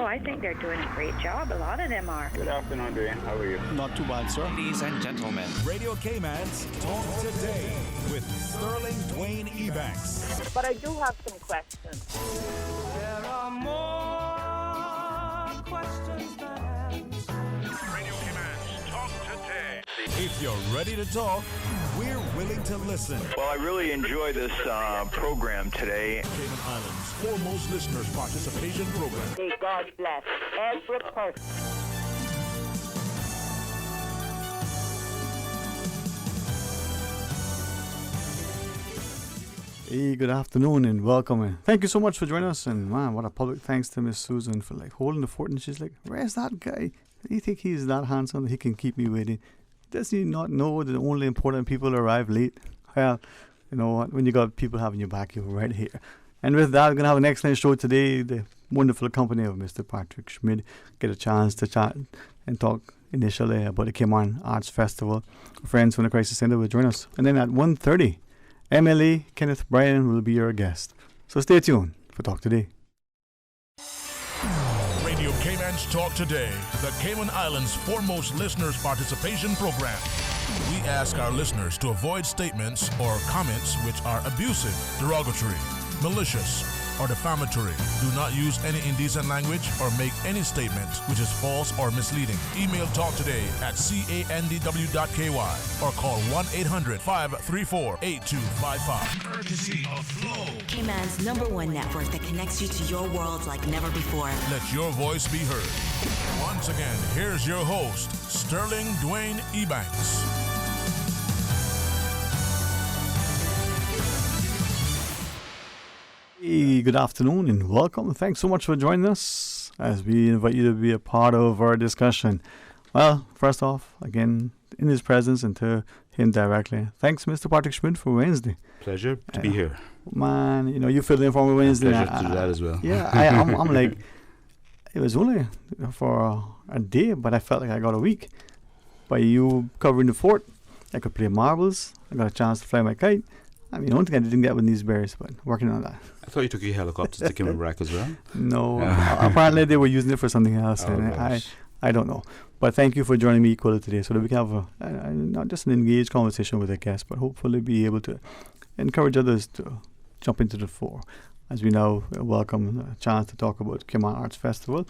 Oh, I think they're doing a great job. A lot of them are. Good afternoon, Dwayne. How are you? Not too bad, sir. Ladies and gentlemen, Radio Cayman's Talk Today with Sterling Dwayne Ebanks. But I do have some questions. There are more questions than answers. Radio Cayman's Talk Today. If you're ready to talk, we're willing to listen. Well, I really enjoy this program today. Cayman Islands' foremost listeners participation program. May God bless every person. Hey, good afternoon and welcome. And thank you so much for joining us. And man, what a public thanks to Miss Susan for holding the fort. And she's like, where's that guy? You think he's that handsome that he can keep me waiting? Does he not know that only important people arrive late? Well, you know what? When you got people having your back, you're right here. And with that, we're going to have an excellent show today. The wonderful company of Mr. Patrick Schmidt. Get a chance to chat and talk initially about the Cayman Arts Festival. Friends from the Crisis Center will join us. And then at 1:30, MLA Kenneth Bryan will be your guest. So stay tuned for Talk Today. Radio Cayman's Talk Today, the Cayman Islands' foremost listeners participation program. We ask our listeners to avoid statements or comments which are abusive, derogatory, malicious, or defamatory. Do not use any indecent language or make any statement which is false or misleading. Email talktoday@candw.ky or call 1-800-534-8255. Courtesy of Flow. Cayman's #1 network that connects you to your world like never before. Let your voice be heard. Once again, here's your host, Sterling Dwayne Ebanks. Hey, good afternoon and welcome. Thanks so much for joining us as we invite you to be a part of our discussion. Well, first off, again, in his presence and to him directly, thanks, Mr. Patrick Schmidt, for Wednesday. Pleasure to be here. Man, you know, you filled in for me Wednesday. Pleasure to do that as well. Yeah, I'm like, it was only for a day, but I felt like I got a week. By you covering the fort, I could play marbles. I got a chance to fly my kite. I mean, I don't think I didn't get with these bears, but working on that. I thought you took your helicopters to Cayman Brack as well. No, apparently they were using it for something else, and I don't know. But thank you for joining me equally today, so that we can have not just an engaged conversation with a guest, but hopefully be able to encourage others to jump into the fore as we now welcome a chance to talk about Cayman Arts Festival.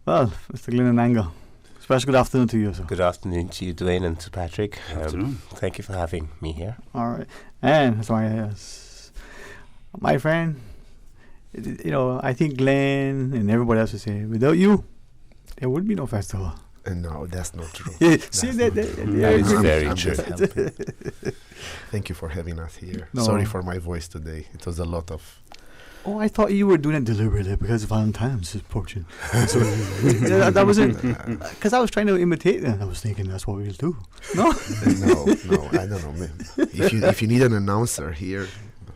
Well, Mr. Glenn Angle, special good afternoon to you, sir. Good afternoon to you, Dwayne, and to Patrick. Good afternoon. Thank you for having me here. All right. And my friend, you know, I think Glenn and everybody else would say, without you, there would be no festival. No, that's not true. See, that is very true. Thank you for having us here. No. Sorry for my voice today. It was a lot of... Oh, I thought you were doing it deliberately because Valentine's is approaching. So that was it. Because I was trying to imitate them. I was thinking that's what we'll do. No? no, I don't know. If you need an announcer here,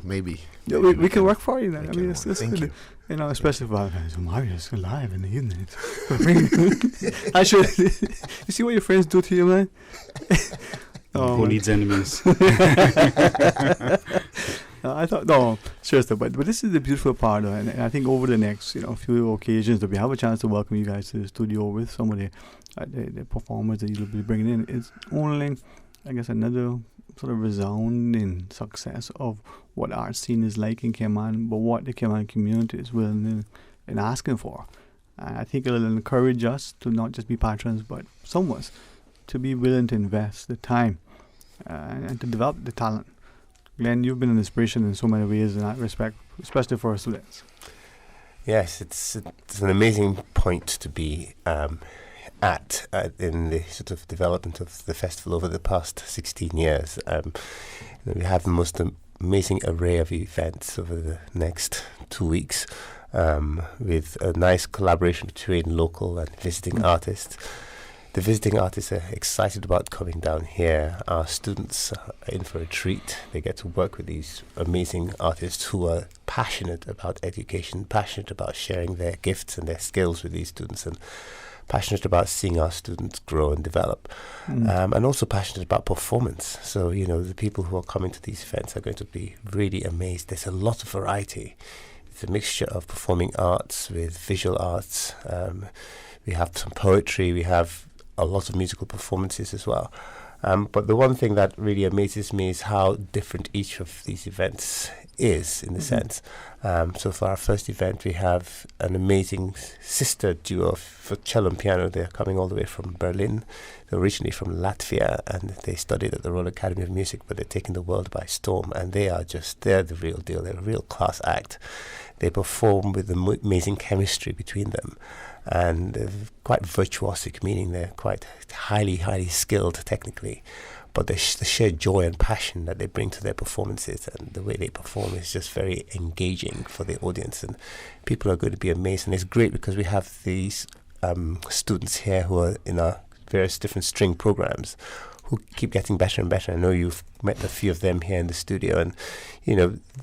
maybe. Yeah, we can work for you then. I mean, it's Thank you. You know, especially for Valentine's. Marius live in the evening. I should. You see what your friends do to you, man? Who needs enemies? I thought, no, seriously, but this is the beautiful part of it, and I think over the next, few occasions that we have a chance to welcome you guys to the studio with some of the performers that you'll be bringing in, it's only, I guess, another sort of resounding success of what art scene is like in Cayman, but what the Cayman community is willing and asking for. I think it'll encourage us to not just be patrons, but somewhat to be willing to invest the time and to develop the talent. Glenn, you've been an inspiration in so many ways in that respect, especially for our students. Yes, it's an amazing point to be at in the sort of development of the festival over the past 16 years. We have the most amazing array of events over the next 2 weeks with a nice collaboration between local and visiting artists. The visiting artists are excited about coming down here. Our students are in for a treat. They get to work with these amazing artists who are passionate about education, passionate about sharing their gifts and their skills with these students, and passionate about seeing our students grow and develop, and also passionate about performance. So, the people who are coming to these events are going to be really amazed. There's a lot of variety. It's a mixture of performing arts with visual arts. We have some poetry. We have a lot of musical performances as well. But the one thing that really amazes me is how different each of these events is, in the sense. So for our first event, we have an amazing sister duo for cello and piano. They're coming all the way from Berlin. They're originally from Latvia, and they studied at the Royal Academy of Music, but they're taking the world by storm, and they're the real deal. They're a real class act. They perform with amazing chemistry between them, and they're quite virtuosic, meaning they're quite highly, highly skilled technically. But the sheer joy and passion that they bring to their performances and the way they perform is just very engaging for the audience, and people are going to be amazed. And it's great because we have these students here who are in our various different string programs who keep getting better and better. I know you've met a few of them here in the studio, and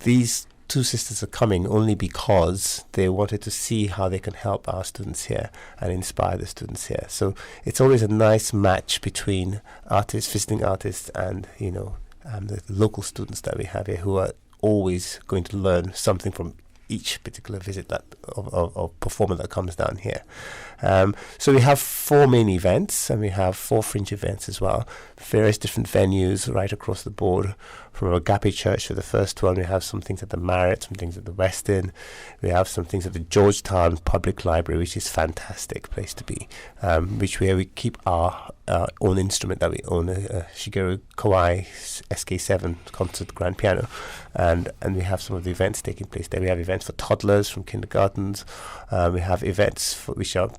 these two sisters are coming only because they wanted to see how they can help our students here and inspire the students here. So it's always a nice match between artists, visiting artists, and the local students that we have here, who are always going to learn something from each particular visit of performer that comes down here. So we have 4 main events, and we have 4 fringe events as well, various different venues right across the board. From Agape Church for the first one, we have some things at the Marriott, some things at the Westin. We have some things at the Georgetown Public Library, which is a fantastic place to be, where we keep our own instrument that we own, a Shigeru Kawai SK7 concert grand piano, and we have some of the events taking place there. We have events for toddlers from kindergartens. We have events which are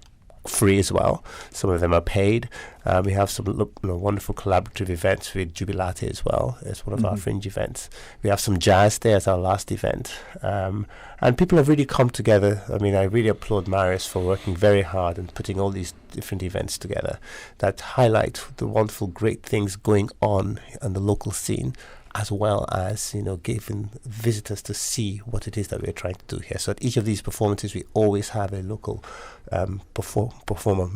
free as well. Some of them are paid. We have some wonderful collaborative events with Jubilate as well as one of our fringe events. We have some jazz there as our last event. And people have really come together. I mean, I really applaud Marius for working very hard and putting all these different events together that highlight the wonderful, great things going on the local scene, as well as giving visitors to see what it is that we're trying to do here. So at each of these performances, we always have a local performer,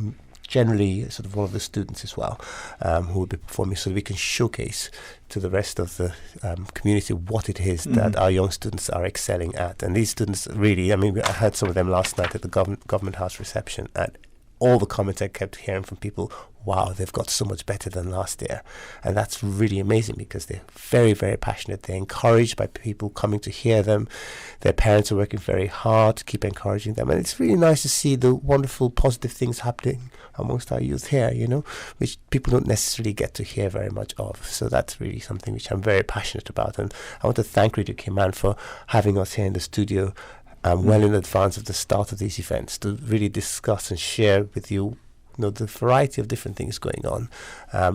generally sort of one of the students as well, who will be performing, so we can showcase to the rest of the community what it is that our young students are excelling at. And these students really, I heard some of them last night at the Government House reception, and all the comments I kept hearing from people, wow, they've got so much better than last year. And that's really amazing because they're very, very passionate. They're encouraged by people coming to hear them. Their parents are working very hard to keep encouraging them. And it's really nice to see the wonderful, positive things happening amongst our youth here, which people don't necessarily get to hear very much of. So that's really something which I'm very passionate about. And I want to thank Radio Cayman for having us here in the studio well in advance of the start of these events, to really discuss and share with you, the variety of different things going on.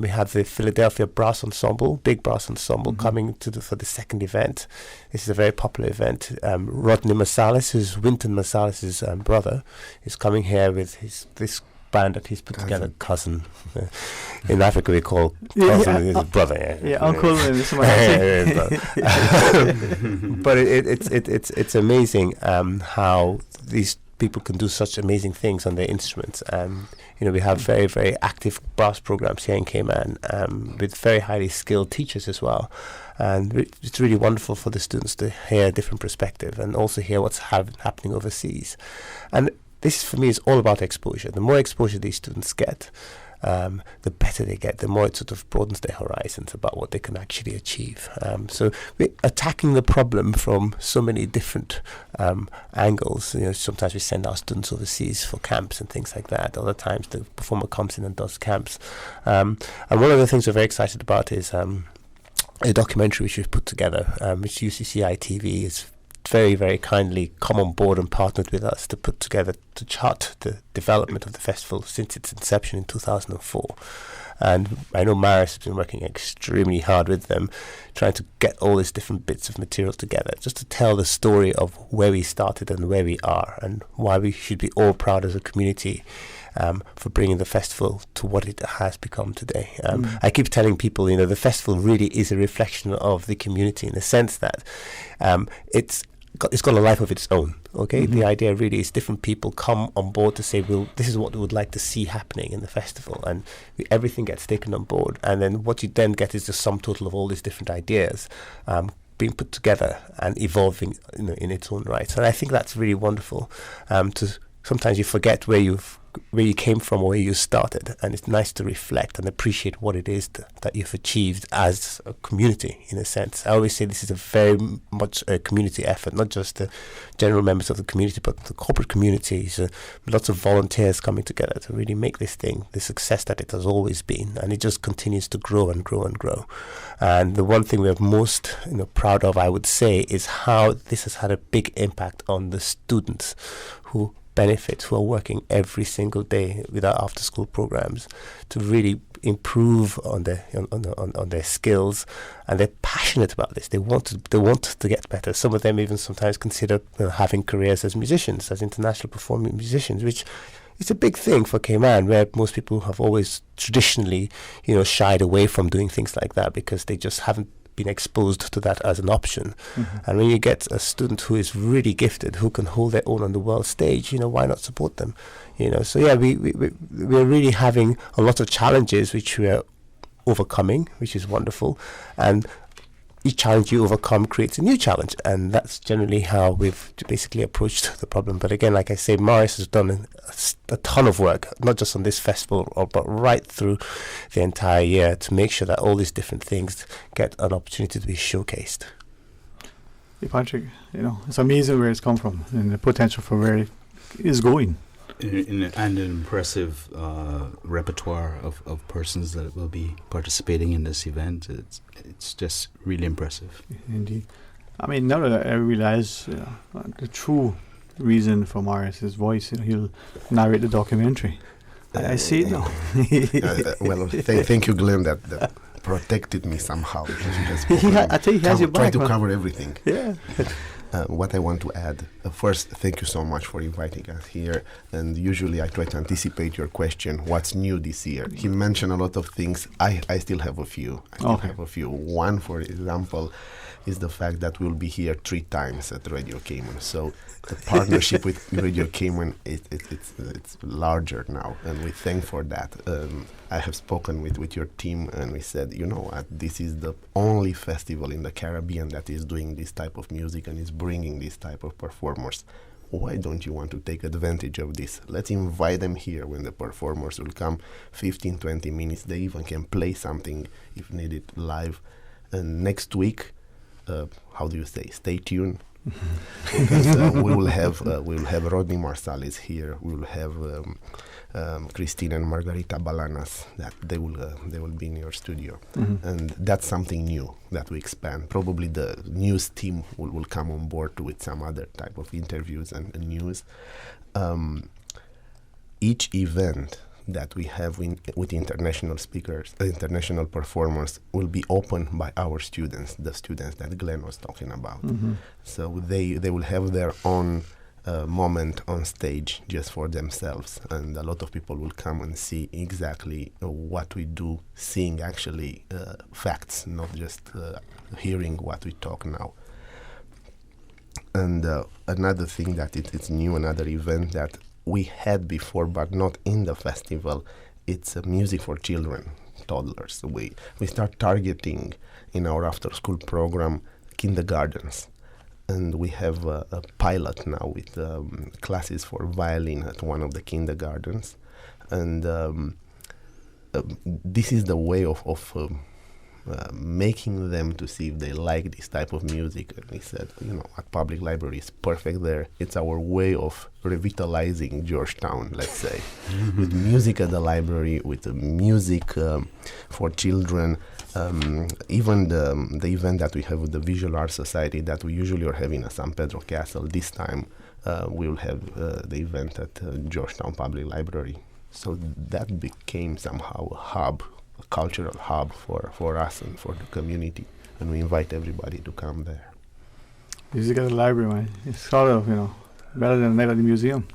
We have the Philadelphia Brass Ensemble, big brass ensemble, coming for the second event. This is a very popular event. Rodney Marsalis, who's Wynton Marsalis' brother, is coming here with this band that he's put together, cousin. In Africa we call cousin his brother. Uncle. But it's amazing how these people can do such amazing things on their instruments. We have very, very active brass programs here in Cayman, with very highly skilled teachers as well. And it's really wonderful for the students to hear a different perspective and also hear what's happening overseas. And this, for me, is all about exposure. The more exposure these students get, the better they get, the more it sort of broadens their horizons about what they can actually achieve. So we're attacking the problem from so many different angles. Sometimes we send our students overseas for camps and things like that. Other times the performer comes in and does camps. And one of the things we're very excited about is a documentary which we've put together, which UCCI TV is very, very kindly come on board and partnered with us to put together, to chart the development of the festival since its inception in 2004. And I know Maris has been working extremely hard with them, trying to get all these different bits of material together, just to tell the story of where we started and where we are, and why we should be all proud as a community for bringing the festival to what it has become today. I keep telling people, the festival really is a reflection of the community, in the sense that it's got a life of its own. Okay, the idea really is different people come on board to say, well, this is what we would like to see happening in the festival, and everything gets taken on board, and then what you then get is the sum total of all these different ideas being put together and evolving, in its own right. And I think that's really wonderful. Sometimes you forget where you came from or where you started, and it's nice to reflect and appreciate what it is that you've achieved as a community, in a sense. I always say this is a very much a community effort, not just the general members of the community, but the corporate communities, lots of volunteers coming together to really make this thing the success that it has always been, and it just continues to grow and grow and grow. And the one thing we're most proud of, I would say, is how this has had a big impact on the students who are working every single day with our after-school programs to really improve on their skills, and they're passionate about this. They want to get better. Some of them even sometimes consider having careers as musicians, as international performing musicians, which is a big thing for Cayman, where most people have always traditionally, shied away from doing things like that because they just haven't been exposed to that as an option. And when you get a student who is really gifted, who can hold their own on the world stage, why not support them? So yeah, we're really having a lot of challenges which we are overcoming, which is wonderful. And each challenge you overcome creates a new challenge, and that's generally how we've basically approached the problem. But again, like I say, Morris has done a ton of work, not just on this festival, but right through the entire year, to make sure that all these different things get an opportunity to be showcased. Hey Patrick, it's amazing where it's come from and the potential for where it is going. And an impressive repertoire of persons that will be participating in this event. It's just really impressive. Indeed. I mean, now that I realize the true reason for Morris's voice, he'll narrate the documentary. I see it now. Thank you, Glenn, that protected me somehow. I think he has your back. Try to cover everything. Yeah. What I want to add, first, thank you so much for inviting us here. And usually I try to anticipate your question, what's new this year? He mentioned a lot of things. I still have a few. One, for example, is the fact that we'll be here 3 times at Radio Cayman. So the partnership with Radio Cayman, it's larger now, and we thank for that. I have spoken with your team, and we said, this is the only festival in the Caribbean that is doing this type of music and is bringing this type of performers. Why don't you want to take advantage of this? Let's invite them here when the performers will come 15, 20 minutes. They even can play something if needed live. And next week, how do you say? Stay tuned. Because we will have Rodney Marsalis here. We will have Christina and Margarita Balanas. That they will be in your studio, and that's something new that we expand. Probably the news team will come on board with some other type of interviews and news. Each event that we have with international speakers, international performers, will be opened by our students, the students that Glenn was talking about. So they will have their own moment on stage just for themselves, and a lot of people will come and see exactly what we do, seeing actually facts, not just hearing what we talk now. And another thing that it's new, another event that we had before, but not in the festival, it's music for children, toddlers. We start targeting in our after-school program kindergartens, and we have a pilot now with classes for violin at one of the kindergartens, and this is the way of making them to see if they like this type of music. And we said, at public library is perfect there. It's our way of revitalizing Georgetown, let's say, with music at the library, with music for children. Even the event that we have with the Visual Arts Society that we usually are having at San Pedro Castle, this time we'll have the event at Georgetown Public Library. So that became somehow a hub, a cultural hub for us and for the community, and we invite everybody to come there. Music at the library, man. It's sort of, better than a night at the museum.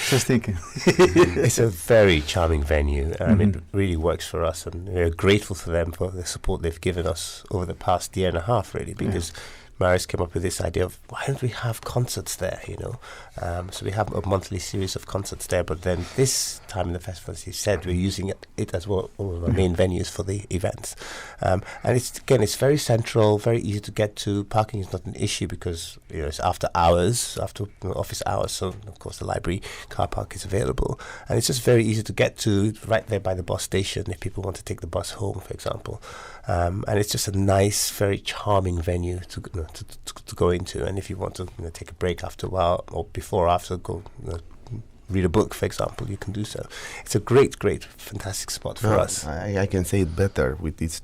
Just thinking. It's a very charming venue. It really works for us, and we're grateful for them for the support they've given us over the past year and a half, really, because Marius came up with this idea of why don't we have concerts there, So we have a monthly series of concerts there, but then this time in the festival, as he said, we're using it as one of our main venues for the events. And it's very central, very easy to get to. Parking is not an issue because it's after hours, after office hours, so of course the library car park is available. And it's just very easy to get to, right there by the bus station if people want to take the bus home, for example. And it's just a nice, very charming venue to go into. And if you want to take a break after a while, or before or after, go read a book, for example, you can do so. It's a great, fantastic spot for us. I can say it better with this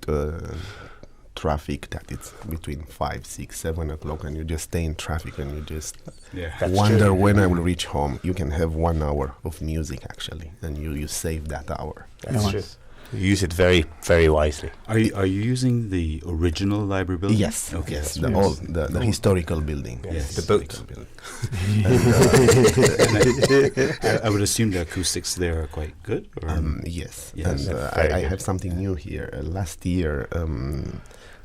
traffic that it's between 5, 6, 7 o'clock, and you just stay in traffic and you just wonder when I will reach home. You can have 1 hour of music actually, and you save that hour. That's true. You use it very, very wisely. Are you using the original library building? Yes. Okay. Yes. The historical building. Yes. The boat. I would assume the acoustics there are quite good. Or? Yes. Yes. And I have something new here. Last year,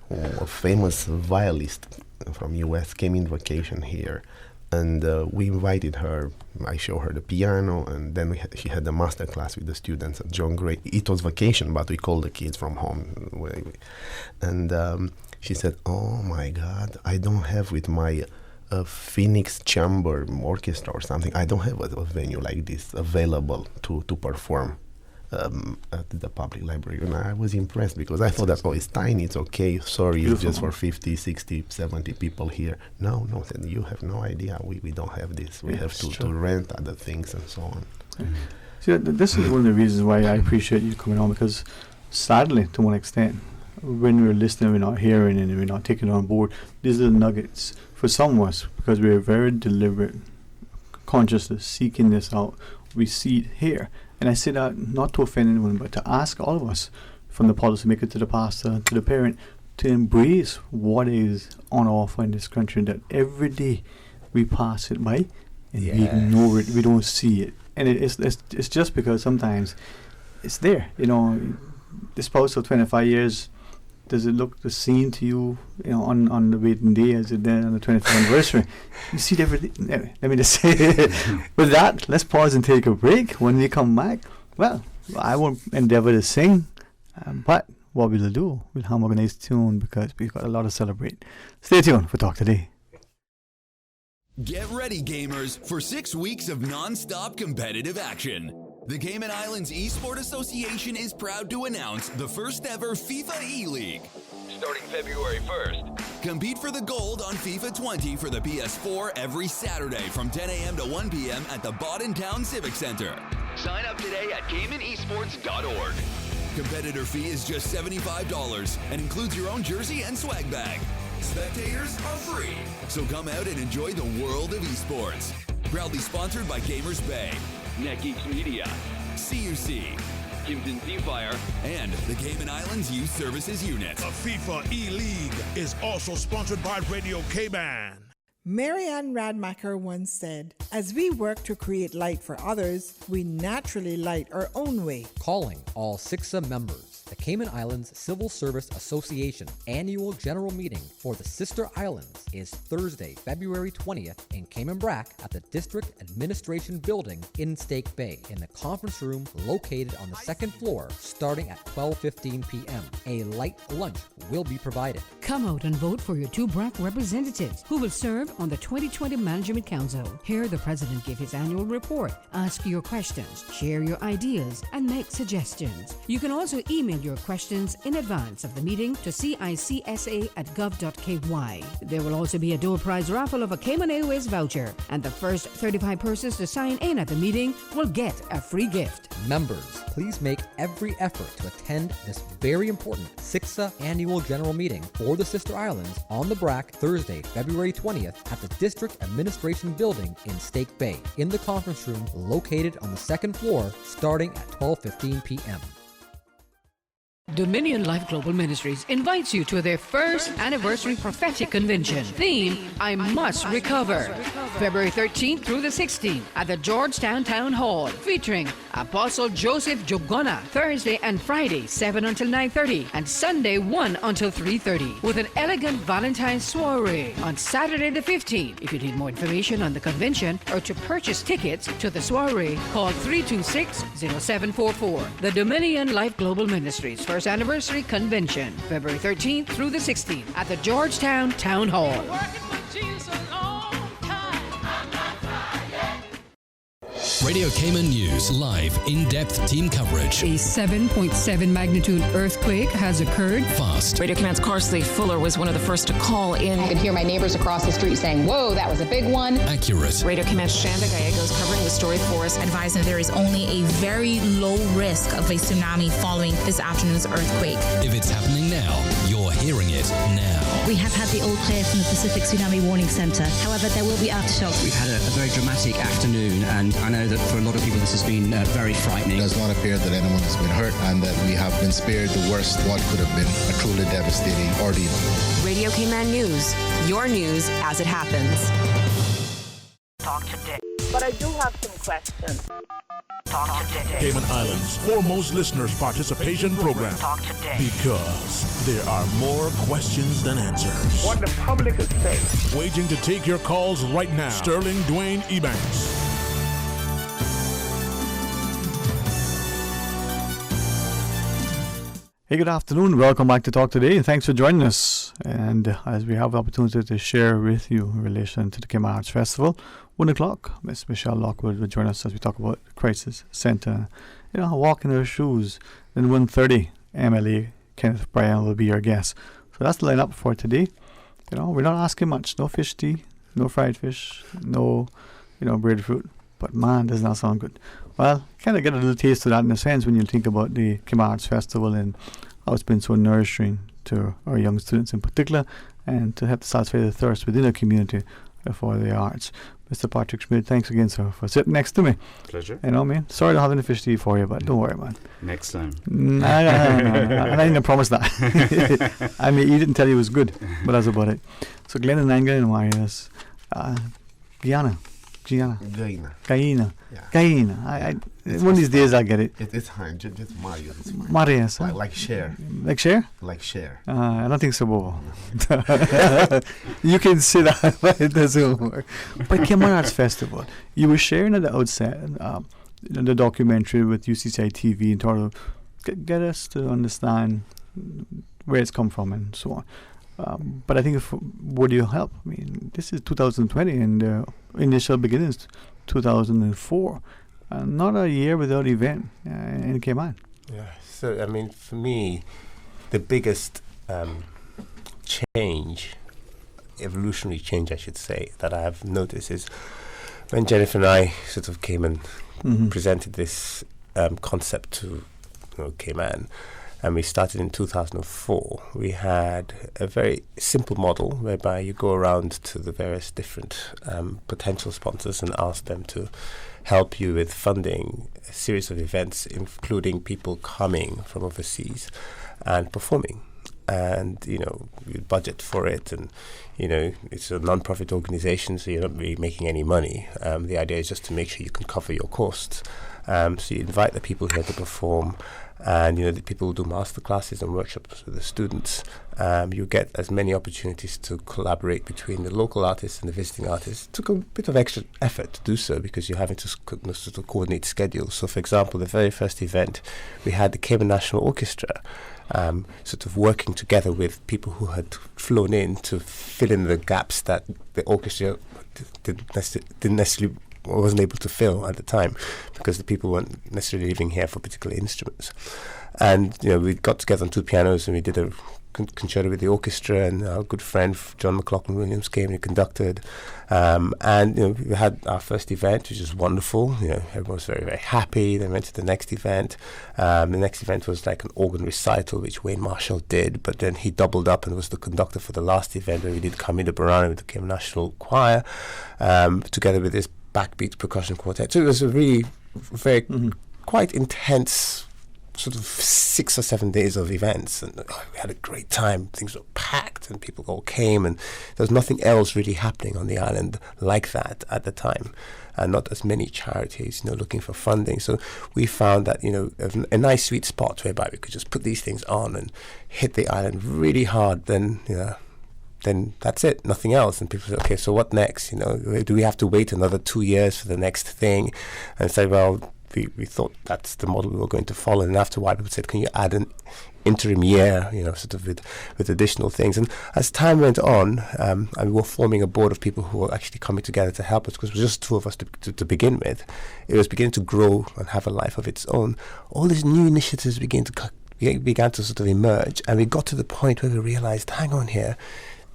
a famous violist from US came in vacation here. And we invited her. I showed her the piano, and then she had a master class with the students at John Gray. It was vacation, but we called the kids from home. And she said, "Oh my God, I don't have with my Phoenix Chamber Orchestra or something. I don't have a venue like this available to perform at the public library." And I was impressed because I thought that, it's tiny, it's okay, sorry, it's just for 50, 60, 70 people here. No, then you have no idea. We don't have this. We have to rent other things and so on. See, this is one of the reasons why I appreciate you coming on, because sadly, to one extent, when we're listening, we're not hearing and we're not taking it on board. These are the nuggets for some of us, because we're very deliberate, consciously seeking this out. We see it here. And I say that not to offend anyone, but to ask all of us, from the policymaker to the pastor to the parent, to embrace what is on offer in this country, that every day we pass it by and we ignore it, we don't see it. And it's just because sometimes it's there. The spouse of 25 years, does it look the same to you, on the wedding day as it did on the 25th anniversary? You see it every day. Anyway, let me just say with that, let's pause and take a break. When we come back, well, I won't endeavor to sing, but what we'll do, we'll hum a nice tune because we've got a lot to celebrate. Stay tuned for Talk Today. Get ready, gamers, for 6 weeks of non-stop competitive action. The Cayman Islands Esport Association is proud to announce the first ever FIFA E-League. Starting February 1st. Compete for the gold on FIFA 20 for the PS4 every Saturday from 10 a.m. to 1 p.m. at the Bodden Town Civic Center. Sign up today at CaymanEsports.org. Competitor fee is just $75 and includes your own jersey and swag bag. Spectators are free, so come out and enjoy the world of esports. Proudly sponsored by Gamers Bay, NetGeeks Media, CUC, Kimpton Seafire, and the Cayman Islands Youth Services Unit. The FIFA E-League is also sponsored by Radio Cayman. Marianne Radmacher once said, "As we work to create light for others, we naturally light our own way." Calling all CICSA members. The Cayman Islands Civil Service Association annual general meeting for the Sister Islands is Thursday, February 20th in Cayman Brac at the District Administration Building in Stake Bay in the conference room located on the second floor starting at 12:15 p.m. A light lunch will be provided. Come out and vote for your 2 BRAC representatives who will serve on the 2020 Management Council. Hear the President give his annual report, ask your questions, share your ideas, and make suggestions. You can also email your questions in advance of the meeting to cicsa@gov.ky. There will also be a door prize raffle of a Cayman Airways voucher, and the first 35 persons to sign in at the meeting will get a free gift. Members, please make every effort to attend this very important CICSA annual general meeting for the Sister Islands on the BRAC Thursday, February 20th at the District Administration Building in Stake Bay in the conference room located on the second floor starting at 12:15 p.m. Dominion Life Global Ministries invites you to their first anniversary prophetic convention. Theme, I Must Recover. February 13th through the 16th at the Georgetown Town Hall, featuring Apostle Joseph Jogona, Thursday and Friday, 7 until 9:30, and Sunday, 1 until 3:30, with an elegant Valentine's soiree on Saturday the 15th. If you need more information on the convention or to purchase tickets to the soiree, call 326-0744. The Dominion Life Global Ministries First Anniversary Convention, February 13th through the 16th at the Georgetown Town Hall. Radio Cayman News, live, in-depth team coverage. A 7.7 magnitude earthquake has occurred. Fast. Radio Cayman's Carsley Fuller was one of the first to call in. I could hear my neighbors across the street saying, "Whoa, that was a big one." Accurate. Radio Cayman's Shanda Gallego is covering the story for us. Advising there is only a very low risk of a tsunami following this afternoon's earthquake. If it's happening now, you're hearing it now. We have had the all clear from the Pacific Tsunami Warning Center. However, there will be aftershocks. We've had a very dramatic afternoon, and I know that for a lot of people this has been very frightening. It does not appear that anyone has been hurt and that we have been spared the worst, what could have been a truly devastating ordeal. Radio Cayman News, your news as it happens. Talk today. But I do have some questions. Talk today. Cayman Islands' foremost listeners participation program. Talk today. Because there are more questions than answers. What the public is saying. Waiting to take your calls right now. Sterling Dwayne Ebanks. Hey, good afternoon. Welcome back to Talk Today. Thanks for joining us. And as we have the opportunity to share with you in relation to the Cayman Arts Festival, 1 o'clock, Miss Michelle Lockwood will join us as we talk about the Crisis Centre. You know, walk in her shoes. Then 1:30, MLA Kenneth Bryan will be your guest. So that's the lineup for today. You know, we're not asking much. No fish tea, no fried fish, no, breadfruit. But man, does not sound good. Well, kind of get a little taste of that in a sense when you think about the Cayman Arts Festival and how it's been so nourishing to our young students in particular, and to help satisfy the thirst within the community for the arts. Mr. Patrick Schmidt, thanks again, sir, for sitting next to me. Pleasure. You know, man. Sorry to have any fish tea for you, but don't worry, man. Next time. No. I'm not even promise that. I may eat it and tell you it was good, but that's about it. So Glenn and Angela and Marius, Guyana. Yeah. One of these days I'll get it. It's fine. Just Marius. It's fine. Marius. Huh? Like share. Like share? Like share. I don't think so, Bobo. You can say that, but it doesn't work. But Cayman Arts Festival, you were sharing at the outset the documentary with UCCI TV and sort of get us to understand where it's come from and so on. But I think would you help? I mean, this is 2020 and the initial beginnings 2004. Not a year without event in Cayman. Yeah. So I mean, for me, the biggest change, evolutionary change, I should say, that I have noticed is when Jennifer and I sort of came and presented this concept to Cayman. And we started in 2004. We had a very simple model whereby you go around to the various different potential sponsors and ask them to help you with funding a series of events, including people coming from overseas and performing. And, you budget for it. And, it's a non-profit organization, so you're not really making any money. The idea is just to make sure you can cover your costs. So you invite the people here to perform. And the people who do master classes and workshops with the students, you get as many opportunities to collaborate between the local artists and the visiting artists. It took a bit of extra effort to do so because you're having to sort of coordinate schedules. So, for example, the very first event, we had the Cayman National Orchestra sort of working together with people who had flown in to fill in the gaps that the orchestra didn't necessarily wasn't able to fill at the time because the people weren't necessarily living here for particular instruments. And we got together on two pianos and we did a concerto with the orchestra, and our good friend John McLaughlin Williams came and conducted. And we had our first event, which was wonderful. Everyone was very, very happy. Then went to the next event. The next event was like an organ recital, which Wayne Marshall did, but then he doubled up and was the conductor for the last event where we did Camila Barana with the Cayman National Choir, together with this backbeat percussion quartet. So it was a really very quite intense sort of 6 or 7 days of events, and we had a great time. Things were packed and people all came, and there was nothing else really happening on the island like that at the time, and not as many charities, looking for funding. So we found that, a nice sweet spot whereby we could just put these things on and hit the island really hard. Then that's it, nothing else. And people say, okay, so what next? Do we have to wait another 2 years for the next thing? And say, well, we thought that's the model we were going to follow. And after a while, people said, can you add an interim year, sort of with additional things? And as time went on, and we were forming a board of people who were actually coming together to help us, because it was just 2 of us to begin with. It was beginning to grow and have a life of its own. All these new initiatives began to sort of emerge, and we got to the point where we realized, hang on here,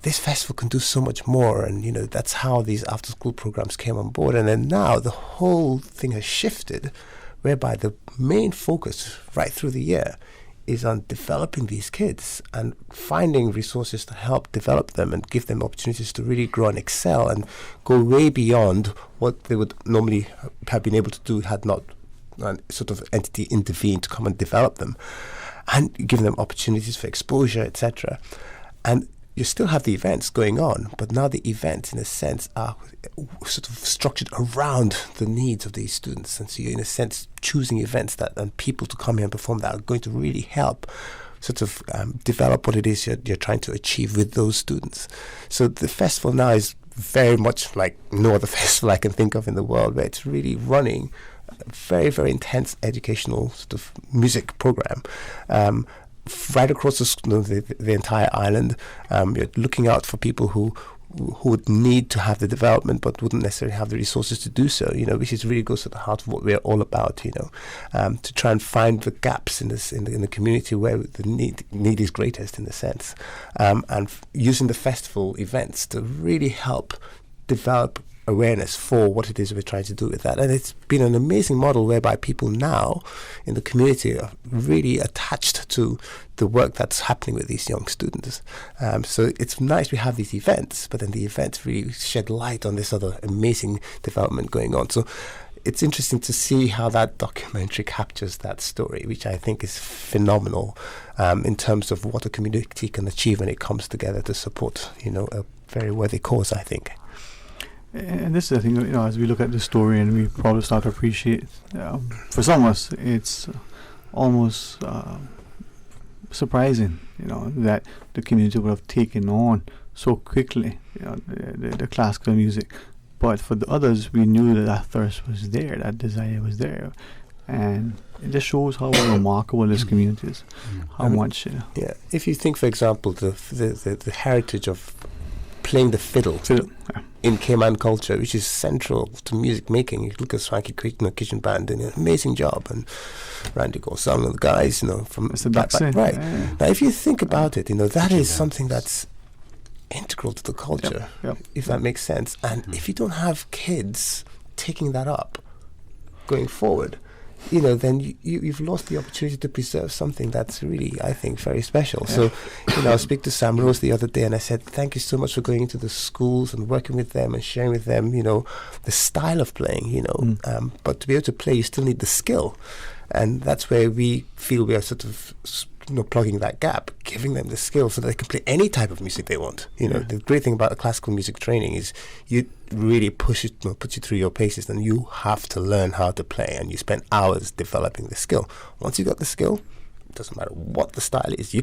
this festival can do so much more. And that's how these after school programs came on board. And then now the whole thing has shifted, whereby the main focus right through the year is on developing these kids and finding resources to help develop them and give them opportunities to really grow and excel and go way beyond what they would normally have been able to do had not a sort of entity intervened to come and develop them, and giving them opportunities for exposure, etc. And you still have the events going on, but now the events, in a sense, are sort of structured around the needs of these students. And so you're, in a sense, choosing events and people to come here and perform that are going to really help sort of develop what it is you're trying to achieve with those students. So the festival now is very much like no other festival I can think of in the world, where it's really running a very, very intense educational sort of music program. Right across the entire island. You're looking out for people who would need to have the development but wouldn't necessarily have the resources to do so, which is really goes to the heart of what we're all about, to try and find the gaps in the community where the need is greatest, in a sense, and using the festival events to really help develop awareness for what it is we're trying to do with that. And it's been an amazing model whereby people now in the community are really attached to the work that's happening with these young students. So it's nice we have these events, but then the events really shed light on this other amazing development going on. So it's interesting to see how that documentary captures that story, which I think is phenomenal in terms of what a community can achieve when it comes together to support, a very worthy cause, I think. And this is the thing, as we look at the story and we probably start to appreciate, for some of us, it's almost surprising, that the community would have taken on so quickly, the classical music. But for the others, we knew that thirst was there, that desire was there. And it just shows how remarkable this community is, how much. Yeah, if you think, for example, the heritage of playing the fiddle. In Cayman culture, which is central to music making. You look at Swanky Kitchen Band doing an amazing job, and Randy Gosang and the guys, from back, right. Yeah. Now, if you think about it, that is something that's integral to the culture, if that makes sense. And if you don't have kids taking that up going forward, then you've lost the opportunity to preserve something that's really, I think, very special. So, I speak to Sam Rose the other day, and I said, thank you so much for going into the schools and working with them and sharing with them, the style of playing, but to be able to play, you still need the skill. And that's where we feel we are sort of plugging that gap, giving them the skill so that they can play any type of music they want. The great thing about the classical music training is you really puts you through your paces, and you have to learn how to play, and you spend hours developing the skill. Once you got the skill, it doesn't matter what the style is.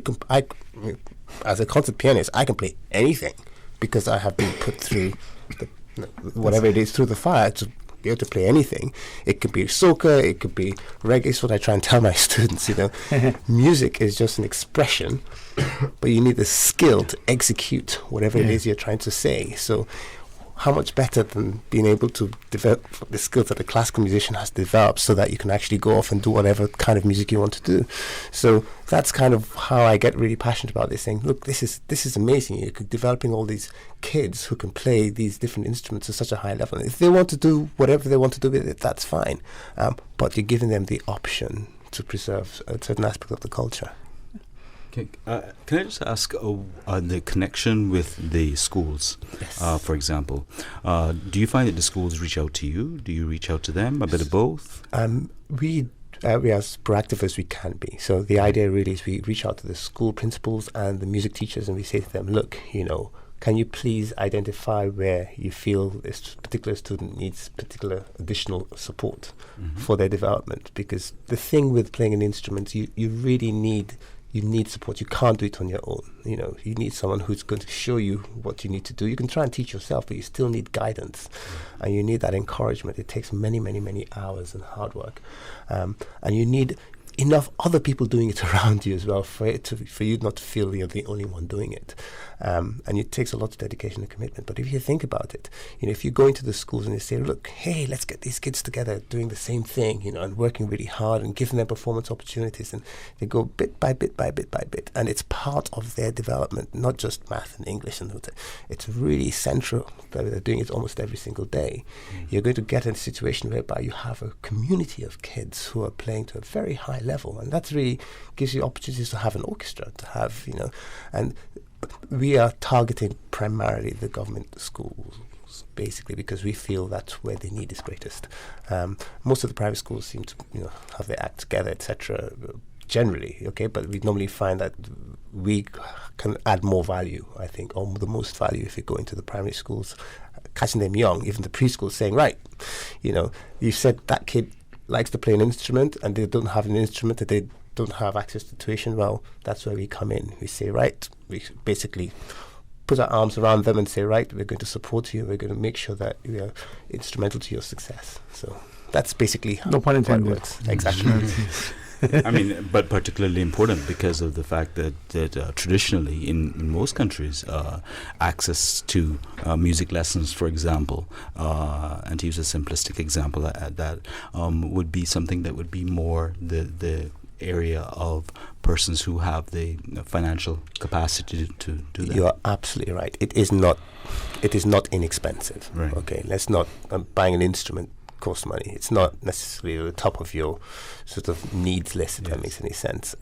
As a concert pianist, I can play anything because I have been put through whatever it is through the fire to be able to play anything. It could be soca, it could be reggae. It's what I try and tell my students, music is just an expression, but you need the skill to execute whatever it is you're trying to say. So how much better than being able to develop the skills that a classical musician has developed so that you can actually go off and do whatever kind of music you want to do. So that's kind of how I get really passionate about this thing. Look, this is amazing. You're developing all these kids who can play these different instruments at such a high level. If they want to do whatever they want to do with it, that's fine. But you're giving them the option to preserve a certain aspect of the culture. Okay. Can I just ask the connection with the schools, for example? Do you find that the schools reach out to you? Do you reach out to them? A bit of both? We we are as proactive as we can be. So the idea really is we reach out to the school principals and the music teachers, and we say to them, look, can you please identify where you feel this particular student needs particular additional support for their development? Because the thing with playing an instrument, you really need support. You can't do it on your own. You need someone who's going to show you what you need to do. You can try and teach yourself, but you still need guidance, and you need that encouragement. It takes many, many, many hours and hard work, and you need enough other people doing it around you as well for you not to feel you're the only one doing it. And it takes a lot of dedication and commitment. But if you think about it, if you go into the schools and you say, look, hey, let's get these kids together doing the same thing, and working really hard and giving them performance opportunities, and they go bit by bit by bit by bit, and it's part of their development, not just math and English, and it's really central. They're doing it almost every single day. You're going to get in a situation whereby you have a community of kids who are playing to a very high level, and that really gives you opportunities to have an orchestra, to have, and we are targeting primarily the government schools, basically, because we feel that's where the need is greatest. Most of the private schools seem to, have their act together, etc. Generally, okay, but we normally find that we can add more value, I think, or the most value if you go into the primary schools, catching them young, even the preschool, saying, right, you said that kid likes to play an instrument and they don't have an instrument, that they don't have access to tuition. Well, that's where we come in. We say, right, we basically put our arms around them and say, right, we're going to support you. We're going to make sure that we are instrumental to your success. So that's basically how it works. Exactly. But particularly important because of the fact that traditionally in most countries, access to music lessons, for example, and to use a simplistic example at that, would be something that would be more the area of persons who have the financial capacity to do that. You are absolutely right. It is not inexpensive. Right. Okay, let's not buying an instrument costs money. It's not necessarily at the top of your sort of needs list, if that makes any sense.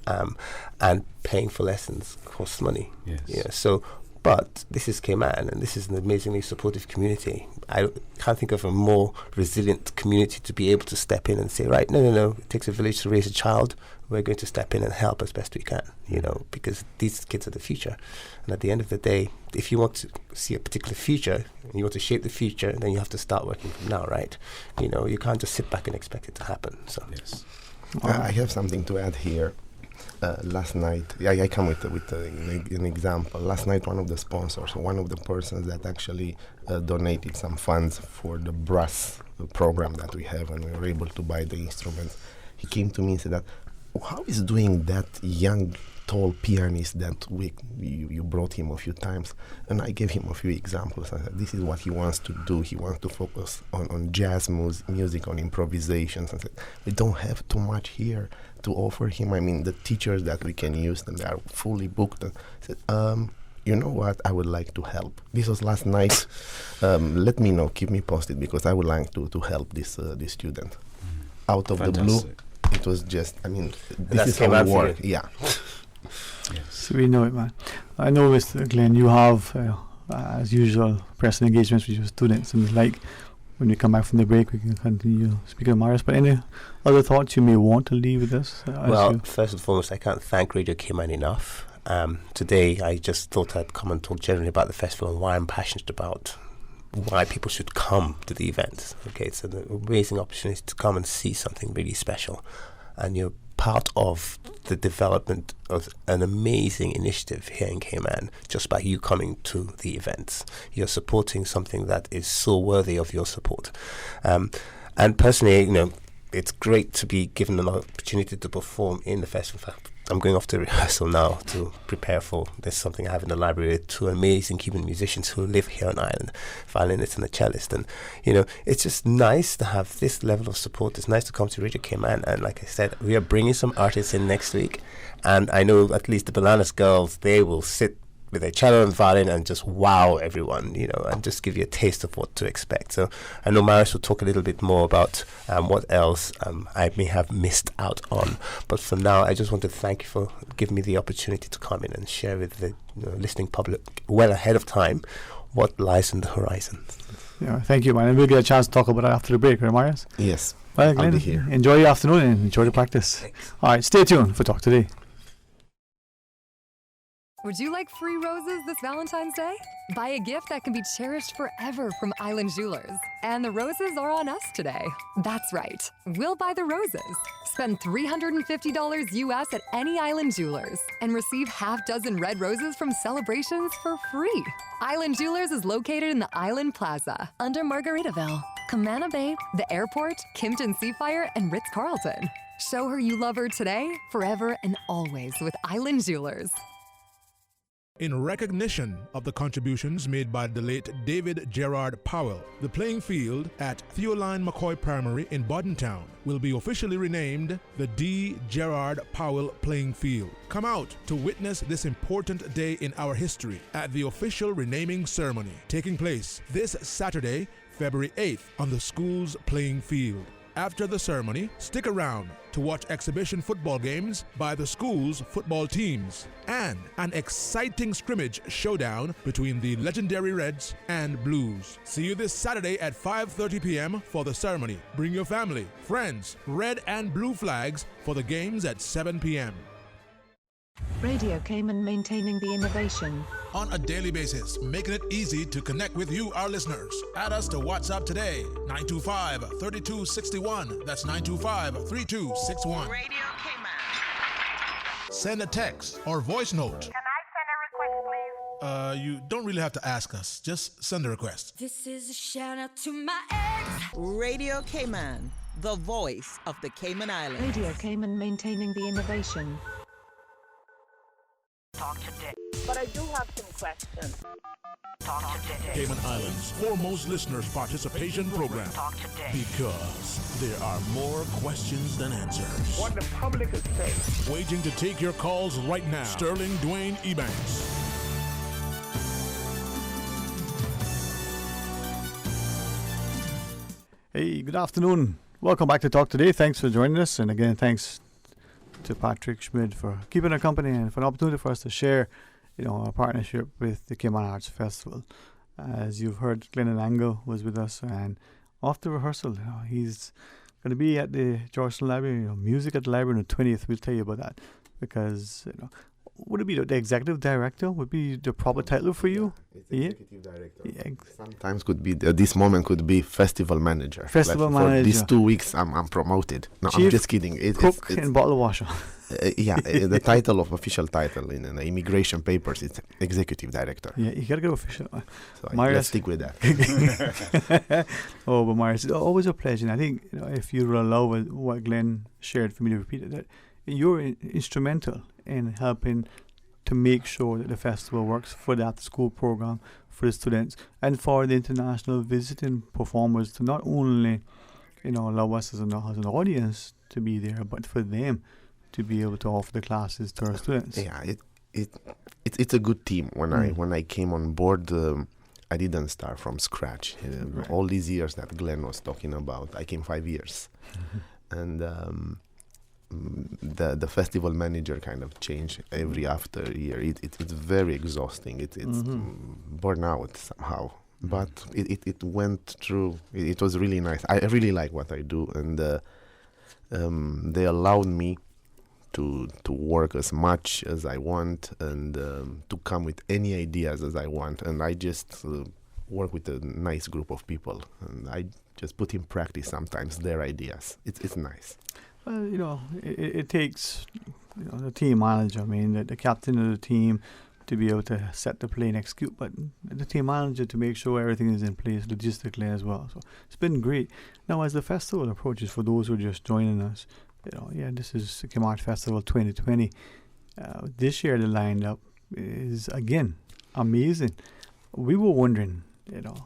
And paying for lessons costs money. Yes. Yeah. So, but this is Cayman, and this is an amazingly supportive community. I can't think of a more resilient community to be able to step in and say, right, no, it takes a village to raise a child. We're going to step in and help as best we can, because these kids are the future. And at the end of the day, if you want to see a particular future, and you want to shape the future, then you have to start working from now, right? You can't just sit back and expect it to happen. So, yes. I have something to add here. Last night, I come with an example. Last night, one of the sponsors, one of the persons that actually donated some funds for the brass program that we have, and we were able to buy the instruments. He came to me and said that, how is doing that young, tall pianist that you brought him a few times? And I gave him a few examples. I said, this is what he wants to do. He wants to focus on jazz music, on improvisations. I said, we don't have too much here to offer him. The teachers that we can use, them, they are fully booked. And I said, you know what, I would like to help. This was last night. Let me know, keep me posted, because I would like to help this student. Out of Fantastic. the blue, it was just, this is how we work. Yeah. Yes. So we know it, man. I know, Mr. Glenn, you have, as usual, press and engagements with your students, and when we come back from the break, we can continue speaking to Marius. But any other thoughts you may want to leave with us? Well, first and foremost, I can't thank Radio Cayman enough. Today, I just thought I'd come and talk generally about the festival and why I'm passionate about why people should come to the event. Okay, it's an amazing opportunity to come and see something really special, and you're part of the development of an amazing initiative here in Cayman just by you coming to the events. You're supporting something that is so worthy of your support. And personally, it's great to be given an opportunity to perform in the festival. In fact, I'm going off to rehearsal now to prepare for this. Something I have in the library with two amazing Cuban musicians who live here on Ireland, violinist and a cellist. And, it's just nice to have this level of support. It's nice to come to Radio Cayman. And like I said, we are bringing some artists in next week. And I know at least the Bananas girls, they will sit with their cello and violin and just wow everyone, and just give you a taste of what to expect. So I know Marius will talk a little bit more about what else I may have missed out on. But for now, I just want to thank you for giving me the opportunity to come in and share with the listening public well ahead of time what lies on the horizon. Yeah, thank you, man. And we'll get a chance to talk about it after the break, right, Marius? Yes. Well, I'll Glenn, be here. enjoy your afternoon and enjoy the practice. All right, stay tuned for Talk Today. Would you like free roses this Valentine's Day? Buy a gift that can be cherished forever from Island Jewelers. And the roses are on us today. That's right. We'll buy the roses. Spend $350 US at any Island Jewelers and receive half dozen red roses from celebrations for free. Island Jewelers is located in the Island Plaza under Margaritaville, Camana Bay, the airport, Kimpton Seafire, and Ritz-Carlton. Show her you love her today, forever, and always with Island Jewelers. In recognition of the contributions made by the late David Gerard Powell, the playing field at Theoline McCoy Primary in Bordentown will be officially renamed the D. Gerard Powell Playing Field. Come out to witness this important day in our history at the official renaming ceremony taking place this Saturday, February 8th on the school's playing field. After the ceremony, stick around to watch exhibition football games by the school's football teams and an exciting scrimmage showdown between the legendary Reds and Blues. See you this Saturday at 5:30 p.m. for the ceremony. Bring your family, friends, red and blue flags for the games at 7 p.m. Radio Cayman, maintaining the innovation. On a daily basis, making it easy to connect with you, our listeners. Add us to WhatsApp today, 925-3261. That's 925-3261. Radio Cayman. Send a text or voice note. Can I send a request, please? You don't really have to ask us. Just send a request. This is a shout out to my ex. Radio Cayman, the voice of the Cayman Islands. Radio Cayman, maintaining the innovation. Talk today. But I do have some questions. Talk today. Cayman Islands' foremost listeners participation program. Talk today. Because there are more questions than answers. What the public is saying. Waging to take your calls right now. Sterling Dwayne Ebanks. Hey, good afternoon. Welcome back to Talk Today. Thanks for joining us. And again, thanks to Patrick Schmidt for keeping our company and for an opportunity for us to share, our partnership with the Cayman Arts Festival. As you've heard, Glennon Angle was with us, and after rehearsal, he's going to be at the Georgetown Library, music at the library on the 20th. We'll tell you about that because, would it be the executive director? Would be the proper title for you? It's executive director. Yeah. Sometimes could be this moment could be festival manager. Festival like manager. For these 2 weeks, I'm promoted. No, Chief I'm just kidding. Cook and bottle washer. The title of official title in the immigration papers is executive director. Yeah, you gotta go official. So let's stick with that. Oh, but Marius, it's always a pleasure. And I think if you allow what Glenn shared for me to repeat it, that you're instrumental in helping to make sure that the festival works for the after-school program, for the students, and for the international visiting performers to not only, allow us as an audience to be there, but for them to be able to offer the classes to our students. Yeah, it's a good team. When I came on board, I didn't start from scratch. Right. All these years that Glenn was talking about, I came 5 years, and the festival manager kind of changed every after year. It's very exhausting. It's burnout somehow. But it went through. It was really nice. I really like what I do, and they allowed me to work as much as I want and to come with any ideas as I want. And I just work with a nice group of people, and I just put in practice sometimes their ideas. It's nice. Well, it takes the team manager, the captain of the team, to be able to set the play and execute, but the team manager to make sure everything is in place logistically as well. So it's been great. Now, as the festival approaches, for those who are just joining us, this is the Cayman Art Festival 2020. This year the lineup is again amazing. We were wondering,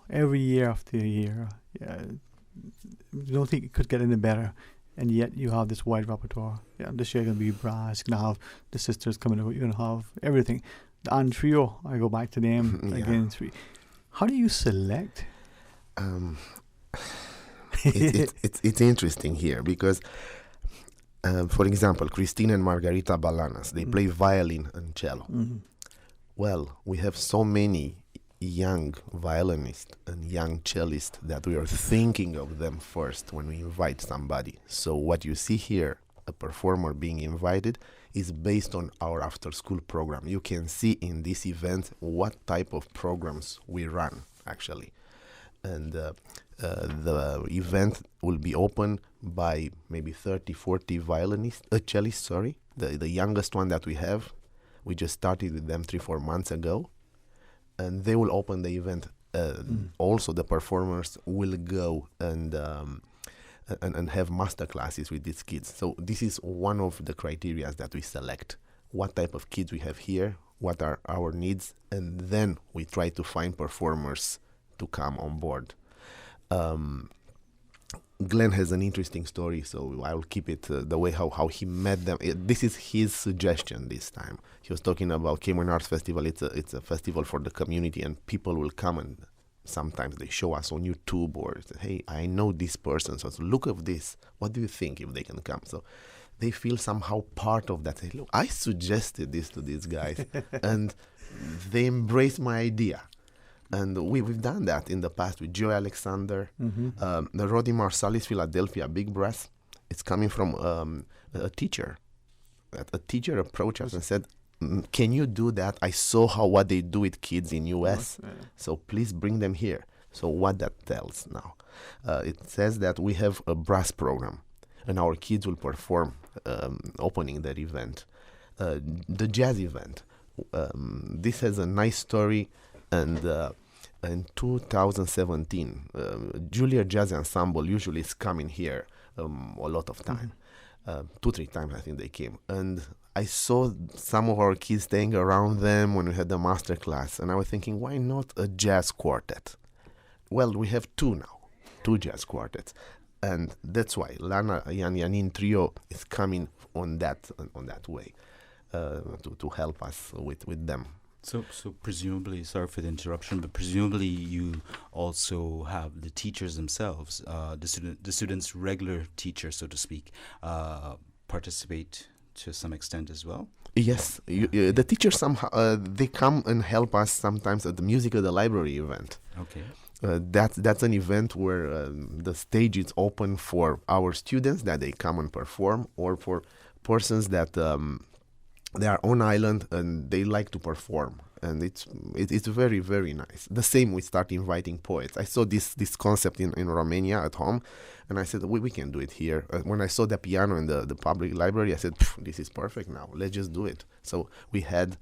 every year after year, we don't think it could get any better. And yet you have this wide repertoire. This year going to be brass. You're going to have the sisters coming over. You're going to have everything. The and trio, I go back to them again. Three. How do you select? It's interesting here because, for example, Christine and Margarita Balanas, they play violin and cello. Mm-hmm. Well, we have so many young violinists and young cellists that we are thinking of them first when we invite somebody. So what you see here, a performer being invited, is based on our after-school program. You can see in this event what type of programs we run, actually. And the event will be open by maybe 30, 40 cellists, the youngest one that we have. We just started with them 3-4 months ago. And they will open the event. Also, the performers will go and have master classes with these kids. So this is one of the criteria that we select. What type of kids we have here, what are our needs, and then we try to find performers to come on board. Glenn has an interesting story, so I will keep it the way how he met them. This is his suggestion this time. He was talking about Cayman Arts Festival. It's a festival for the community, and people will come, and sometimes they show us on YouTube or say, hey, I know this person, so look at this. What do you think if they can come? So they feel somehow part of that. Say, look, I suggested this to these guys, and they embrace my idea. And we've done that in the past with Joe Alexander, the Roddy Marsalis Philadelphia Big Brass. It's coming from a teacher. A teacher approached us and said, can you do that? I saw what they do with kids in U.S., so please bring them here. So what that tells now? It says that we have a brass program, and our kids will perform opening that event. The jazz event. This has a nice story, and in 2017, Juilliard Jazz Ensemble usually is coming here a lot of time. 2-3 times I think they came. And I saw some of our kids staying around them when we had the master class, and I was thinking, why not a jazz quartet? Well, we have 2 now, 2 jazz quartets. And that's why Lana Yanin Trio is coming on that way to help us with them. So presumably, sorry for the interruption, but presumably you also have the teachers themselves, the students' regular teachers, so to speak, participate to some extent as well? Yes, the teachers somehow they come and help us sometimes at the Music of the Library event. Okay. That's an event where the stage is open for our students that they come and perform, or for persons that they are on island and they like to perform, and it's very, very nice. The same, we start inviting poets. I saw this concept in Romania at home, and I said we can do it here. When I saw the piano in the public library, I said this is perfect now. Let's just do it. So we had.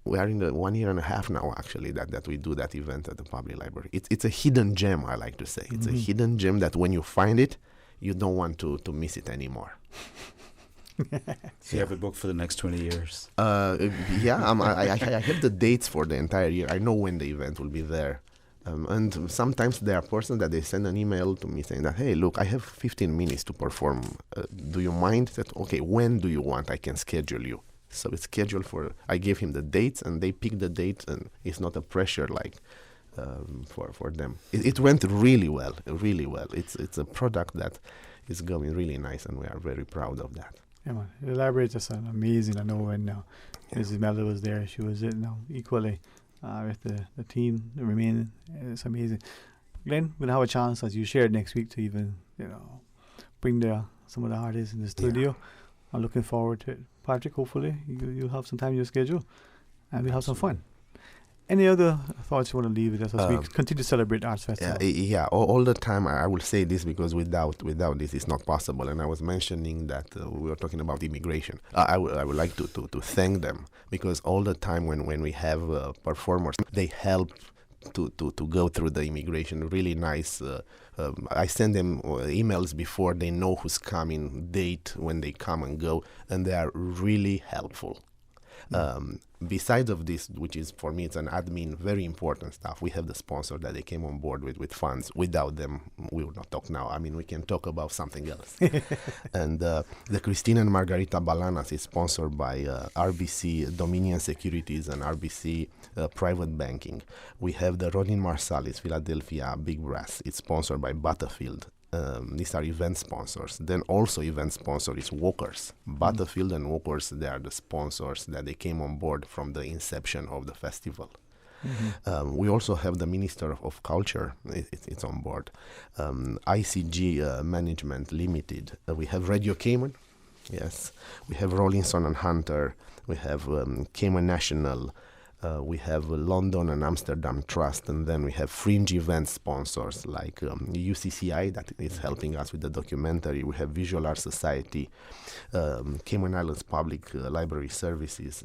We are in the 1.5 years now, actually, that we do that event at the public library. It's a hidden gem, I like to say. It's a hidden gem that when you find it, you don't want to miss it anymore. So you have a book for the next 20 years? Yeah, I have the dates for the entire year. I know when the event will be there. And sometimes there are persons that they send an email to me saying that, hey, look, I have 15 minutes to perform. Do you mind? That, okay, when do you want? I can schedule you. So it's scheduled I gave him the dates, and they pick the dates, and it's not a pressure like for them. It went really well, really well. It's a product that is going really nice, and we are very proud of that. Yeah, man. The library is just amazing. I know when Mrs. Melda was there, she was equally with the team, the remaining. It's amazing. Glenn, we'll have a chance, as you shared next week, to even bring some of the artists in the studio. Yeah. I'm looking forward to it. Patrick, hopefully you'll have some time in your schedule, and we'll have some fun. Any other thoughts you want to leave with us as we continue to celebrate Arts Festival? Yeah, all the time I will say this, because without this it's not possible. And I was mentioning that we were talking about immigration. I would like to thank them, because all the time when we have performers, they help to go through the immigration. Really nice. I send them emails before they know who's coming, date, when they come and go, and they are really helpful. Besides of this, which is for me, it's an admin, very important stuff. We have the sponsor that they came on board with funds. Without them, we would not talk now. I mean, we can talk about something else. And the Christina and Margarita Balanas is sponsored by RBC Dominion Securities and RBC Private Banking. We have the Rodin Marsalis Philadelphia Big Brass. It's sponsored by Butterfield. These are event sponsors. Then also event sponsor is Walkers. Battlefield and Walkers, they are the sponsors that they came on board from the inception of the festival. We also have the Minister of Culture, it's on board. ICG Management Limited. We have Radio Cayman, yes. We have Rollinson and Hunter. We have Cayman National. We have London and Amsterdam Trust, and then we have fringe event sponsors like UCCI that is helping us with the documentary. We have Visual Art Society, Cayman Islands Public Library Services.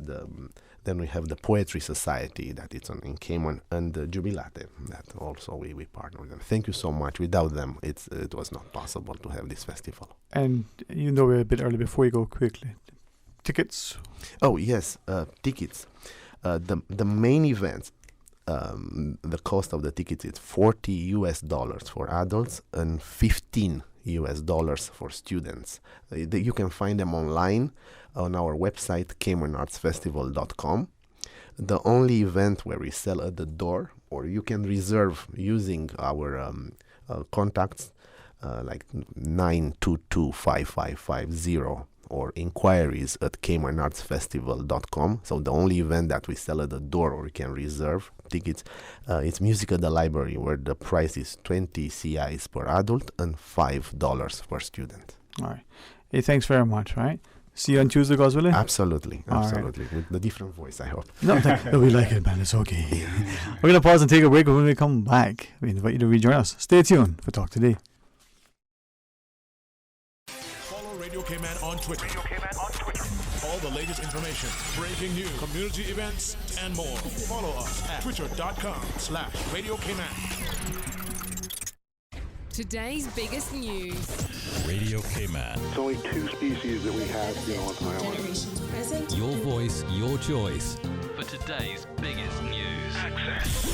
Then we have the Poetry Society that is in Cayman, and Jubilate that also we partner with them. Thank you so much. Without them, it was not possible to have this festival. And you know we're a bit early before you go quickly. Tickets? Oh yes, tickets. The main events, the cost of the tickets is $40 for adults and $15 for students. You can find them online on our website, CaymanArtsFestival.com. The only event where we sell at the door, or you can reserve using our contacts like 922-5550 or inquiries at CaymanArtsFestival.com. So the only event that we sell at the door or you can reserve tickets, it's Music at the Library, where the price is 20 CIs per adult and $5 per student. All right. Hey, thanks very much, right? See you on Tuesday, guys, will you? Absolutely. Right. With the different voice, I hope. No, we like it, man. It's okay. We're going to pause and take a break, but when we come back, we invite you to rejoin us. Stay tuned for Talk Today. Follow Radio Cayman on Twitter. All the latest information, breaking news, community events, and more. Follow us at twitter.com/Radio Cayman. Today's biggest news. Radio Cayman. It's only 2 species that we have, on the island. Generations present. Your voice, your choice. For today's biggest news. Access to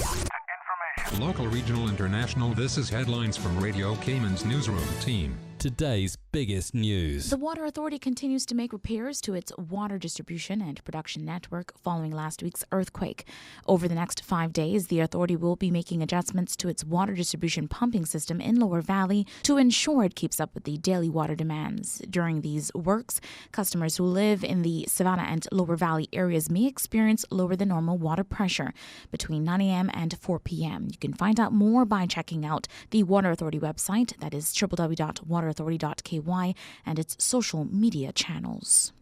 information. Local, regional, international. This is headlines from Radio Cayman's newsroom team. Today's biggest news. The Water Authority continues to make repairs to its water distribution and production network following last week's earthquake. Over the next 5 days, the authority will be making adjustments to its water distribution pumping system in Lower Valley to ensure it keeps up with the daily water demands. During these works, customers who live in the Savannah and Lower Valley areas may experience lower than normal water pressure between 9 a.m. and 4 p.m. You can find out more by checking out the Water Authority website, that is www.waterauthority.ky, and its social media channels.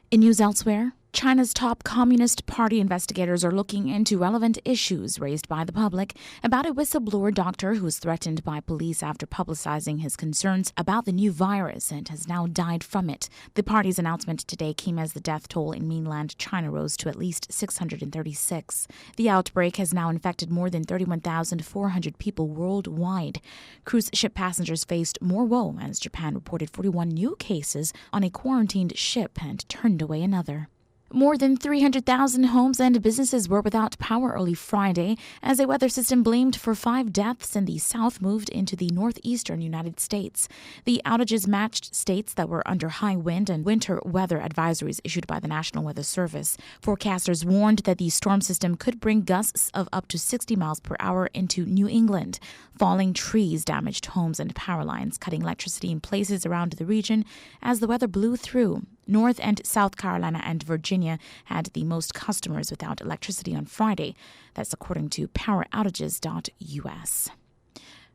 In news elsewhere, China's top Communist Party investigators are looking into relevant issues raised by the public about a whistleblower doctor who was threatened by police after publicizing his concerns about the new virus and has now died from it. The party's announcement today came as the death toll in mainland China rose to at least 636. The outbreak has now infected more than 31,400 people worldwide. Cruise ship passengers faced more woe as Japan reported 41 new cases on a quarantined ship and turned away another. More than 300,000 homes and businesses were without power early Friday as a weather system blamed for 5 deaths in the south moved into the northeastern United States. The outages matched states that were under high wind and winter weather advisories issued by the National Weather Service. Forecasters warned that the storm system could bring gusts of up to 60 miles per hour into New England. Falling trees damaged homes and power lines, cutting electricity in places around the region as the weather blew through. North and South Carolina and Virginia had the most customers without electricity on Friday. That's according to PowerOutages.us.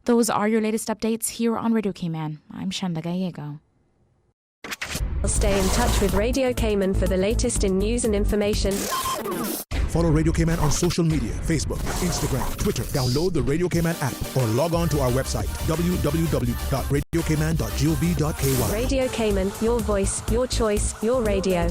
Those are your latest updates here on Radio Cayman. I'm Shanda Gallego. Stay in touch with Radio Cayman for the latest in news and information. Follow Radio Cayman on social media, Facebook, Instagram, Twitter. Download the Radio Cayman app or log on to our website, www.radiocayman.gov.ky. Radio Cayman, your voice, your choice, your radio.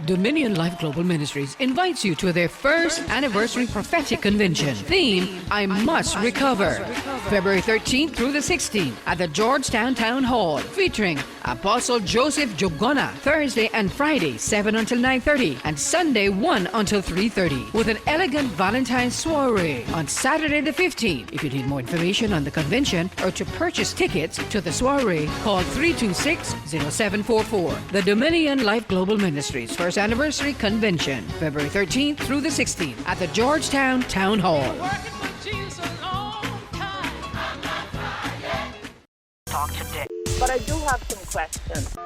Dominion Life Global Ministries invites you to their first anniversary prophetic convention. Theme, I Must Recover. February 13th through the 16th at the Georgetown Town Hall, featuring Apostle Joseph Jogona, Thursday and Friday, 7 until 9:30, and Sunday, 1 until 3:30, with an elegant Valentine's soiree on Saturday the 15th. If you need more information on the convention or to purchase tickets to the soiree, call 326-0744. The Dominion Life Global Ministries first anniversary convention, February 13th through the 16th at the Georgetown Town Hall. today. But I do have some questions.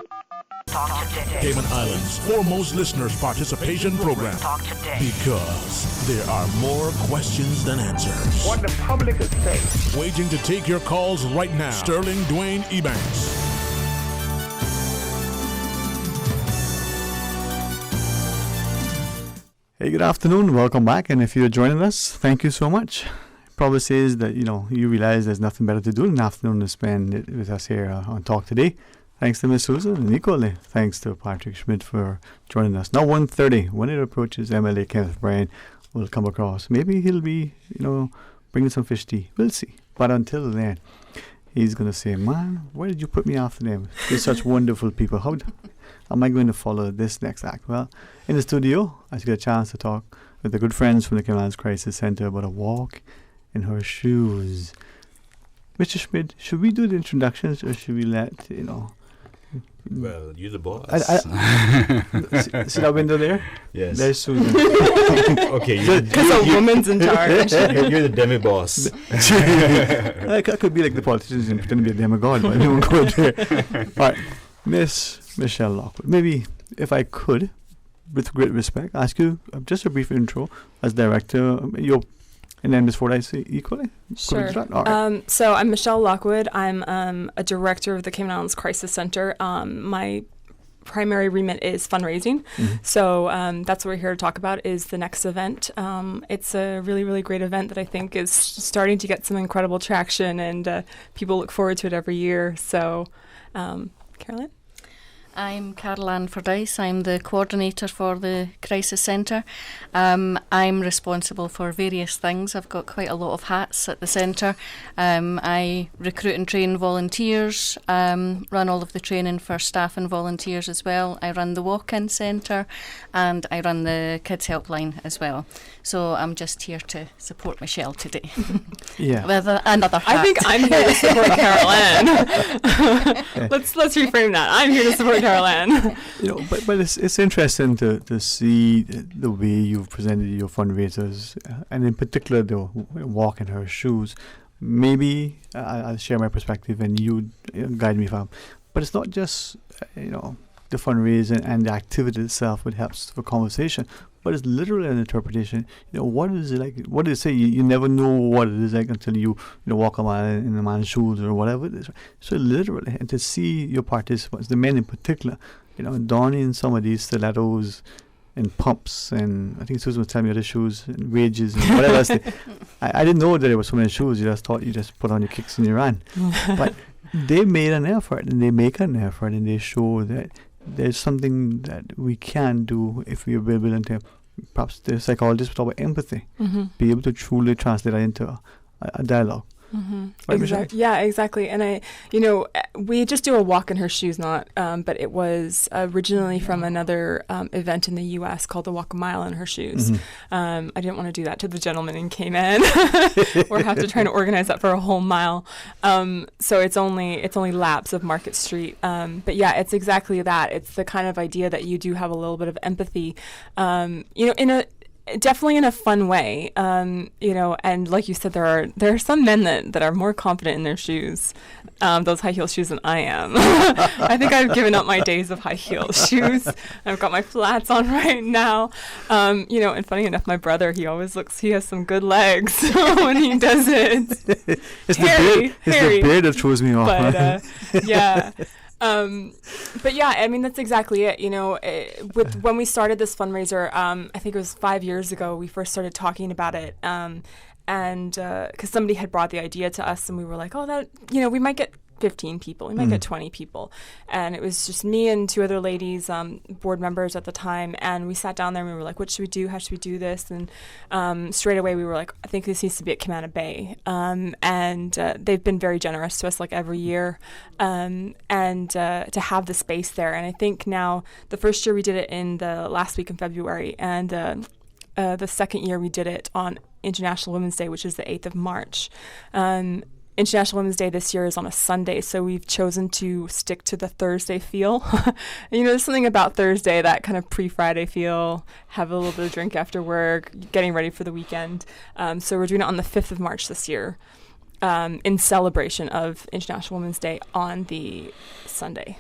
Talk today. Cayman Islands' foremost listeners participation program. Talk today. Because there are more questions than answers. What the public is saying. Waiting to take your calls right now. Sterling Dwayne Ebanks. Hey, good afternoon. Welcome back. And if you're joining us, thank you so much. Probably says that, you realize there's nothing better to do in the afternoon to spend it with us here on Talk Today. Thanks to Miss Susan, and equally thanks to Patrick Schmidt for joining us. Now 1:30, when it approaches, MLA Kenneth Bryan will come across. Maybe he'll be, bringing some fish tea. We'll see. But until then, he's going to say, man, why did you put me after them? They're such wonderful people. How am I going to follow this next act? Well, in the studio, I get a chance to talk with the good friends from the Cayman Islands Crisis Center about a walk in her shoes. Mr. Schmidt, should we do the introductions or should we let, Well, you're the boss. See that window there? Yes. There's Susan. Okay. Because a woman's in charge. You're the demi-boss. I could be like the politicians and pretend to be a demigod, but I won't go there. All right. Miss Michelle Lockwood, maybe if I could, with great respect, ask you just a brief intro as director. And then before I say equally? Sure. All right. So I'm Michelle Lockwood. I'm a director of the Cayman Islands Crisis Center. My primary remit is fundraising. Mm-hmm. So that's what we're here to talk about is the next event. It's a really, really great event that I think is starting to get some incredible traction and people look forward to it every year. So, Caroline? I'm Carol Ann Fordyce. I'm the coordinator for the Crisis Centre. I'm responsible for various things. I've got quite a lot of hats at the centre. I recruit and train volunteers, run all of the training for staff and volunteers as well. I run the walk-in centre and I run the kids helpline as well. So I'm just here to support Michelle today. Yeah. With another hat. I think I'm here to support Carol Ann. Let's reframe that. I'm here to support Carol Ann. But it's interesting to see the way you've presented your fundraisers, and in particular the walk in her shoes. Maybe I'll share my perspective and you guide me if I'm. But it's not just the fundraising and the activity itself which helps for conversation, but it's literally an interpretation. What is it like? What do they say? You never know what it is like until you walk a mile in a man's shoes or whatever it is. So literally, and to see your participants, the men in particular, donning some of these stilettos and pumps, and I think Susan was telling me other shoes and wages and whatever else. I didn't know that there were so many shoes. You just thought you just put on your kicks and you ran. But they made an effort, and they make an effort, and they show that there's something that we can do if we are willing to. Perhaps the psychologists talk about empathy, be able to truly translate that into a dialogue. Mm-hmm. Right, yeah, exactly. And we just do a walk in her shoes, but it was originally from another event in the U.S. called the Walk a Mile in Her Shoes. I didn't want to do that to the gentleman in Cayman, or have to try to organize that for a whole mile. So it's only laps of Market Street. But yeah, it's exactly that. It's the kind of idea that you do have a little bit of empathy, definitely in a fun way, and like you said, there are some men that are more confident in their shoes, those high heel shoes, than I am. I think I've given up my days of high heel shoes. I've got my flats on right now. And funny enough, my brother, he has some good legs when he does it. It's the beard that throws me off. But yeah. But yeah, I mean, that's exactly it. When we started this fundraiser, I think it was 5 years ago, we first started talking about it. And because somebody had brought the idea to us, and we were like, we might get 15 people, we might get 20 people. And it was just me and two other ladies, board members at the time. And we sat down there and we were like, what should we do? How should we do this? And straight away we were like, I think this needs to be at Camana Bay. And they've been very generous to us, like every year, and to have the space there. And I think now the first year we did it in the last week in February, and the second year we did it on International Women's Day, which is the 8th of March. International Women's Day this year is on a Sunday, so we've chosen to stick to the Thursday feel. There's something about Thursday, that kind of pre-Friday feel, have a little bit of drink after work, getting ready for the weekend. So we're doing it on the 5th of March this year. in celebration of International Women's Day on the Sunday.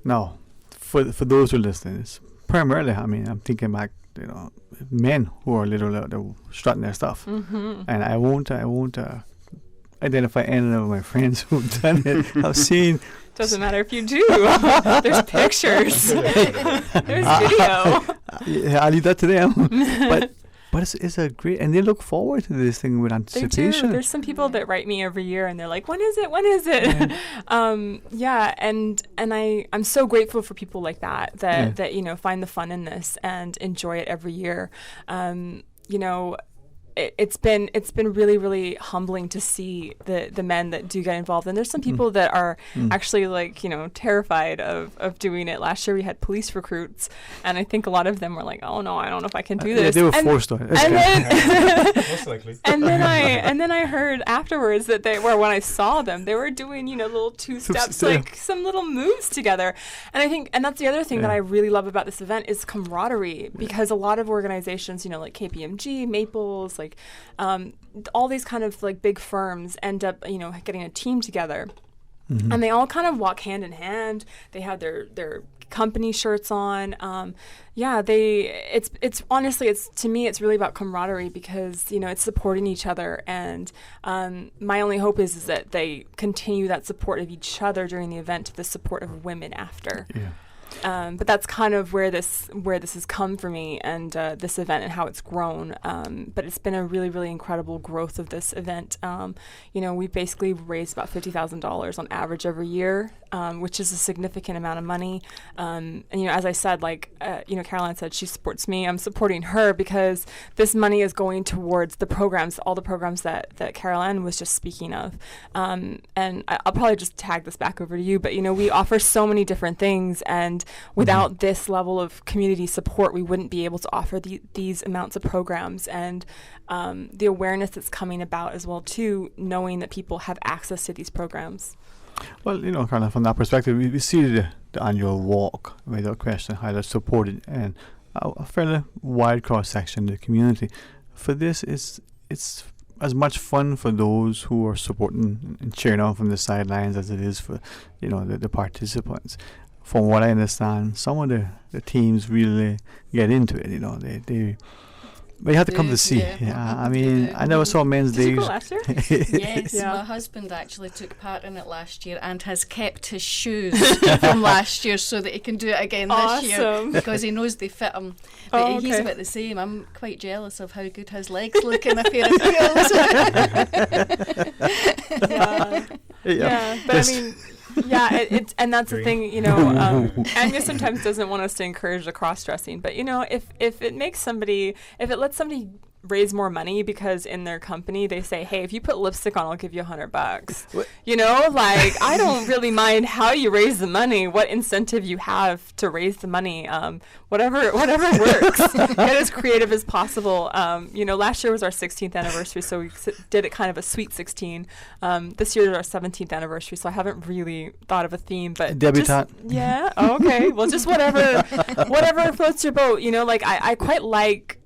Now, for those who are listening, it's primarily, I mean, I'm thinking back, men who are literally out there strutting their stuff. And I won't identify any of my friends who've done it. I've seen. Doesn't matter if you do. There's pictures. There's video. I'll leave that to them. But it's a great, and they look forward to this thing with anticipation. They do. There's some people that write me every year, and they're like, "When is it? When is it?" And I'm so grateful for people like that find the fun in this and enjoy it every year. It's been really, really humbling to see the men that do get involved. And there's some people that are actually terrified of doing it. Last year we had police recruits, and I think a lot of them were like, "Oh no, I don't know if I can do this." Yeah, they were forced on it. Most likely. And then I heard afterwards that when I saw them, they were doing little two steps, like some little moves together. And that's the other thing that I really love about this event is camaraderie, because a lot of organizations, like KPMG, Maples, all these kind of like big firms end up getting a team together, and they all kind of walk hand in hand. They have their company shirts on. It's honestly, to me it's really about camaraderie, because it's supporting each other, and my only hope is that they continue that support of each other during the event to the support of women after. But that's kind of where this has come for me, and this event and how it's grown. But it's been a really, really incredible growth of this event. We basically raised about $50,000 on average every year, which is a significant amount of money. And as I said, Caroline said, she supports me. I'm supporting her, because this money is going towards the programs, all the programs that Caroline was just speaking of. And I'll probably just tag this back over to you, but we offer so many different things, and without this level of community support, we wouldn't be able to offer these amounts of programs, and the awareness that's coming about as well too, knowing that people have access to these programs. Well, kind of from that perspective, we see the annual walk, without question, how that's supported, and a fairly wide cross section of the community. For this, it's as much fun for those who are supporting and cheering on from the sidelines as it is for the participants. From what I understand, some of the teams really get into it. But you have to come to see. I mean, I never saw men's days. Did you go last year? Yes, my husband actually took part in it last year and has kept his shoes from last year so that he can do it again this year, because he knows they fit him. But he's about the same. I'm quite jealous of how good his legs look in a pair of heels. But I mean. And that's the thing, Anya sometimes doesn't want us to encourage the cross-dressing, but if it makes somebody, if it lets somebody raise more money because in their company they say, hey, if you put lipstick on, I'll give you $100. I don't really mind how you raise the money, what incentive you have to raise the money, whatever works. Get as creative as possible. Last year was our 16th anniversary, so we did it kind of a sweet 16. This year is our 17th anniversary, so I haven't really thought of a theme, but debutante. Okay. Well, just whatever floats your boat. I quite like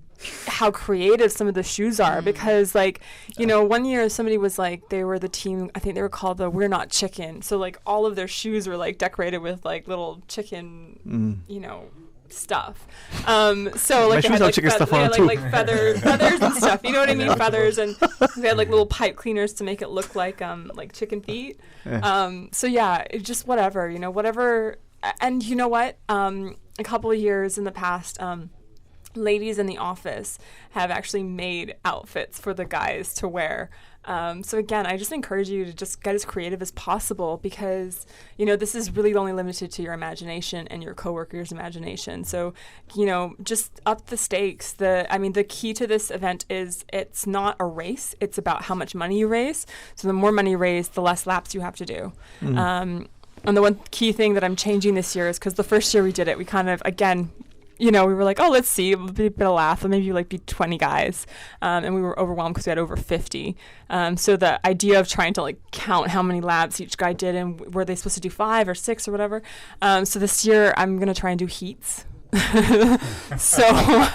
how creative some of the shoes are, because 1 year somebody was like, they were the team, I think they were called the We're Not Chicken, so all of their shoes were decorated with little chicken stuff. So my shoes have chicken stuff on too. Feathers and stuff, you know what I mean? Feathers, and they had little pipe cleaners to make it look like chicken feet. Just whatever, whatever. And you know what, a couple of years in the past, ladies in the office have actually made outfits for the guys to wear. So again, I just encourage you to just get as creative as possible, because this is really only limited to your imagination and your coworkers' imagination. So just up the stakes. The key to this event is it's not a race. It's about how much money you raise. So the more money you raise, the less laps you have to do. And the one key thing that I'm changing this year is, because the first year we did it, we kind of, again, we were like, oh, let's see, it'll be a bit of laugh, and maybe be 20 guys. And we were overwhelmed because we had over 50. So the idea of trying to count how many laps each guy did, and were they supposed to do 5 or 6 or whatever. So this year I'm going to try and do heats. So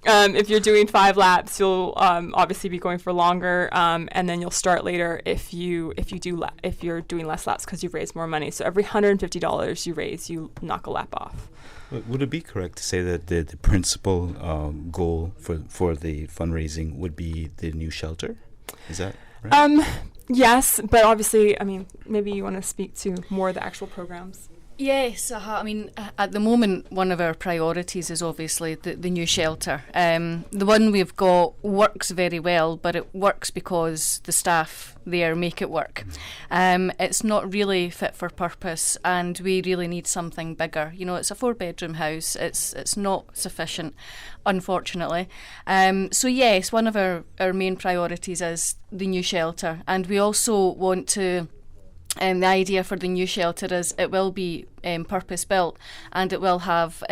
if you're doing 5 laps, you'll obviously be going for longer, and then you'll start later if you're doing less laps because you've raised more money. So every $150 you raise, you knock a lap off. Would it be correct to say that the principal goal for the fundraising would be the new shelter? Is that right? Yes, but obviously, I mean, maybe you want to speak to more of the actual programs. Yes, I mean, at the moment, one of our priorities is obviously the new shelter. The one we've got works very well, but it works because the staff there make it work. It's not really fit for purpose, and we really need something bigger. You know, it's a 4-bedroom house. It's not sufficient, unfortunately. So yes, one of our main priorities is the new shelter, and we also want to. The idea for the new shelter is it will be purpose built, and it will have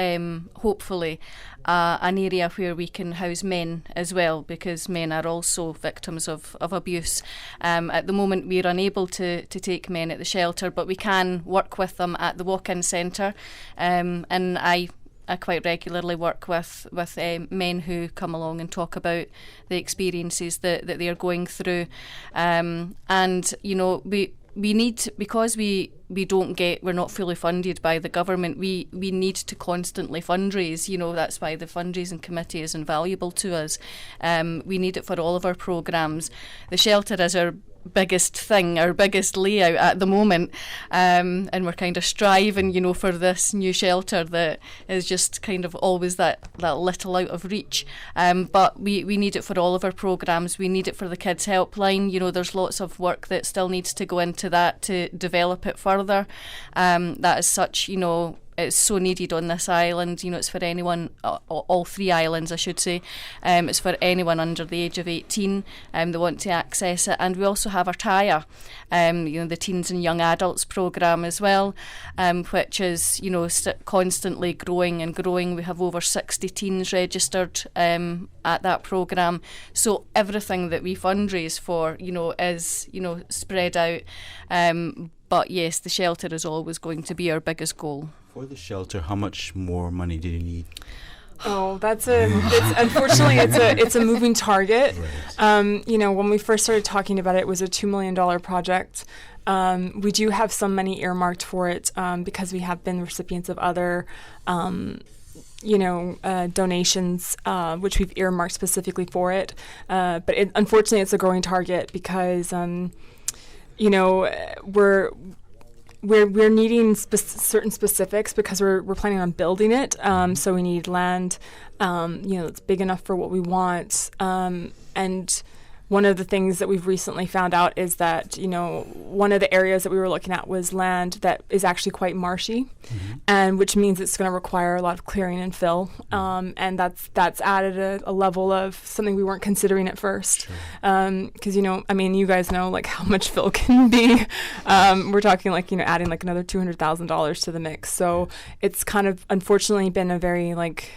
hopefully an area where we can house men as well, because men are also victims of abuse. At the moment we're unable to take men at the shelter, but we can work with them at the walk-in centre, and I quite regularly work with men who come along and talk about the experiences that they are going through, and you know, we need, because we're not fully funded by the government, we need to constantly fundraise. You know, that's why the fundraising committee is invaluable to us. We need it for all of our programmes. The shelter is our biggest thing, our biggest layout at the moment, and we're kind of striving, you know, for this new shelter that is just kind of always that little out of reach, but we need it for all of our programmes. We need it for the Kids Helpline. You know, there's lots of work that still needs to go into that to develop it further. That is such, you know, it's so needed on this island. You know, it's for anyone, all 3 islands I should say. It's for anyone under the age of 18 that want to access it. And we also have our TIA, you know, the Teens and Young Adults programme as well, which is, you know, constantly growing and growing. We have over 60 teens registered at that programme. So everything that we fundraise for, you know, is, you know, spread out. But yes, the shelter is always going to be our biggest goal. For the shelter, how much more money do you need? Oh, unfortunately it's a moving target. Right. You know, when we first started talking about it, it was a $2 million project. We do have some money earmarked for it because we have been recipients of other donations, which we've earmarked specifically for it. But unfortunately, it's a growing target because, you know, we're needing certain specifics because we're planning on building it. So we need land, you know, that's big enough for what we want. And one of the things that we've recently found out is that, you know, one of the areas that we were looking at was land that is actually quite marshy, and which means it's going to require a lot of clearing and fill. And that's added a level of something we weren't considering at first. Because, you know, I mean, you guys know like how much fill can be. We're talking like, you know, adding like another $200,000 to the mix. So it's kind of unfortunately been a very like,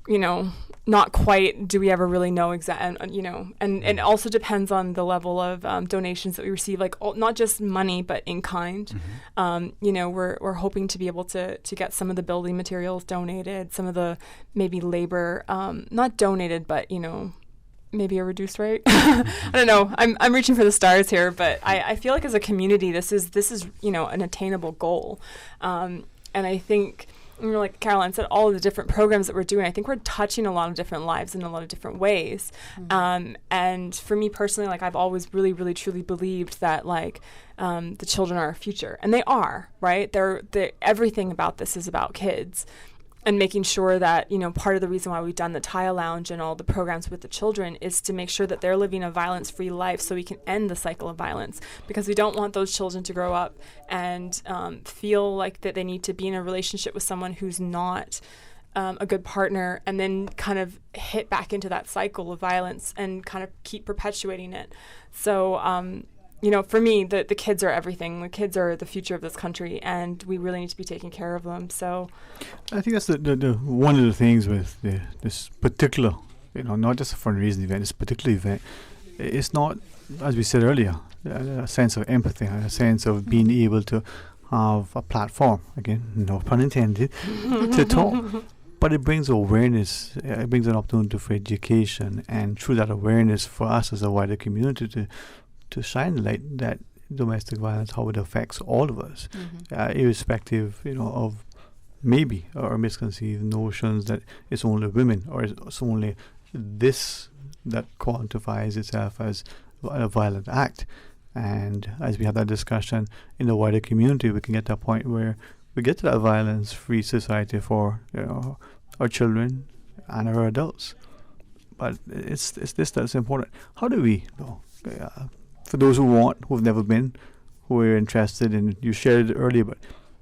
you know, not quite do we ever really know exactly, you know, and it also depends on the level of donations that we receive, like not just money but in kind. You know, we're hoping to be able to get some of the building materials donated, some of the maybe labor not donated but, you know, maybe a reduced rate. I don't know, I'm reaching for the stars here, but I feel like as a community this is you know, an attainable goal, and I think, you know, like Caroline said, all of the different programs that we're doing, I think we're touching a lot of different lives in a lot of different ways. And for me personally, like I've always really, really, truly believed that like the children are our future, and they are, right? They're everything about this is about kids. And making sure that, you know, part of the reason why we've done the Tile Lounge and all the programs with the children is to make sure that they're living a violence-free life so we can end the cycle of violence, because we don't want those children to grow up and feel like that they need to be in a relationship with someone who's not a good partner and then kind of hit back into that cycle of violence and kind of keep perpetuating it. So, you know, for me, the kids are everything. The kids are the future of this country, and we really need to be taking care of them. So, I think that's the one of the things with this particular, you know, not just a fundraising event, this particular event. It's not, as we said earlier, a sense of empathy, a sense of being able to have a platform, again, no pun intended, to talk. But it brings awareness, it brings an opportunity for education, and through that awareness for us as a wider community to shine the light that domestic violence, how it affects all of us, irrespective, of maybe or misconceived notions that it's only women or it's only this that quantifies itself as a violent act. And as we have that discussion in the wider community, we can get to a point where we get to that violence-free society for our children and our adults. But it's this that's important. How do we, though? For those who've never been, who are interested in, you shared it earlier, but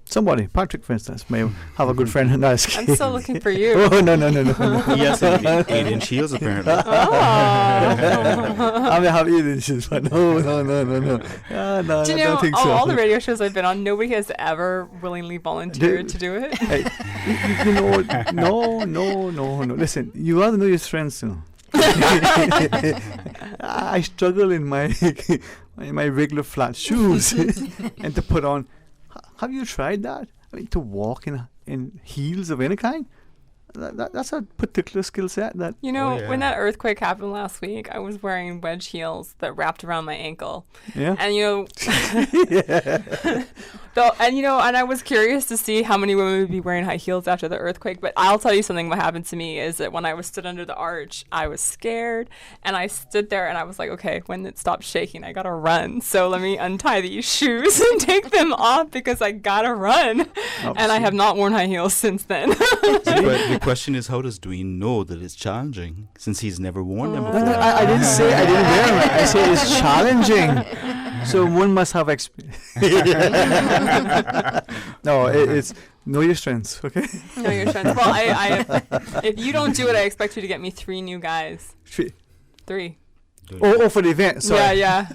somebody, Patrick, for instance, may have a good friend and ask. I'm still looking for you. Oh, no. He has 8-inch heels, apparently. I may have 8 inches, but no. Do you know, I don't think so. All the radio shows I've been on, nobody has ever willingly volunteered to do it. Hey, no. Listen, you ought to know your strengths, I struggle in my regular flat shoes and to put on. Have you tried that? I mean, to walk in heels of any kind? That's a particular skill set. That when that earthquake happened last week, I was wearing wedge heels that wrapped around my ankle. Yeah. And and I was curious to see how many women would be wearing high heels after the earthquake. But I'll tell you something. What happened to me is that when I was stood under the arch, I was scared, and I stood there and I was like, okay, when it stops shaking, I gotta run. So let me untie these shoes and take them off because I gotta run. And I have not worn high heels since then. The question is, how does Dwayne know that it's challenging since he's never worn them before? I didn't say I didn't wear them. I said it's challenging. So one must have experience. No, it's know your strengths, okay? Know your strengths. Well, I if you don't do it, I expect you to get me 3 new guys. 3. Oh, for the event. Sorry. Yeah.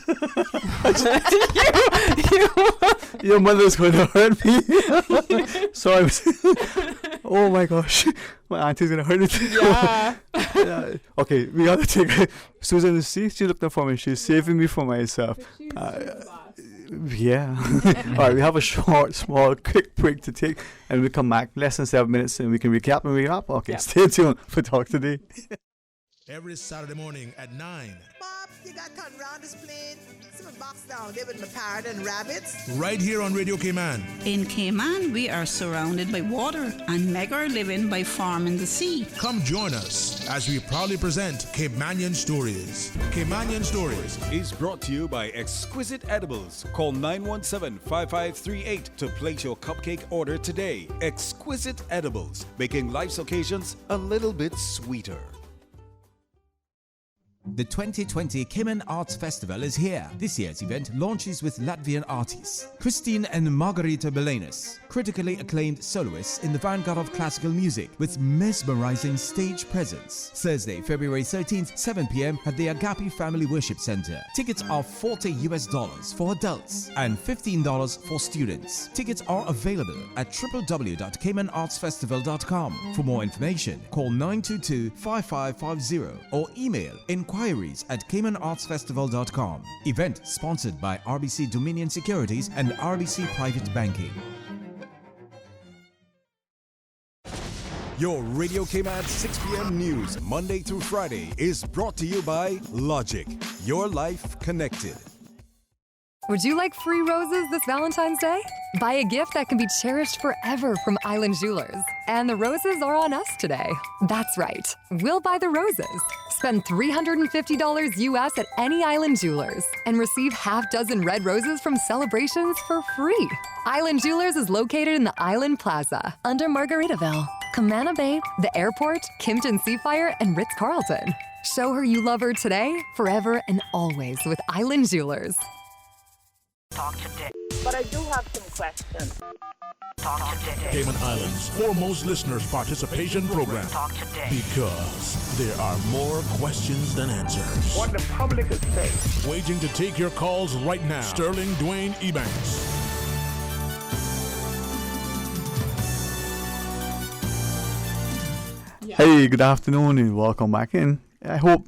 Your mother's going to hurt me. Sorry. Oh my gosh. My auntie's going to hurt me. Yeah. Okay, we got to take Susan, she looked up for me. She's saving me from myself. Yeah. All right, we have a small, quick break to take, and we come back less than 7 minutes, and we can recap and wrap. Okay, Stay tuned for Talk Today. Every Saturday morning at 9. Bob, you got to turn around this plane. See my box down there with my parrot and rabbits. Right here on Radio Cayman. In Cayman, we are surrounded by water and make our living by farming the sea. Come join us as we proudly present Caymanian Stories. Caymanian Stories is brought to you by Exquisite Edibles. Call 917-5538 to place your cupcake order today. Exquisite Edibles, making life's occasions a little bit sweeter. The 2020 Cayman Arts Festival is here. This year's event launches with Latvian artists Christine and Margarita Belenis, critically acclaimed soloists in the vanguard of classical music with mesmerizing stage presence. Thursday, February 13th, 7 p.m. at the Agape Family Worship Center. Tickets are $40 for adults and $15 for students. Tickets are available at www.caymanartsfestival.com. For more information, call 922-5550 or email inquiries at caymanartsfestival.com. Event sponsored by RBC Dominion Securities and RBC Private Banking. Your Radio Cayman 6 p.m. news, Monday through Friday, is brought to you by Logic. Your life connected. Would you like free roses this Valentine's Day? Buy a gift that can be cherished forever from Island Jewelers. And the roses are on us today. That's right. We'll buy the roses. Spend $350 US at any Island Jewelers and receive half dozen red roses from Celebrations for free. Island Jewelers is located in the Island Plaza under Margaritaville, Camana Bay, the airport, Kimpton Seafire, and Ritz-Carlton. Show her you love her today, forever, and always with Island Jewelers. Talk today. But I do have some questions. Talk today. Cayman Islands' foremost listeners' participation program. Talk today. Because there are more questions than answers. What the public is saying. Waging to take your calls right now. Sterling Dwayne Ebanks. Hey, good afternoon and welcome back in. I hope,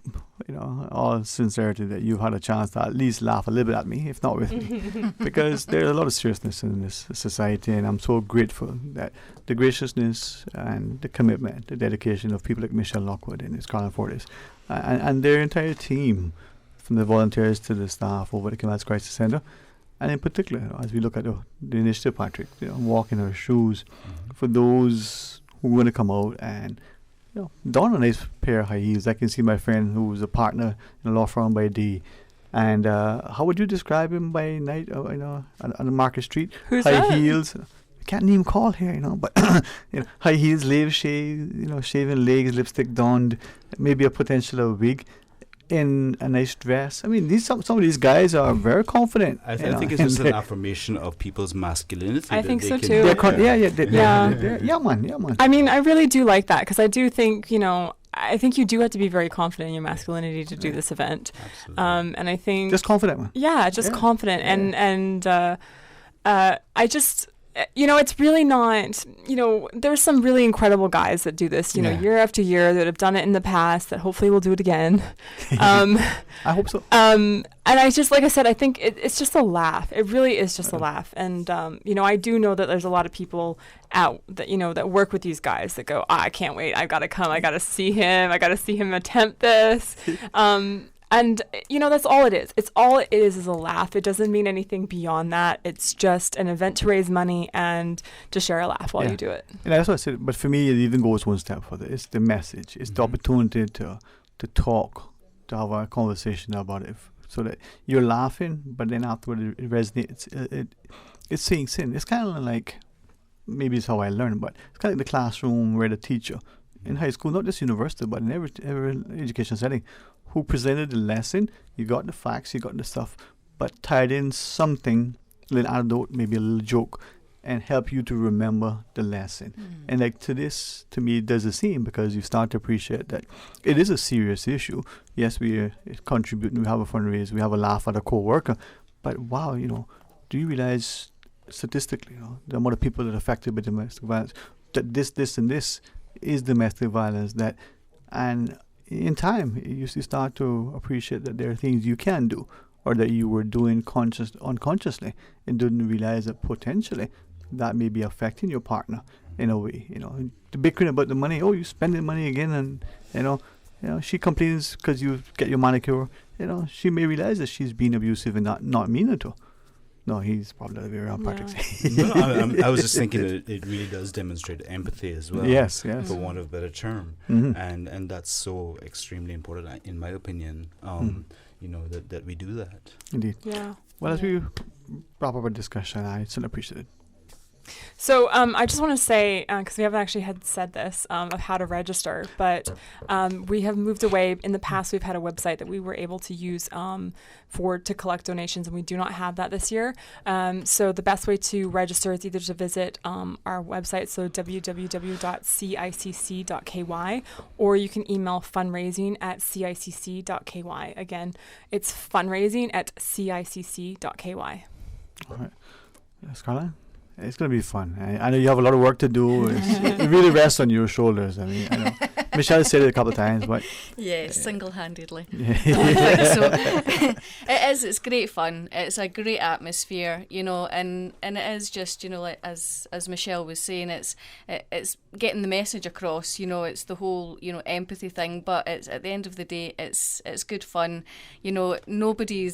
all sincerity, that you've had a chance to at least laugh a little bit at me, if not with me, because there's a lot of seriousness in this society, and I'm so grateful that the graciousness and the commitment, the dedication of people like Michelle Lockwood and Scarlett Fortis, and their entire team, from the volunteers to the staff over at the Kimmel Crisis Centre, and in particular, as we look at the initiative, Patrick, walk in our shoes, for those who want to come out and don a nice pair of high heels. I can see my friend who was a partner in a law firm by day. And how would you describe him by night, on the Market Street? Who's high that? Heels. I can't name call here, but high heels, shaving legs, lipstick donned, maybe a potential of a wig, in a nice dress. I mean, some of these guys are very confident. I think it's just an affirmation of people's masculinity. I think so too. Yeah, man. I mean, I really do like that, because I do think, I think you do have to be very confident in your masculinity to do this event. And I think just confident, man. Yeah, just confident. And I just, it's really not, there's some really incredible guys that do this, year after year, that have done it in the past, that hopefully will do it again. I hope so. And I just, like I said, I think it's just a laugh. It really is just a laugh. And, I do know that there's a lot of people out that, that work with these guys that go, I can't wait. I've got to come. I got to see him. I got to see him attempt this. And, that's all it is. It's all it is a laugh. It doesn't mean anything beyond that. It's just an event to raise money and to share a laugh while you do it. And that's what I said. But for me, it even goes one step further. It's the message. It's the opportunity to talk, to have a conversation about it, so that you're laughing, but then afterward it resonates. It sinks in. It's kind of like, maybe it's how I learned, but it's kind of like the classroom where the teacher in high school, not just university, but in every education setting, who presented the lesson. You got the facts, you got the stuff, but tied in something, a little anecdote, maybe a little joke, and help you to remember the lesson. And to me, it does the same, because you start to appreciate that it is a serious issue. Yes, we are contributing, we have a fundraiser, we have a laugh at a co-worker, but wow, do you realize statistically, the amount of people that are affected by domestic violence, that this and this is domestic violence, and in time you start to appreciate that there are things you can do, or that you were doing unconsciously, and didn't realize that potentially that may be affecting your partner in a way. The bickering about the money, you spending money again, and she complains because you get your manicure. She may realize that she's being abusive and not meaning to. No, he's probably the other way around, Patrick. I was just thinking that it really does demonstrate empathy as well. Yes. For want of a better term. And that's so extremely important, in my opinion, that we do that. Indeed. Yeah. Well, as we wrap up our discussion, I certainly appreciate it. So I just want to say, because we haven't actually had said this, of how to register, but we have moved away. In the past, we've had a website that we were able to use to collect donations, and we do not have that this year. So the best way to register is either to visit our website, so www.cicc.ky, or you can email fundraising@cicc.ky. Again, it's fundraising@cicc.ky. All right. Scarlett? It's going to be fun. I know you have a lot of work to do. It really rests on your shoulders. I mean, I know Michelle said it a couple of times, but single-handedly. Yeah. I think so. It is. It's great fun. It's a great atmosphere, and it is just, like as Michelle was saying, it's getting the message across. It's the whole empathy thing, but it's at the end of the day, it's good fun. Nobody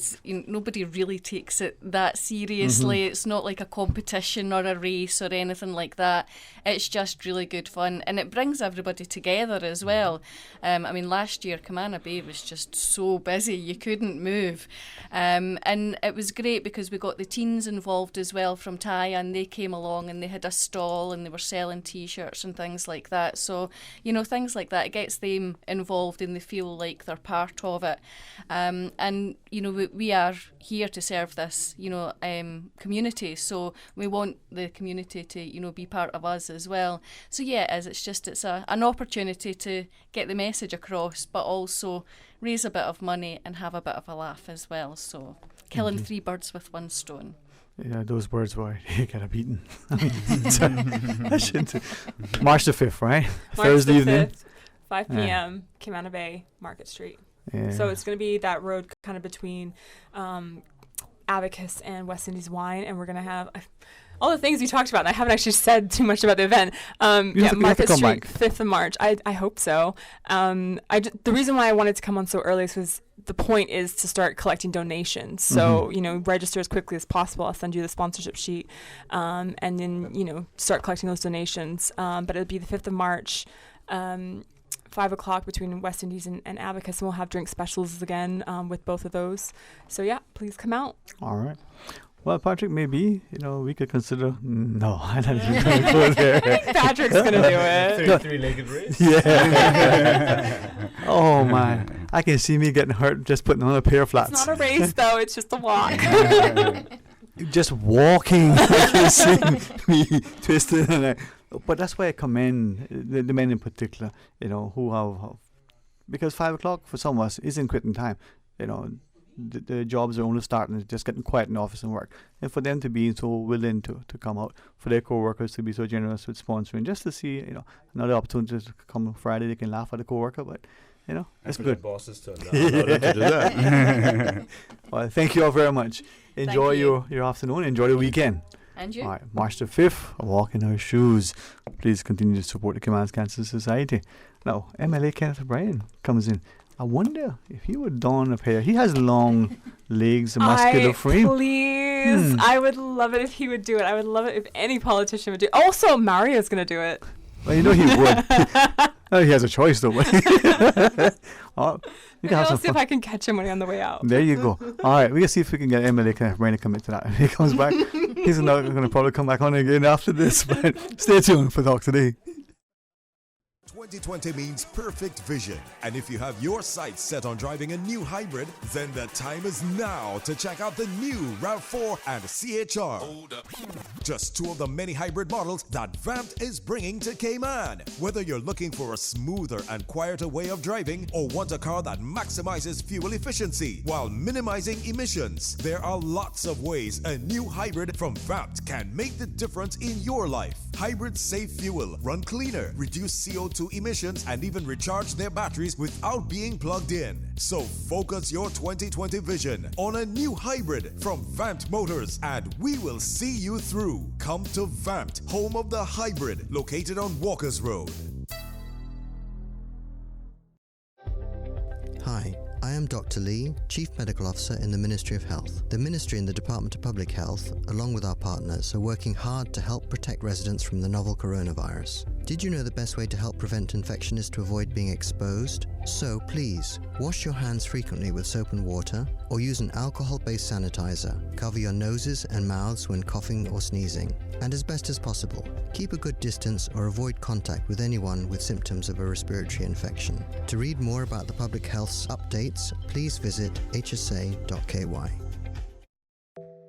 really takes it that seriously. It's not like a competition or a race or anything like that. It's just really good fun, and it brings everybody together as well. Last year Kamana Bay was just so busy, you couldn't move, and it was great because we got the teens involved as well from Taya, and they came along and they had a stall and they were selling t-shirts and things like that. So things like that, it gets them involved and they feel like they're part of it, and we are here to serve this community, so we want the community to be part of us as well. So it's an opportunity to get the message across, but also raise a bit of money and have a bit of a laugh as well. So killing three birds with one stone. Yeah, those birds were kind of beaten. March the 5th, right? Thursday evening. 5 p.m., Cayman Bay, Market Street. Yeah. So it's going to be that road kind of between Abacus and West Indies Wine, and we're going to have all the things we talked about. And I haven't actually said too much about the event. Market Street, 5th of March. I hope so. The reason why I wanted to come on so early was the point is to start collecting donations. So, register as quickly as possible. I'll send you the sponsorship sheet, and then, start collecting those donations. But it'll be the 5th of March, 5 o'clock between West Indies and Abacus, and we'll have drink specials again with both of those. So, yeah, please come out. All right. Well, Patrick, maybe, we could consider... No, I'm not even going to go there. I think Patrick's going to do it. Three-legged race? Yeah. Oh, man. I can see me getting hurt just putting on a pair of flats. It's not a race, though. It's just a walk. Just walking. I can see me twisting. But that's why I commend the men in particular, who have... Because 5 o'clock for some of us isn't quitting time, The jobs are only starting, just getting quiet in the office and work. And for them to be so willing to come out, for their co-workers to be so generous with sponsoring, just to see, another opportunity to come Friday, they can laugh at the co-worker, but, it's good. The bosses to allow them to do that. Well, thank you all very much. Enjoy your afternoon. Enjoy the weekend. And you? All right, March the 5th, a walk in our shoes. Please continue to support the Cayman Cancer Society. Now, MLA Kenneth O'Brien comes in. I wonder if he would don a pair. He has long legs, a muscular frame. Please. I would love it if he would do it. I would love it if any politician would do it. Also, Mario's going to do it. Well, he would. He has a choice, though. I'll see if I can catch him when he's on the way out. There you go. All right, we'll see if we can get MLA Kenneth O'Brien to commit to that. If he comes back, he's not going to probably come back on again after this. But stay tuned for Talk Today. 2020 means perfect vision, and if you have your sights set on driving a new hybrid, then the time is now to check out the new RAV4 and CHR. Just two of the many hybrid models that Vamped is bringing to Cayman. Whether you're looking for a smoother and quieter way of driving or want a car that maximizes fuel efficiency while minimizing emissions, there are lots of ways a new hybrid from Vamped can make the difference in your life. Hybrids save fuel, run cleaner, reduce CO2 emissions, and even recharge their batteries without being plugged in. So focus your 2020 vision on a new hybrid from Vamped Motors, and we will see you through. Come to Vamped, home of the hybrid, located on Walkers Road. Hi, I am Dr. Lee, Chief Medical Officer in the Ministry of Health. The Ministry and the Department of Public Health, along with our partners, are working hard to help protect residents from the novel coronavirus. Did you know the best way to help prevent infection is to avoid being exposed? So please, wash your hands frequently with soap and water, or use an alcohol-based sanitizer. Cover your noses and mouths when coughing or sneezing. And as best as possible, keep a good distance or avoid contact with anyone with symptoms of a respiratory infection. To read more about the public health's updates, please visit hsa.ky.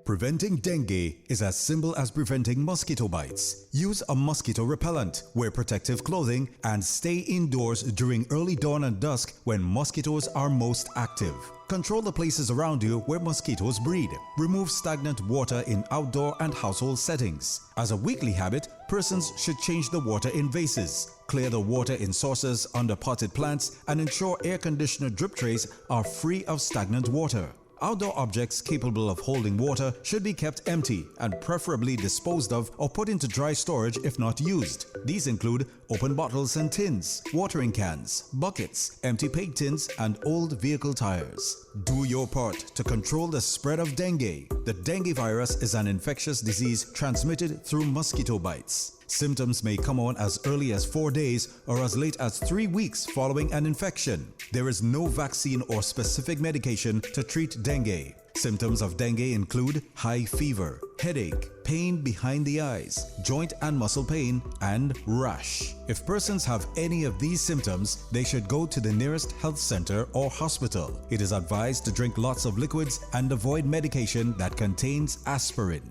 Preventing dengue is as simple as preventing mosquito bites. Use a mosquito repellent, wear protective clothing, and stay indoors during early dawn and dusk when mosquitoes are most active. Control the places around you where mosquitoes breed. Remove stagnant water in outdoor and household settings. As a weekly habit, persons should change the water in vases, clear the water in saucers under potted plants, and ensure air conditioner drip trays are free of stagnant water. Outdoor objects capable of holding water should be kept empty and preferably disposed of or put into dry storage if not used. These include open bottles and tins, watering cans, buckets, empty paint tins, and old vehicle tires. Do your part to control the spread of dengue. The dengue virus is an infectious disease transmitted through mosquito bites. Symptoms may come on as early as 4 days or as late as 3 weeks following an infection. There is no vaccine or specific medication to treat dengue. Symptoms of dengue include high fever, headache, pain behind the eyes, joint and muscle pain, and rash. If persons have any of these symptoms, they should go to the nearest health center or hospital. It is advised to drink lots of liquids and avoid medication that contains aspirin.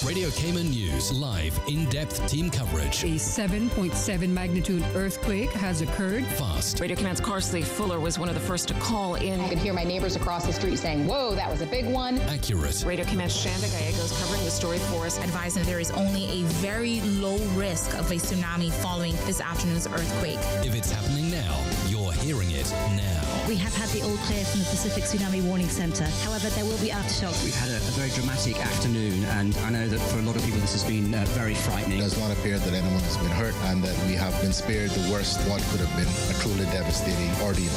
Radio Cayman News, live, in-depth team coverage. A 7.7 magnitude earthquake has occurred. Fast. Radio Command's Carsley Fuller was one of the first to call in. I could hear my neighbors across the street saying, "Whoa, that was a big one." Accurate. Radio Command's Shanda Gallegos covering the story for us, advising there is only a very low risk of a tsunami following this afternoon's earthquake. If it's happening now, you're hearing it now. We have had the all clear from the Pacific Tsunami Warning Centre. However, there will be aftershocks. We've had a very dramatic afternoon, and I know that for a lot of people this has been very frightening. It does not appear that anyone has been hurt and that we have been spared the worst what could have been a truly devastating ordeal.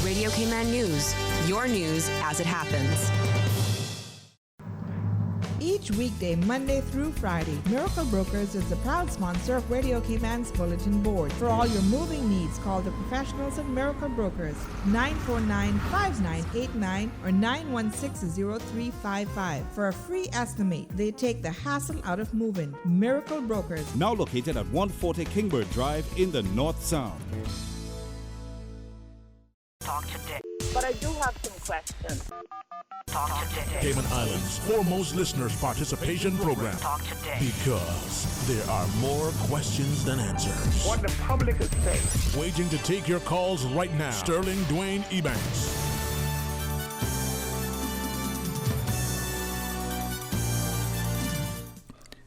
Radio Cayman News, your news as it happens. Each weekday, Monday through Friday, Miracle Brokers is the proud sponsor of Radio Cayman's Bulletin Board. For all your moving needs, call the professionals at Miracle Brokers, 949-5989 or 916-0355. For a free estimate, they take the hassle out of moving. Miracle Brokers. Now located at 140 Kingbird Drive in the North Sound. Talk today. But I do have some questions. Talk today. Cayman Islands' foremost listeners' participation program. Talk today. Because there are more questions than answers. What the public is saying. Waiting to take your calls right now. Sterling Dwayne Ebanks.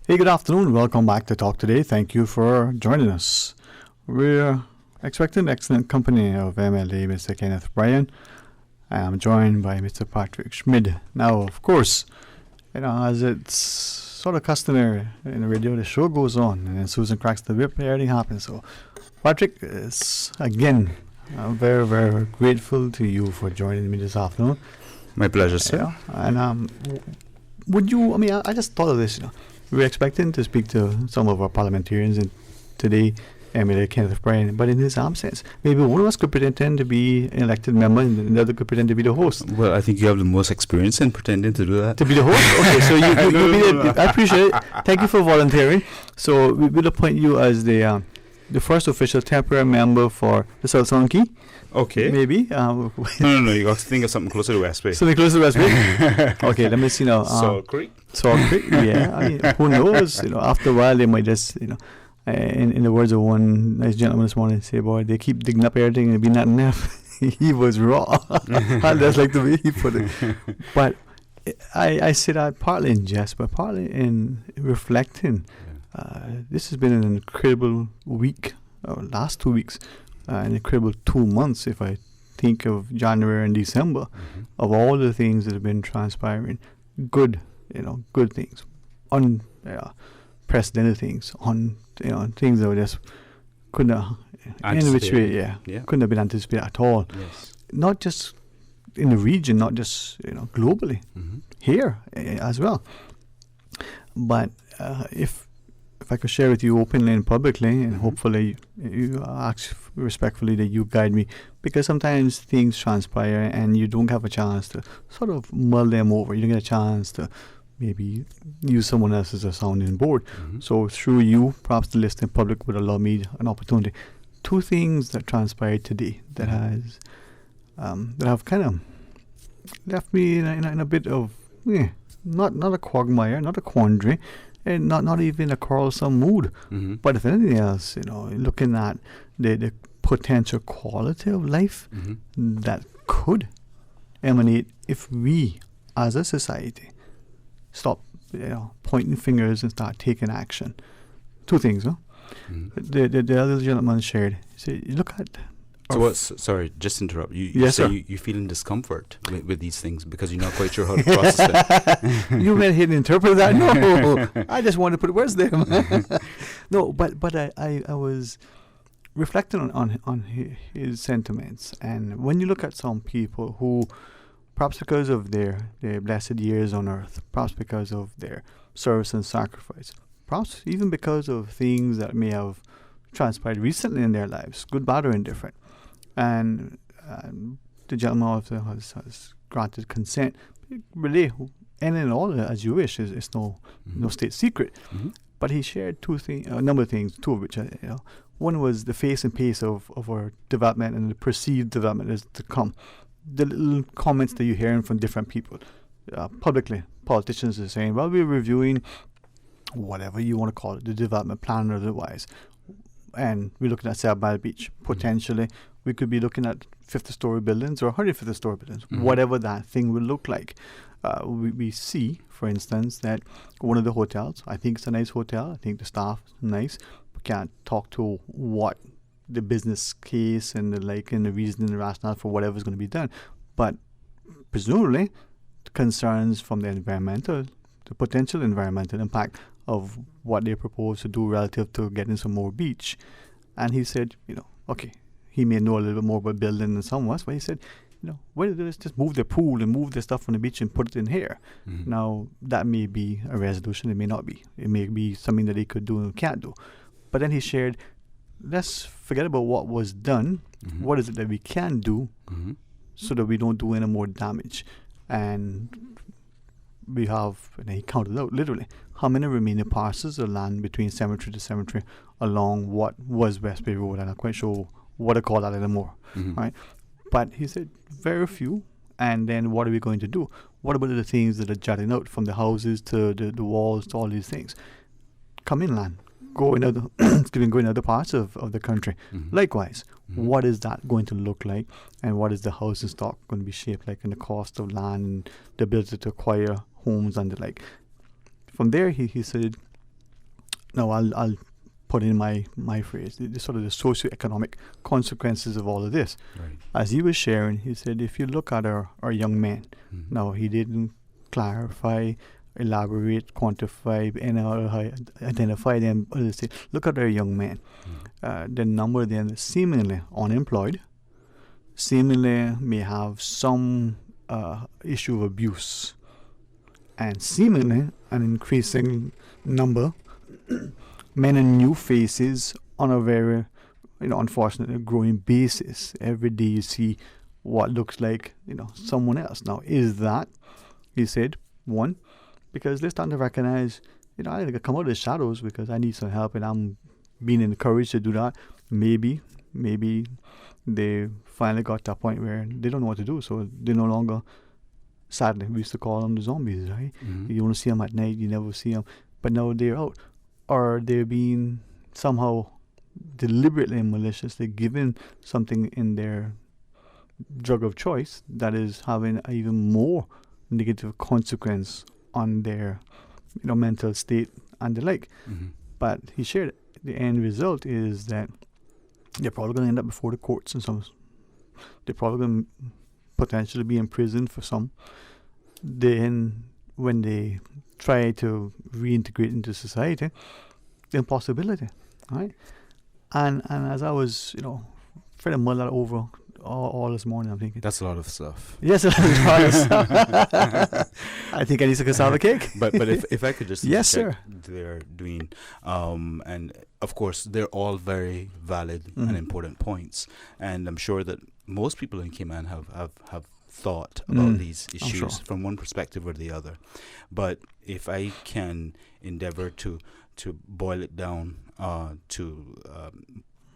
Hey, good afternoon. Welcome back to Talk Today. Thank you for joining us. We're expecting excellent company of MLA Mr. Kenneth Bryan. I am joined by Mr. Patrick Schmid. Now, of course, as it's sort of customary in the radio, the show goes on, and then Susan cracks the whip, everything happens. So, Patrick, is again, I'm very, very grateful to you for joining me this afternoon. My pleasure, sir. Yeah, and would you? I just thought of this. We were expecting to speak to some of our parliamentarians today. MLA Kenneth Bryan, but in his absence, maybe one of us could pretend to be an elected member and the other could pretend to be the host. Well, I think you have the most experience in pretending to do that. To be the host? Okay, so you I appreciate it. Thank you for volunteering. So we will appoint you as the first official temporary member for the South Sound Key. Okay. Maybe. No, you got to think of something closer to West Bay. Something closer to West Bay? Okay, let me see now. Salt Creek? Salt Creek, yeah. Who knows? After a while they might just, in the words of one nice gentleman this morning, say, boy, they keep digging up everything and it'd be not enough. He was raw. That's like the way he put it. But I say that partly in jest, but partly in reflecting. This has been an incredible week, or last 2 weeks, an incredible 2 months, if I think of January and December, of all the things that have been transpiring. Good, good things. Unprecedented things. Things that were just couldn't have, in which way, couldn't have been anticipated at all. Yes. Not just in the region, not just globally, here as well. But if I could share with you openly and publicly, and hopefully you ask respectfully that you guide me, because sometimes things transpire and you don't have a chance to sort of mull them over. You don't get a chance to maybe use someone else as a sounding board. So through you, perhaps the listening public would allow me an opportunity. 2 things that transpired today that have kind of left me in a bit of not a quagmire, not a quandary, and not even a quarrelsome mood. But if anything else, looking at the potential quality of life that could emanate if we, as a society, stop pointing fingers and start taking action. 2 things, huh? The other gentleman shared. So you look at. Sorry, just to interrupt. You yes, say sir. you feel in discomfort with these things because you're not quite sure how to process them. You went ahead and interpret that? No, I just wanted to put words there. No, but I was reflecting on his sentiments, and when you look at some people who, perhaps because of their blessed years on earth, perhaps because of their service and sacrifice, perhaps even because of things that may have transpired recently in their lives, good, bad, or indifferent. And the gentleman also has granted consent. Really, any and all as you wish. It's no state secret. But he shared a number of things, 2 of which, one was the face and pace of our development and the perceived development is to come. The little comments that you're hearing from different people publicly. Politicians are saying, well, we're reviewing whatever you want to call it, the development plan or otherwise, and we're looking at 7 Mile Beach, potentially we could be looking at 50-story buildings or 150-story buildings, whatever that thing will look like. We see, for instance, that one of the hotels, I think it's a nice hotel, I think the staff is nice, we can't talk to what the business case and the like and the reason and the rationale for whatever is going to be done, but presumably concerns from the potential environmental impact of what they propose to do relative to getting some more beach. And he said, okay, he may know a little bit more about building than some of us, but he said, why don't they just move their pool and move their stuff from the beach and put it in here? Now, that may be a resolution, it may not be. It may be something that they could do and can't do. But then he shared, let's forget about what was done. What is it that we can do so that we don't do any more damage? And we have, and he counted out literally, how many remaining parcels of land between cemetery to cemetery along what was West Bay Road. I'm not quite sure what to call that anymore. Right? But he said very few. And then what are we going to do? What about the things that are jutting out from the houses to the walls to all these things? Come inland. Go in other go in other parts of the country. Likewise, what is that going to look like, and what is the housing stock going to be shaped like, and the cost of land, and the ability to acquire homes and the like. From there, he said, "No, I'll put in my phrase, the sort of the socioeconomic consequences of all of this." Right. As he was sharing, he said, if you look at our young men, now he didn't clarify, elaborate, quantify, identify them. Look at our young men. The number of them seemingly unemployed, seemingly may have some issue of abuse, and seemingly an increasing number, men and new faces on a very, unfortunately growing basis. Every day you see what looks like, someone else. Now, is that, he said, one, because they're starting to recognize, I need to come out of the shadows because I need some help and I'm being encouraged to do that. Maybe they finally got to a point where they don't know what to do, so they no longer, sadly, we used to call them the zombies, right? You only see them at night, you never see them, but now they're out. Or they're being somehow deliberately and maliciously given something in their drug of choice that is having an even more negative consequence on their mental state and the like. But he shared the end result is that they're probably going to end up before the courts, and some they're probably going to potentially be in prison for some. Then when they try to reintegrate into society, the impossibility, right? And as I was trying to mull that over all this morning, I'm thinking, that's a lot of stuff. Yes, a lot of stuff. I think I need to cassava cake. But if I could just yes, sir. They're doing, and of course they're all very valid and important points, and I'm sure that most people in Cayman have thought about these issues from one perspective or the other. But if I can endeavor to boil it down to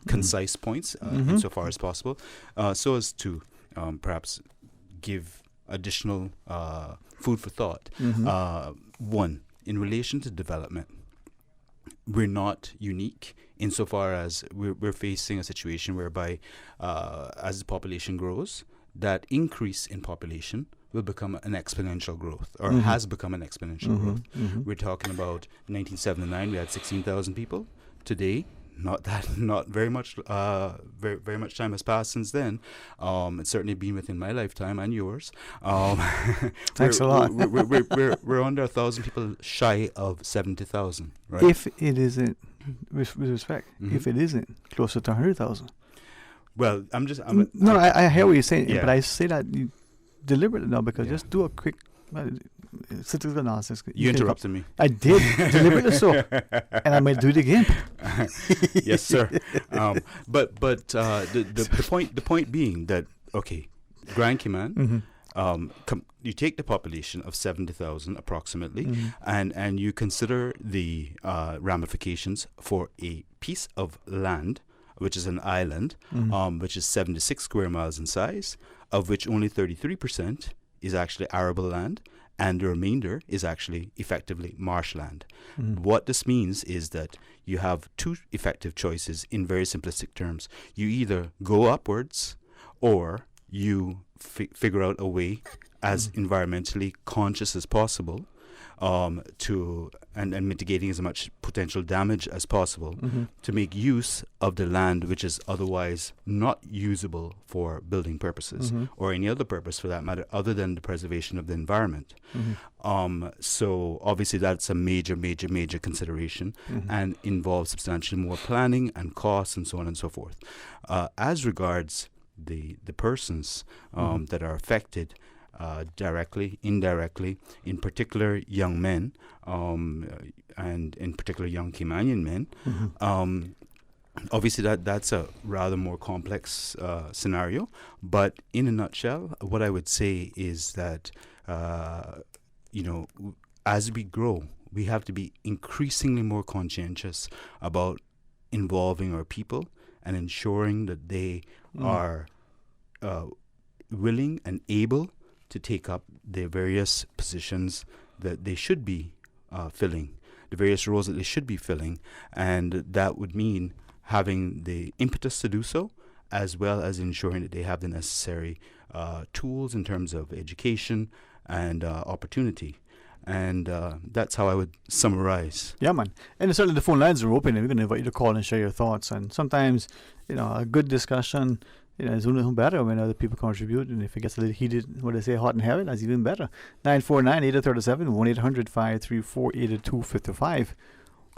concise points insofar as possible, so as to perhaps give additional food for thought. One, in relation to development, we're not unique insofar as we're facing a situation whereby as the population grows, that increase in population will become an exponential growth, or has become an exponential growth. We're talking about 1979, we had 16,000 people. Today, not very much. Very much time has passed since then. It's certainly been within my lifetime and yours. Thanks a lot. We're under 1,000 people shy of 70,000. Right? If it isn't, with respect, if it isn't closer to 100,000. Well, I hear what you're saying, but I say that deliberately now because just do a quick statistical analysis. You interrupted me. I did, deliberately so, and I might do it again. Yes, sir. But the point being that Grand Cayman, you take the population of 70,000 approximately, and you consider the ramifications for a piece of land, which is an island, which is 76 square miles in size, of which only 33% is actually arable land, and the remainder is actually effectively marshland. Mhm. What this means is that you have two effective choices in very simplistic terms. You either go upwards or you figure out a way as environmentally conscious as possible to and mitigating as much potential damage as possible Mhm. to make use of the land which is otherwise not usable for building purposes Mhm. or any other purpose for that matter other than the preservation of the environment. Mhm. So obviously that's a major consideration Mhm. and involves substantially more planning and costs and so on and so forth. As regards the persons Mhm. that are affected directly, indirectly, in particular young men, and in particular young Caymanian men. Mhm. Obviously, that's a rather more complex scenario. But in a nutshell, what I would say is that, as we grow, we have to be increasingly more conscientious about involving our people and ensuring that they are willing and able to take up the various positions that they should be filling, the various roles that they should be filling. And that would mean having the impetus to do so, as well as ensuring that they have the necessary tools in terms of education and opportunity. And that's how I would summarize. Yeah, man. And certainly the phone lines are open, and we're going to invite you to call and share your thoughts. And sometimes, a good discussion, is only better when other people contribute. And if it gets a little heated, what they say, hot and heavy, that's even better. 949-8037, 1-800-534-8255.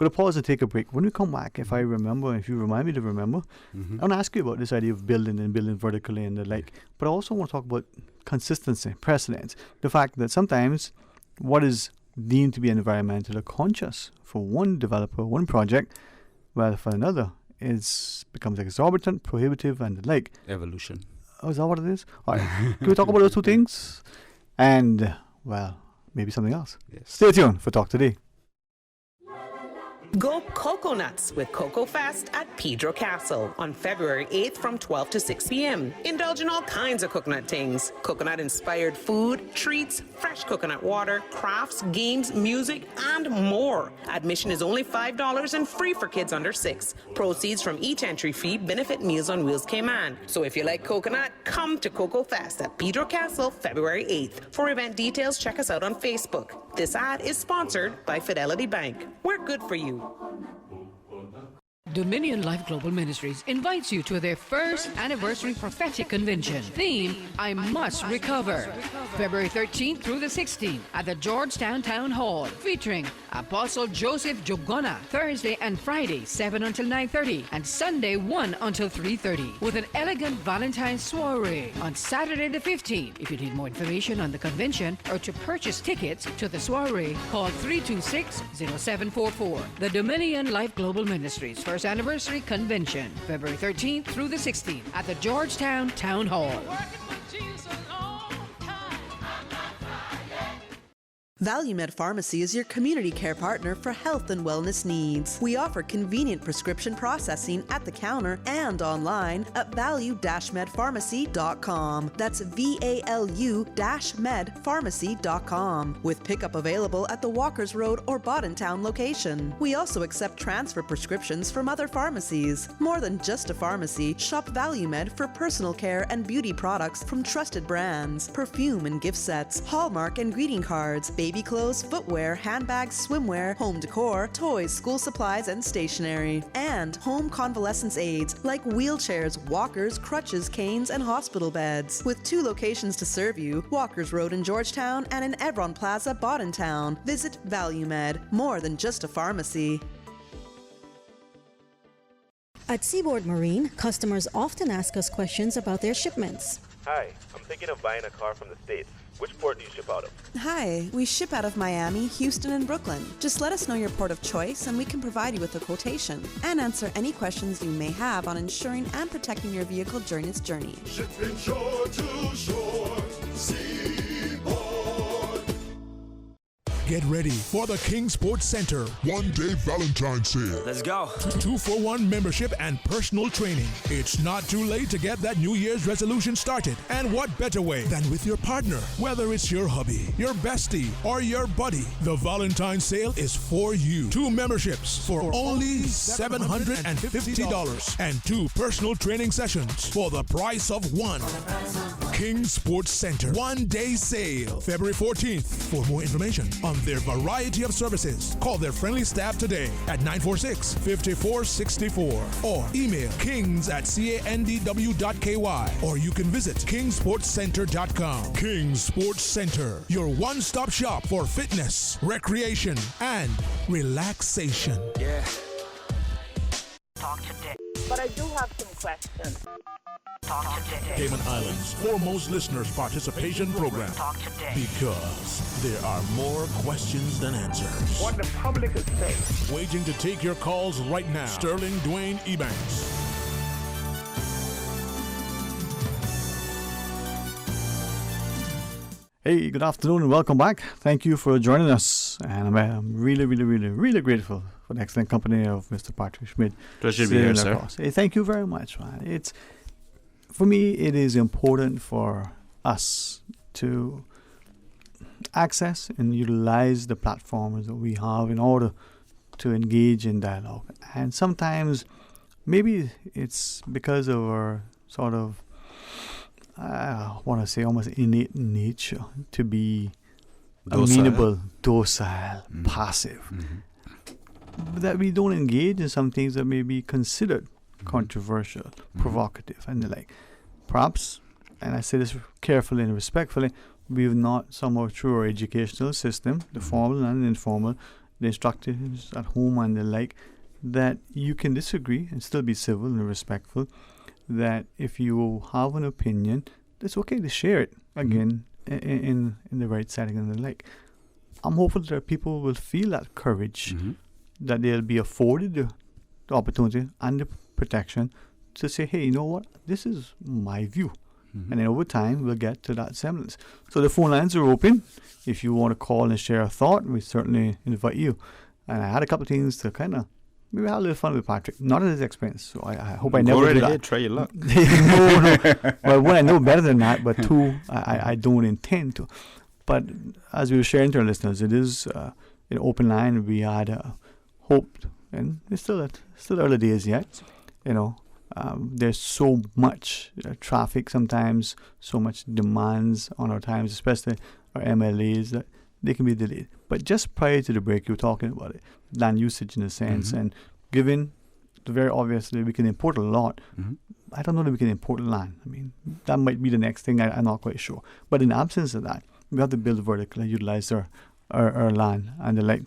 We're going to pause and take a break. When we come back, if you remind me to remember, I want to ask you about this idea of building vertically and the like. But I also want to talk about consistency, precedence. The fact that sometimes what is deemed to be environmentally conscious for one developer, one project, while for another becomes exorbitant, prohibitive, and the like. Evolution. Oh, is that what it is? All right. Can we talk about those two things? And, maybe something else. Yes. Stay tuned for Talk Today. Go Cocoa Nuts with Cocoa Fest at Pedro Castle on February 8th from 12 to 6 p.m. Indulge in all kinds of coconut things. Coconut-inspired food, treats, fresh coconut water, crafts, games, music, and more. Admission is only $5 and free for kids under 6. Proceeds from each entry fee benefit Meals on Wheels Cayman. So if you like coconut, come to Cocoa Fest at Pedro Castle February 8th. For event details, check us out on Facebook. This ad is sponsored by Fidelity Bank. We're good for you. Dominion Life Global Ministries invites you to their first anniversary prophetic convention. Theme, I Must Recover. February 13th through the 16th at the Georgetown Town Hall, featuring Apostle Joseph Jogona, Thursday and Friday, 7 until 9:30, and Sunday, 1 until 3:30, with an elegant Valentine's soiree on Saturday the 15th. If you need more information on the convention or to purchase tickets to the soiree, call 326-0744. The Dominion Life Global Ministries first anniversary convention, February 13th through the 16th at the Georgetown Town Hall. ValueMed Pharmacy is your community care partner for health and wellness needs. We offer convenient prescription processing at the counter and online at value-medpharmacy.com. That's VALU-medpharmacy.com, with pickup available at the Walkers Road or Boddentown location. We also accept transfer prescriptions from other pharmacies. More than just a pharmacy, shop ValueMed for personal care and beauty products from trusted brands, perfume and gift sets, Hallmark and greeting cards, baby clothes, footwear, handbags, swimwear, home decor, toys, school supplies, and stationery. And home convalescence aids like wheelchairs, walkers, crutches, canes, and hospital beds. With 2 locations to serve you, Walkers Road in Georgetown and in Evron Plaza, Boddentown. Visit ValueMed, more than just a pharmacy. At Seaboard Marine, customers often ask us questions about their shipments. Hi, I'm thinking of buying a car from the States. Which port do you ship out of? Hi, we ship out of Miami, Houston, and Brooklyn. Just let us know your port of choice and we can provide you with a quotation and answer any questions you may have on insuring and protecting your vehicle during its journey. Shipping shore to shore, Seaboard. Get ready for the King Sports Center one-day Valentine's sale. Let's go. 2-for-1 membership and personal training. It's not too late to get that New Year's resolution started. And what better way than with your partner? Whether it's your hubby, your bestie, or your buddy, the Valentine's sale is for you. 2 memberships for only $750 and 2 personal training sessions for the price of 1. King Sports Center one-day sale, February 14th. For more information on their variety of services, call their friendly staff today at 946-5464 or email kings@candw.ky, or you can visit kingsportscenter.com. King Sports Center, your one-stop shop for fitness, recreation, and relaxation. Yeah. Talk today. But I do have some questions. Talk today. Cayman Islands' foremost listeners participation program. Talk today. Because there are more questions than answers. What the public is saying. Waiting to take your calls right now. Sterling Dwayne Ebanks. Hey, good afternoon and welcome back. Thank you for joining us. And I'm really grateful for the excellent company of Mr. Patrick Schmidt. Pleasure to be here, sir. Hey, thank you very much, man. For me, it is important for us to access and utilize the platforms that we have in order to engage in dialogue. And sometimes, maybe it's because of our sort of, I want to say almost innate nature to be amenable, docile, passive, that we don't engage in some things that may be considered controversial, provocative, and the like. Perhaps, and I say this carefully and respectfully, we've not somehow through our educational system, the formal and informal, the instructors at home and the like, that you can disagree and still be civil and respectful, that if you have an opinion, it's okay to share it, again, in the right setting and the like. I'm hopeful that people will feel that courage, that they'll be afforded the opportunity and the protection to say, hey, you know what, this is my view. And then over time, we'll get to that semblance. So the phone lines are open. If you want to call and share a thought, we certainly invite you. And I had a couple of things to kind of maybe have a little fun with Patrick, not at his expense. So I hope I never do that. Try your luck. No. Well, one, I know better than that, but two, I don't intend to. But as we were sharing to our listeners, it is an open line. We had hoped, and it's still early days yet. There's so much traffic sometimes, so much demands on our times, especially our MLAs, that they can be delayed. But just prior to the break, you were talking about it, land usage in a sense, and given the very obviously we can import a lot, I don't know that we can import land. I mean, that might be the next thing, I'm not quite sure. But in absence of that, we have to build vertically and utilize our land and the like.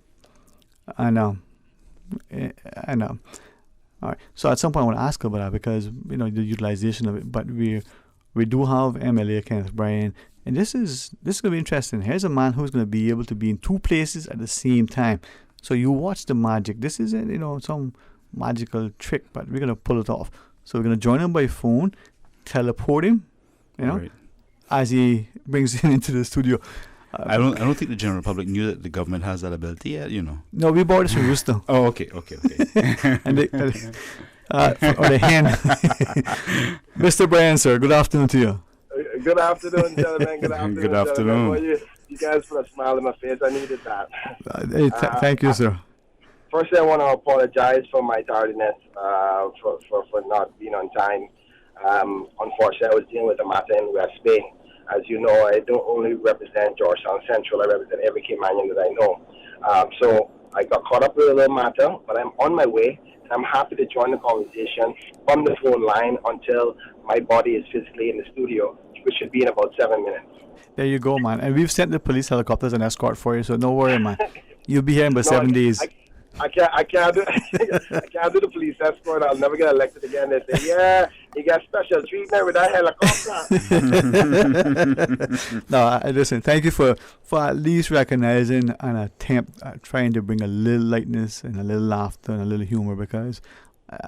All right. So at some point I want to ask about that because, the utilization of it. But we do have MLA Kenneth Bryan. And this is going to be interesting. Here's a man who's going to be able to be in 2 places at the same time. So you watch the magic. This isn't, some magical trick, but we're going to pull it off. So we're going to join him by phone, teleport him, as he brings him into the studio. I don't think the general public knew that the government has that ability yet, No, we bought this from Rooster. Oh, okay. And or the hen. Mr. Bryan, sir, good afternoon to you. Good afternoon, gentlemen. Good afternoon. Well, you guys put a smile on my face. I needed that. Thank you, sir. Firstly, I want to apologize for my tardiness, for not being on time. Unfortunately, I was dealing with a matter in West Bay. As you know, I don't only represent Georgetown Central, I represent every Caymanian that I know. So I got caught up with a little matter, but I'm on my way, and I'm happy to join the conversation from the phone line until my body is physically in the studio, which should be in about 7 minutes. There you go, man. And we've sent the police helicopters and escort for you, so no worry, man. You'll be here in about 7 days. I can't do the police escort. I'll never get elected again. They say, yeah, you got special treatment with that helicopter. No, listen, thank you for at least recognizing an attempt at trying to bring a little lightness and a little laughter and a little humor, because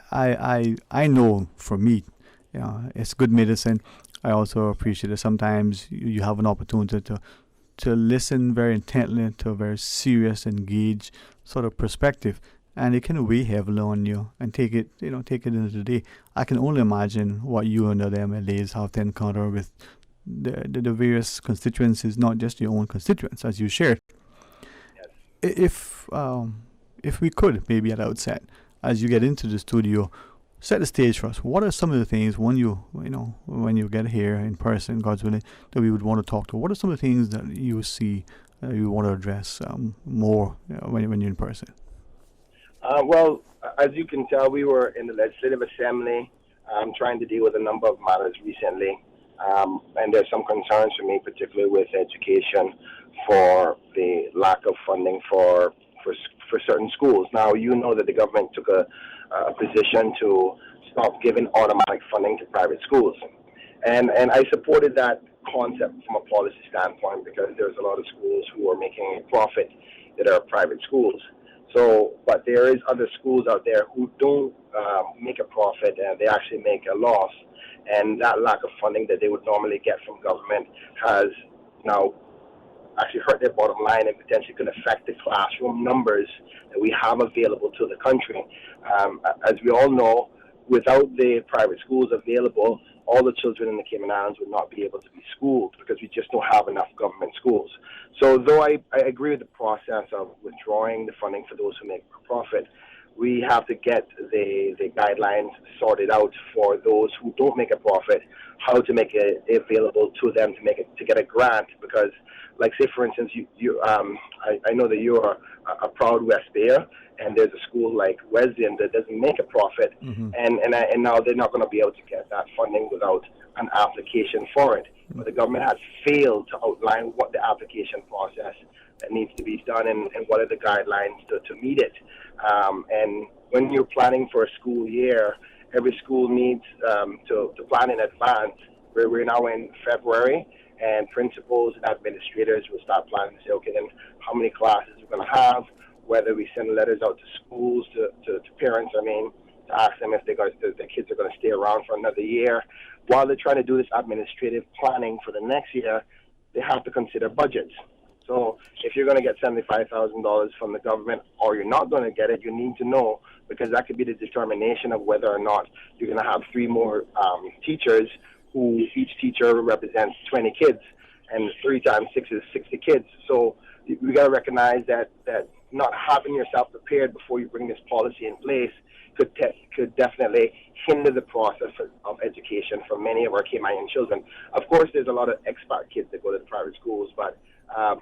I know for me, it's good medicine. I also appreciate that sometimes you have an opportunity to to listen very intently to a very serious, engaged sort of perspective, and it can weigh heavily on you and take it into the day. I can only imagine what you and other MLAs have to encounter with the various constituencies, not just your own constituents, as you shared. If we could, maybe at the outset, as you get into the studio, set the stage for us. What are some of the things when you get here in person, God's willing, that we would want to talk to? What are some of the things that you see you want to address more when you're in person? Well, as you can tell, we were in the Legislative Assembly trying to deal with a number of matters recently. And there's some concerns for me, particularly with education, for the lack of funding for certain schools. Now, you know that the government took a position to stop giving automatic funding to private schools. And I supported that concept from a policy standpoint because there's a lot of schools who are making a profit that are private schools. But there is other schools out there who don't make a profit and they actually make a loss. And that lack of funding that they would normally get from government has now actually hurt their bottom line and potentially could affect the classroom numbers that we have available to the country. As we all know, without the private schools available, all the children in the Cayman Islands would not be able to be schooled because we just don't have enough government schools. So though I agree with the process of withdrawing the funding for those who make a profit, we have to get the guidelines sorted out for those who don't make a profit, how to make it available to them to get a grant. Because, like, say for instance, I know that you are a proud West Bayer, and there's a school like Wesleyan that doesn't make a profit, and now they're not going to be able to get that funding without an application for it. But the government has failed to outline what the application process that needs to be done and what are the guidelines to meet it. And when you're planning for a school year, every school needs to plan in advance. We're now in February, and principals and administrators will start planning to say, okay, then how many classes we're going to have, whether we send letters out to schools, to parents, to ask them if the kids are going to stay around for another year. While they're trying to do this administrative planning for the next year, they have to consider budgets. So if you're going to get $75,000 from the government or you're not going to get it, you need to know, because that could be the determination of whether or not you're going to have 3 more teachers who each teacher represents 20 kids, and 3 times 6 is 60 kids. So we got to recognize that not having yourself prepared before you bring this policy in place could definitely hinder the process of education for many of our Caymanian children. Of course, there's a lot of expat kids that go to the private schools, but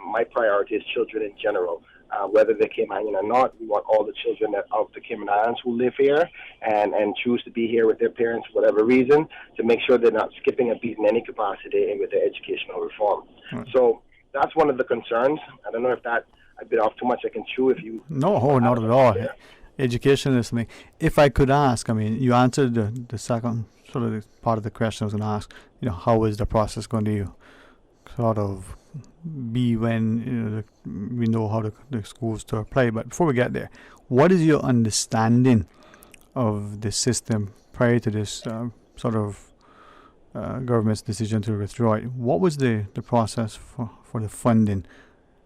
my priority is children in general. Whether they're Caymanian or not, we want all the children of the Cayman Islands who live here and choose to be here with their parents for whatever reason, to make sure they're not skipping a beat in any capacity with their educational reform. Right. So that's one of the concerns. I don't know if that I bit off too much I can chew if you... No, not at all. Yeah. Education is something. If I could ask, you answered the second sort of part of the question I was going to ask. How is the process going to sort of be when we know how the schools to apply? But before we get there, what is your understanding of the system prior to this sort of government's decision to withdraw it? What was the process for the funding?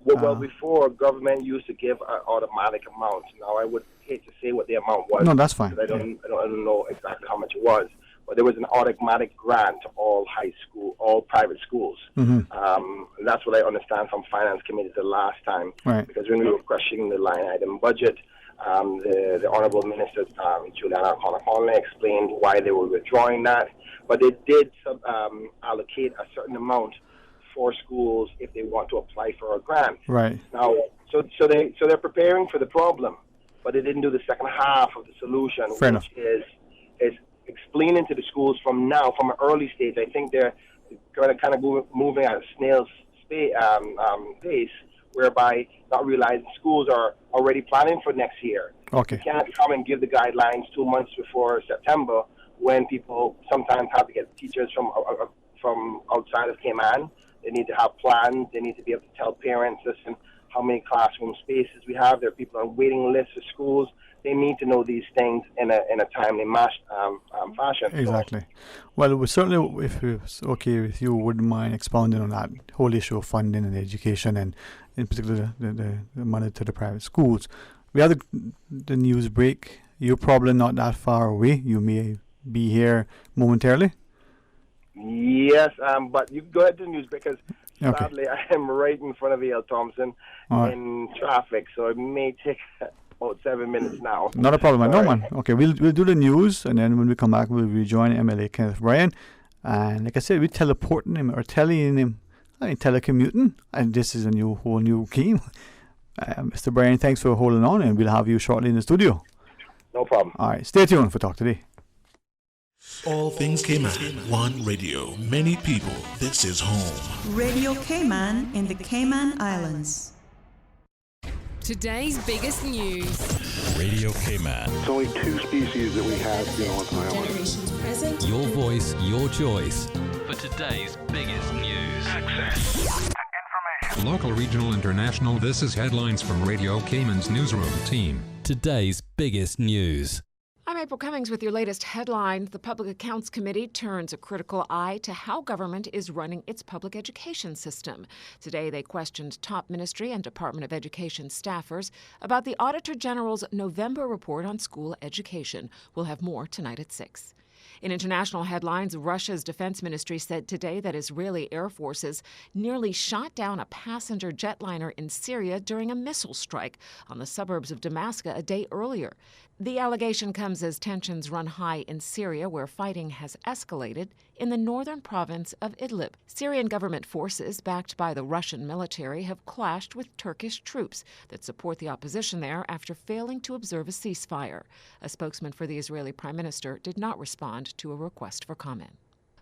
Well, before, government used to give an automatic amount. Now, I would hate to say what the amount was. No, that's fine. I don't know exactly how much it was. But there was an automatic grant to all private schools. Mm-hmm. That's what I understand from Finance Committee the last time. Right. Because when we were questioning the line item budget, the Honorable Minister, Juliana O'Connor explained why they were withdrawing that. But they did allocate a certain amount for schools if they want to apply for a grant. Right. Now, so they're preparing for the problem, but they didn't do the second half of the solution, which is explaining to the schools from an early stage. I think they're going to kind of moving at a snail's pace, whereby not realizing schools are already planning for next year. Okay. You can't come and give the guidelines 2 months before September when people sometimes have to get teachers from outside of Cayman. They need to have plans. They need to be able to tell parents, listen, how many classroom spaces we have. There are people on waiting lists for schools. They need to know these things in a timely fashion. Exactly. Well, we certainly, if it's okay with you, wouldn't mind expounding on that whole issue of funding and education, and in particular the money to the private schools. We have the news break. You're probably not that far away. You may be here momentarily. Yes, but you can go ahead to the news because sadly I am right in front of E.L. Thompson in traffic, so it may take about 7 minutes now. Not a problem. No, man. Okay, we'll do the news, and then when we come back, we'll rejoin MLA Kenneth Bryan. And like I said, we're teleporting him or telecommuting, and this is a whole new game. Mr. Bryan, thanks for holding on, and we'll have you shortly in the studio. No problem. All right, stay tuned for Talk Today. All things Cayman, one radio, many people. This is home. Radio Cayman in the Cayman Islands. Today's biggest news. Radio Cayman. It's only 2 species that we have here on the island. Generations present. Your voice, your choice. For today's biggest news. Access. Local, regional, international. This is headlines from Radio Cayman's newsroom team. Today's biggest news. I'm April Cummings with your latest headlines. The Public Accounts Committee turns a critical eye to how government is running its public education system. Today, they questioned top ministry and Department of Education staffers about the Auditor General's November report on school education. We'll have more tonight at 6. In international headlines, Russia's defense ministry said today that Israeli air forces nearly shot down a passenger jetliner in Syria during a missile strike on the suburbs of Damascus a day earlier. The allegation comes as tensions run high in Syria, where fighting has escalated in the northern province of Idlib. Syrian government forces, backed by the Russian military, have clashed with Turkish troops that support the opposition there after failing to observe a ceasefire. A spokesman for the Israeli prime minister did not respond to a request for comment.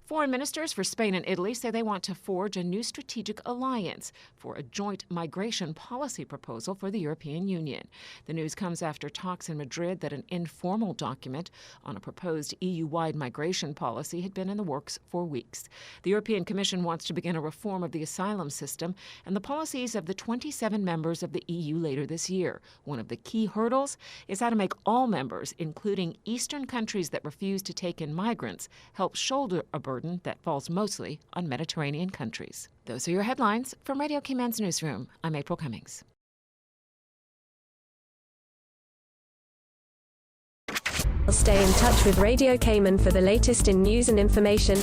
Foreign ministers for Spain and Italy say they want to forge a new strategic alliance for a joint migration policy proposal for the European Union. The news comes after talks in Madrid that an informal document on a proposed EU-wide migration policy had been in the works for weeks. The European Commission wants to begin a reform of the asylum system and the policies of the 27 members of the EU later this year. One of the key hurdles is how to make all members, including Eastern countries that refuse to take in migrants, help shoulder a burden that falls mostly on Mediterranean countries. Those are your headlines from Radio Cayman's newsroom. I'm April Cummings. Stay in touch with Radio Cayman for the latest in news and information.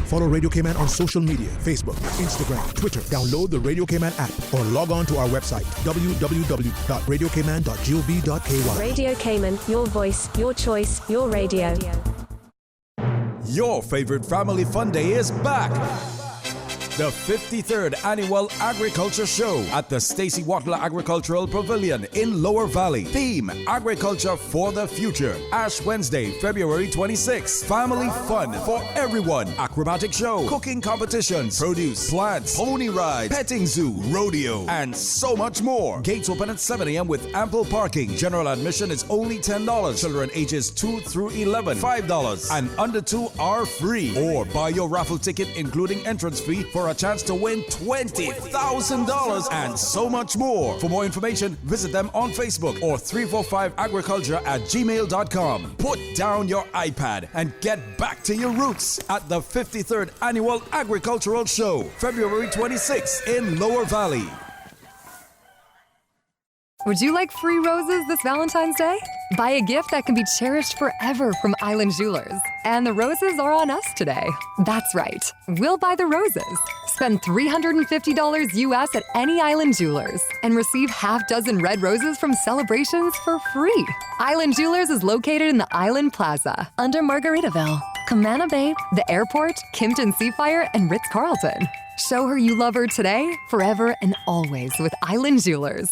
Follow Radio Cayman on social media, Facebook, Instagram, Twitter. Download the Radio Cayman app or log on to our website, www.radiocayman.gov.ky. Radio Cayman, your voice, your choice, your radio. Your favorite family fun day is back. The 53rd Annual Agriculture Show at the Stacey Watler Agricultural Pavilion in Lower Valley. Theme, Agriculture for the Future. Ash Wednesday, February 26th. Family fun for everyone. Acrobatic show, cooking competitions, produce, plants, pony ride, petting zoo, rodeo, and so much more. Gates open at 7 a.m. with ample parking. General admission is only $10. Children ages 2 through 11, $5. And under 2 are free. Or buy your raffle ticket including entrance fee for a chance to win $20,000 and so much more. For more information, visit them on Facebook or 345agriculture@gmail.com. Put down your iPad and get back to your roots at the 53rd Annual Agricultural Show, February 26th in Lower Valley. Would you like free roses this Valentine's Day? Buy a gift that can be cherished forever from Island Jewelers. And the roses are on us today. That's right. We'll buy the roses. Spend $350 US at any Island Jewelers and receive half dozen red roses from Celebrations for free. Island Jewelers is located in the Island Plaza under Margaritaville, Camana Bay, the airport, Kimpton Seafire, and Ritz-Carlton. Show her you love her today, forever, and always with Island Jewelers.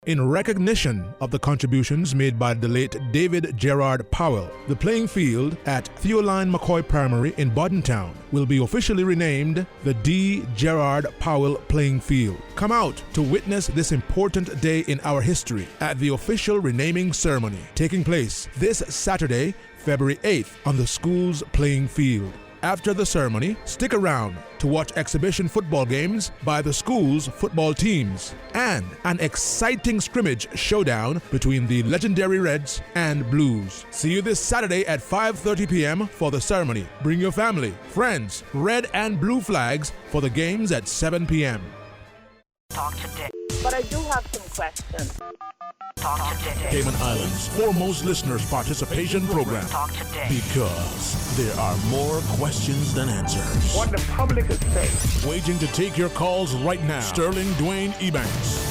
In recognition of the contributions made by the late David Gerard Powell, the playing field at Theoline McCoy Primary in Bordentown will be officially renamed the D. Gerard Powell Playing Field. Come out to witness this important day in our history at the official renaming ceremony taking place this Saturday, February 8th on the school's playing field. After the ceremony, stick around to watch exhibition football games by the school's football teams and an exciting scrimmage showdown between the legendary Reds and Blues. See you this Saturday at 5:30 p.m. for the ceremony. Bring your family, friends, red and blue flags for the games at 7 p.m. Talk today. But I do have some questions. Talk today. Cayman Islands' foremost listeners participation program. Talk today. Because there are more questions than answers. What the public is saying. Waiting to take your calls right now. Sterling Dwayne Ebanks.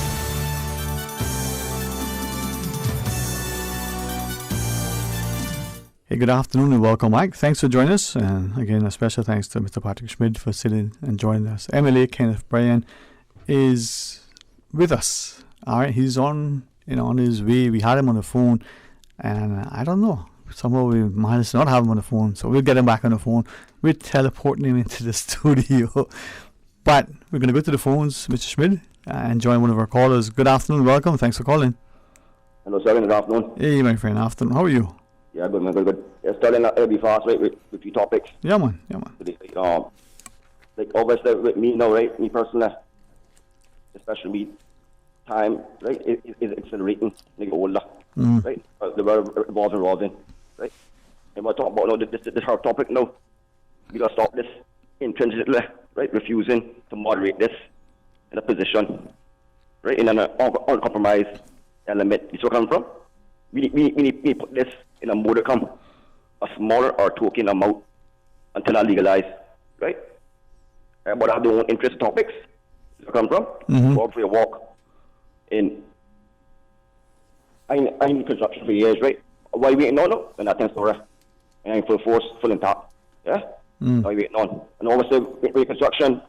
Hey, good afternoon and welcome, Mike. Thanks for joining us. And again, a special thanks to Mr. Patrick Schmidt for sitting and joining us. MLA Kenneth Bryan is with us. All right, he's on his way. We had him on the phone, and I don't know. Somehow we managed to not have him on the phone, so we'll get him back on the phone. We're teleporting him into the studio. But we're going to go to the phones, Mr. Schmidt, and join one of our callers. Good afternoon, welcome. Thanks for calling. Hello, sir. Good afternoon. Hey, my friend. Afternoon. How are you? Yeah, good, man. Good. Starting it'll be fast, right? With few topics. Yeah, man. Like obviously with me now, right? Me personally, especially me, time, right? Is accelerating. Like older, right? The world evolving, right? And we're talking about now this hard topic now. We gotta stop this intrinsically, right? Refusing to moderate this in a position, right? In an uncompromised element. You see where I'm coming from? We need to put this in a modicum, a smaller or token amount until I legalize, right? But I have their own interest topics. You come from? Go out for a walk. I in construction for years, right? Why waiting on? No, and that's story. And I'm full force, full intact. Yeah? Why waiting on? And obviously, with construction,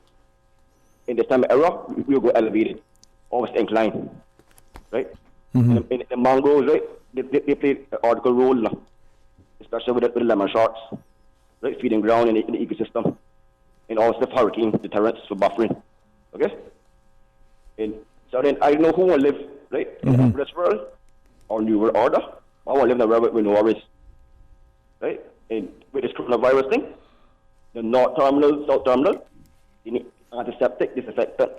in this time of era, we'll go elevated, obviously inclined, right? In the mangroves, right? They play an article role, especially with the lemon sharks, right? Feeding ground in the ecosystem. And also the hurricane deterrents for buffering. Okay? And so then I know who will live, right, in this world or New World Order. I want to live in a world with no worries. Right? And with this coronavirus thing, the North Terminal, South Terminal, you need antiseptic, disinfectant,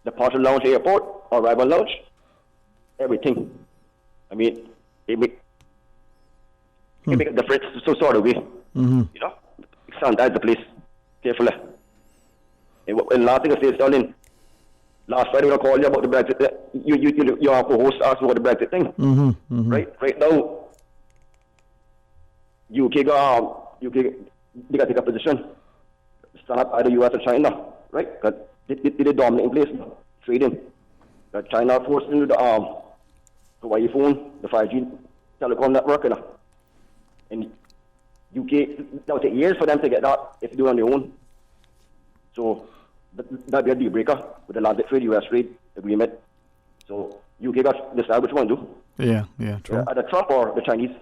the partial lounge airport, arrival lounge, everything. I mean, it make a difference so sort of way. You know? Sanitize the place carefully. And last thing I say, Sterling, last Friday when I called you about the Brexit, your co-host asked me about the Brexit thing. Right now, UK they got to take a position, stand up either US or China, right? Because they dominating place now, trading. China forcing the Hawaii phone, the 5G telecom network, and UK, that would take years for them to get that if they do it on their own. So that'd be a deal breaker with the Atlantic trade, US trade agreement. So UK got to decide which one to do. Yeah, true. Either Trump or the Chinese.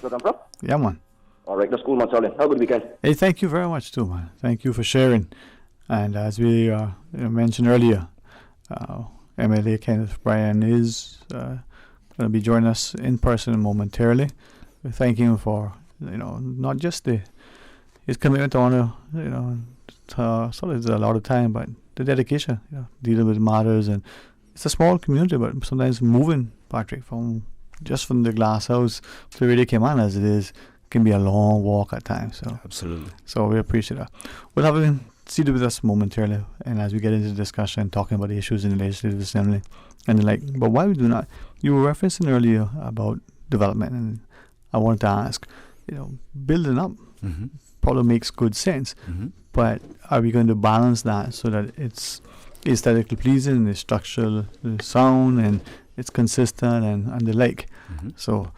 Where come from? Yeah, man. All right, that's cool, man. Have a good weekend. Hey, thank you very much too, man. Thank you for sharing. And as we mentioned earlier, MLA Kenneth Bryan is going to be joining us in person momentarily. We thank him for not just his commitment on sort of a lot of time, but the dedication, dealing with matters. And it's a small community, but sometimes moving, Patrick, from the glass house to where they came on as it is, can be a long walk at times. So absolutely. So we appreciate that. We'll have him seated with us momentarily, and as we get into the discussion, talking about the issues in the Legislative Assembly and the like. But why we do not? You were referencing earlier about development, and I wanted to ask, building up probably makes good sense, but are we going to balance that so that it's aesthetically pleasing, it's structural, sound, and it's consistent and the like? So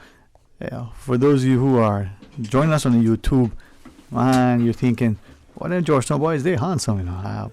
for those of you who are joining us on the YouTube, man, you're thinking, well, them Georgetown boys, they're handsome,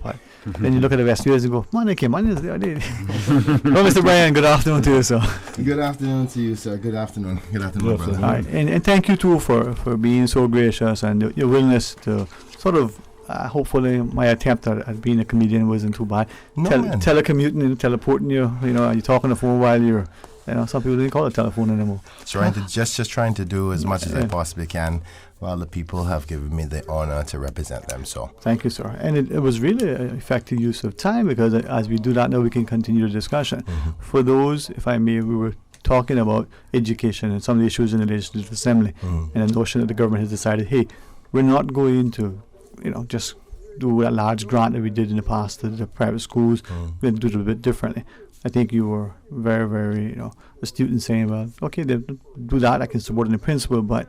but then you look at the West Viewers and go, man, they came on. Well, Mr. Bryan, good afternoon to you, sir. Good afternoon to you, sir. Good afternoon. Good afternoon, brother. All right. And thank you, too, for being so gracious and your willingness to sort of, hopefully, my attempt at being a comedian wasn't too bad. No, telecommuting and teleporting you, you're talking on the phone while you're some people didn't call it telephone anymore. Trying to just trying to do as much as I possibly can, while the people have given me the honor to represent them. So thank you, sir. And it was really an effective use of time, because as we do that now, we can continue the discussion. For those, if I may, we were talking about education and some of the issues in the Legislative Assembly, and the notion that the government has decided, hey, we're not going to, just do a large grant that we did in the past to the private schools. We're going to do it a bit differently. I think you were very, very, astute in saying, well, okay, they do that. I can support it in principle, but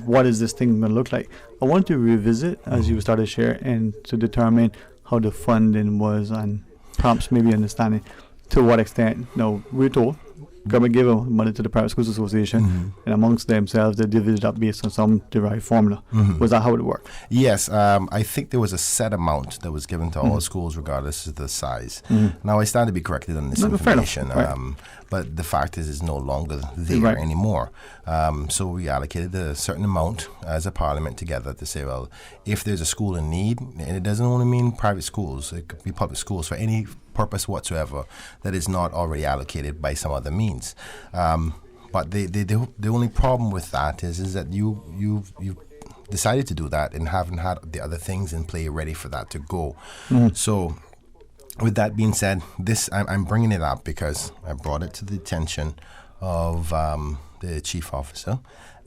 what is this thing going to look like? I want to revisit, as you started to share, and to determine how the funding was, and perhaps maybe understanding to what extent. Now, we're told government gave money to the Private Schools Association, and amongst themselves they divided up based on some derived formula. Was that how it worked? Yes, I think there was a set amount that was given to all schools regardless of the size. Now, I stand to be corrected on this information, but the fact is it's no longer there anymore. So we allocated a certain amount as a parliament together to say, well, if there's a school in need, and it doesn't only mean private schools, it could be public schools for any purpose whatsoever that is not already allocated by some other means. But the only problem with that is that you decided to do that and haven't had the other things in play ready for that to go. So with that being said, I'm bringing it up because I brought it to the attention of the chief officer,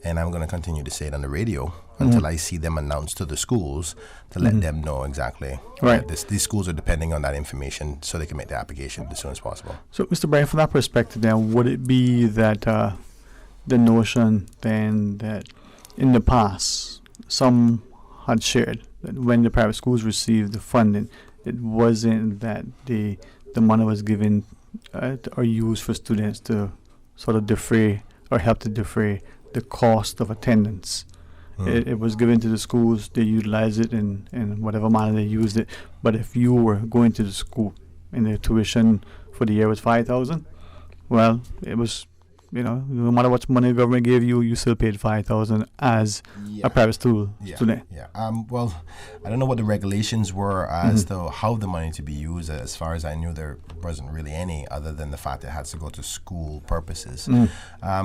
and I'm going to continue to say it on the radio until I see them announced to the schools to let them know exactly. Right. These schools are depending on that information so they can make the application as soon as possible. So, Mr. Bryan, from that perspective then, would it be that the notion then that in the past some had shared that when the private schools received the funding, it wasn't that the money was given or used for students to sort of defray or help to defray the cost of attendance? It was given to the schools, they utilized it in whatever manner they used it. But if you were going to the school and the tuition for the year was $5,000, well, it was, no matter what money the government gave you, you still paid $5,000 as a private student. Well, I don't know what the regulations were as to how the money to be used. As far as I knew, there wasn't really any other than the fact that it had to go to school purposes.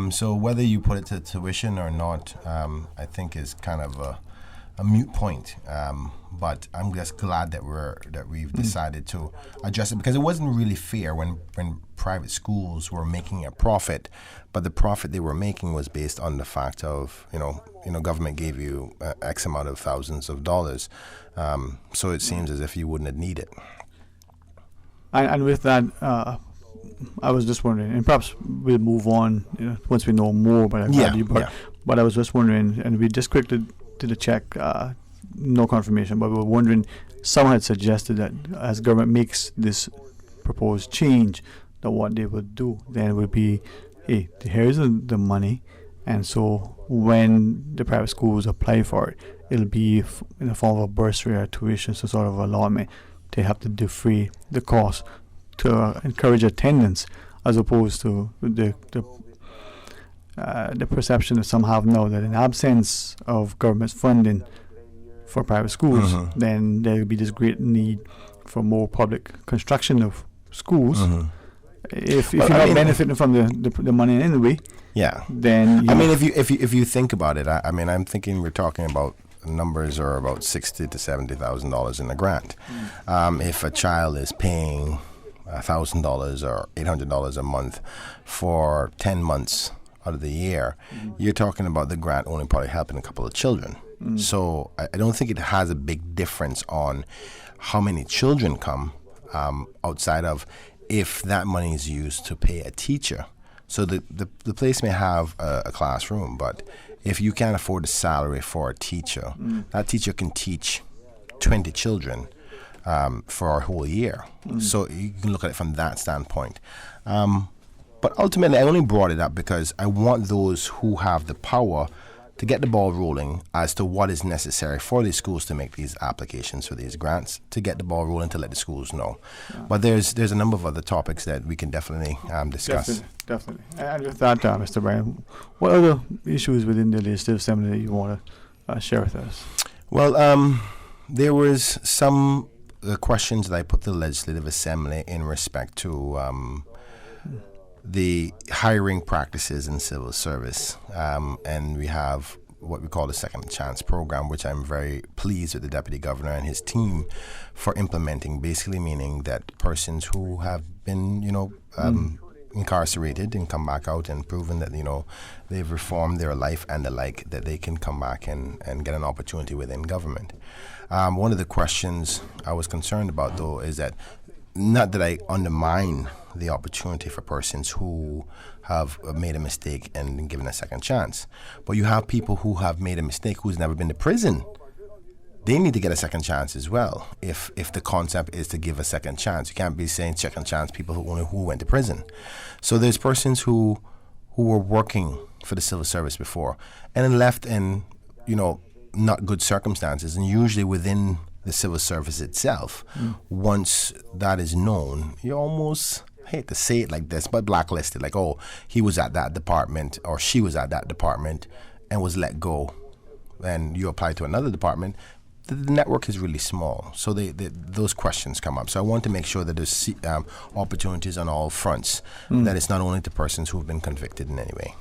So whether you put it to tuition or not, I think is kind of a moot point. But I'm just glad that we've decided to address it, because it wasn't really fair when private schools were making a profit, but the profit they were making was based on the fact of government gave you X amount of thousands of dollars, so it seems as if you wouldn't have needed. And with that, I was just wondering, and perhaps we'll move on once we know more. But but I was just wondering, and we just quickly did a check. No confirmation, but we were wondering, someone had suggested that as government makes this proposed change, that what they would do then would be, hey, here's the money, and so when the private schools apply for it, it'll be in the form of a bursary or tuition, some sort of allotment. They have to defray the cost to encourage attendance, as opposed to the perception that some have now that in absence of government funding for private schools, then there will be this great need for more public construction of schools. If you're not benefiting from the money in any way, then if you think about it, I'm thinking we're talking about numbers are about $60,000 to $70,000 in the grant. If a child is paying $1,000 or $800 a month for 10 months out of the year, you're talking about the grant only probably helping a couple of children. So I don't think it has a big difference on how many children come, outside of if that money is used to pay a teacher. So the place may have a classroom, but if you can't afford a salary for a teacher, that teacher can teach 20 children for a whole year. So you can look at it from that standpoint. But ultimately, I only brought it up because I want those who have the power to get the ball rolling as to what is necessary for these schools to make these applications for these grants, to get the ball rolling, to let the schools know. But there's a number of other topics that we can definitely discuss. Definitely. And with that, Mr. Bryan, what other issues within the Legislative Assembly that you want to share with us? Well, there was some questions that I put to the Legislative Assembly in respect to the hiring practices in civil service, and we have what we call the Second Chance program, which I'm very pleased with the Deputy Governor and his team for implementing, basically meaning that persons who have been, incarcerated and come back out and proven that, they've reformed their life and the like, that they can come back and get an opportunity within government. One of the questions I was concerned about, though, is that not that I undermine the opportunity for persons who have made a mistake and been given a second chance, but you have people who have made a mistake who's never been to prison. They need to get a second chance as well. If the concept is to give a second chance, you can't be saying second chance people who went to prison. So there's persons who were working for the civil service before and then left in not good circumstances, and usually within the civil service itself, once that is known, you almost, I hate to say it like this, but blacklisted. Like, oh, he was at that department or she was at that department and was let go, and you apply to another department. The network is really small, so those questions come up. So I want to make sure that there's opportunities on all fronts, that it's not only to persons who have been convicted in any way.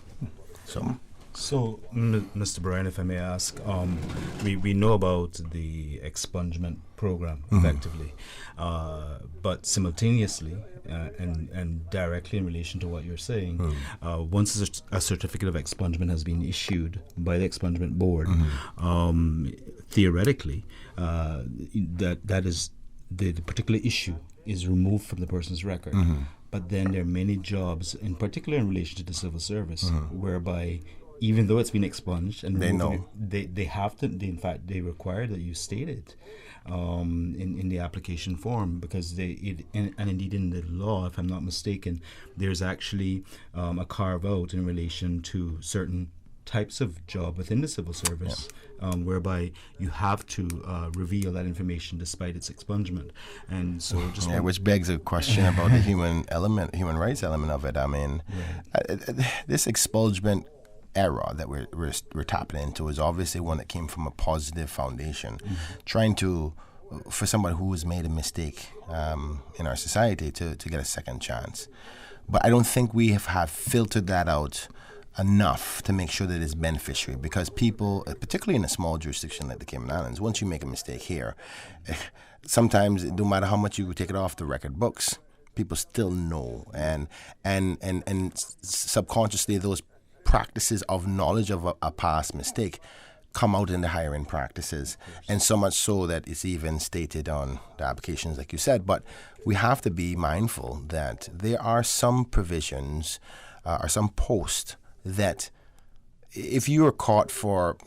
So, Mr. Brian, if I may ask, we know about the expungement program effectively, but simultaneously and directly in relation to what you're saying, once a certificate of expungement has been issued by the expungement board, theoretically, that is the particular issue is removed from the person's record. But then there are many jobs, in particular in relation to the civil service, whereby even though it's been expunged and they have to, in fact, they require that you state it in the application form, because and indeed in the law, if I'm not mistaken, there's actually a carve out in relation to certain types of job within the civil service, whereby you have to reveal that information despite its expungement. And so which begs a question about the human rights element of it. I mean, this expungement era that we're tapping into is obviously one that came from a positive foundation, trying to, for somebody who has made a mistake in our society to get a second chance. But I don't think we have filtered that out enough to make sure that it's beneficiary, because people, particularly in a small jurisdiction like the Cayman Islands, once you make a mistake here, sometimes no matter how much you take it off the record books, people still know, and subconsciously those practices of knowledge of a past mistake come out in the hiring practices, and so much so that it's even stated on the applications, like you said. But we have to be mindful that there are some provisions or some posts that if you are caught for,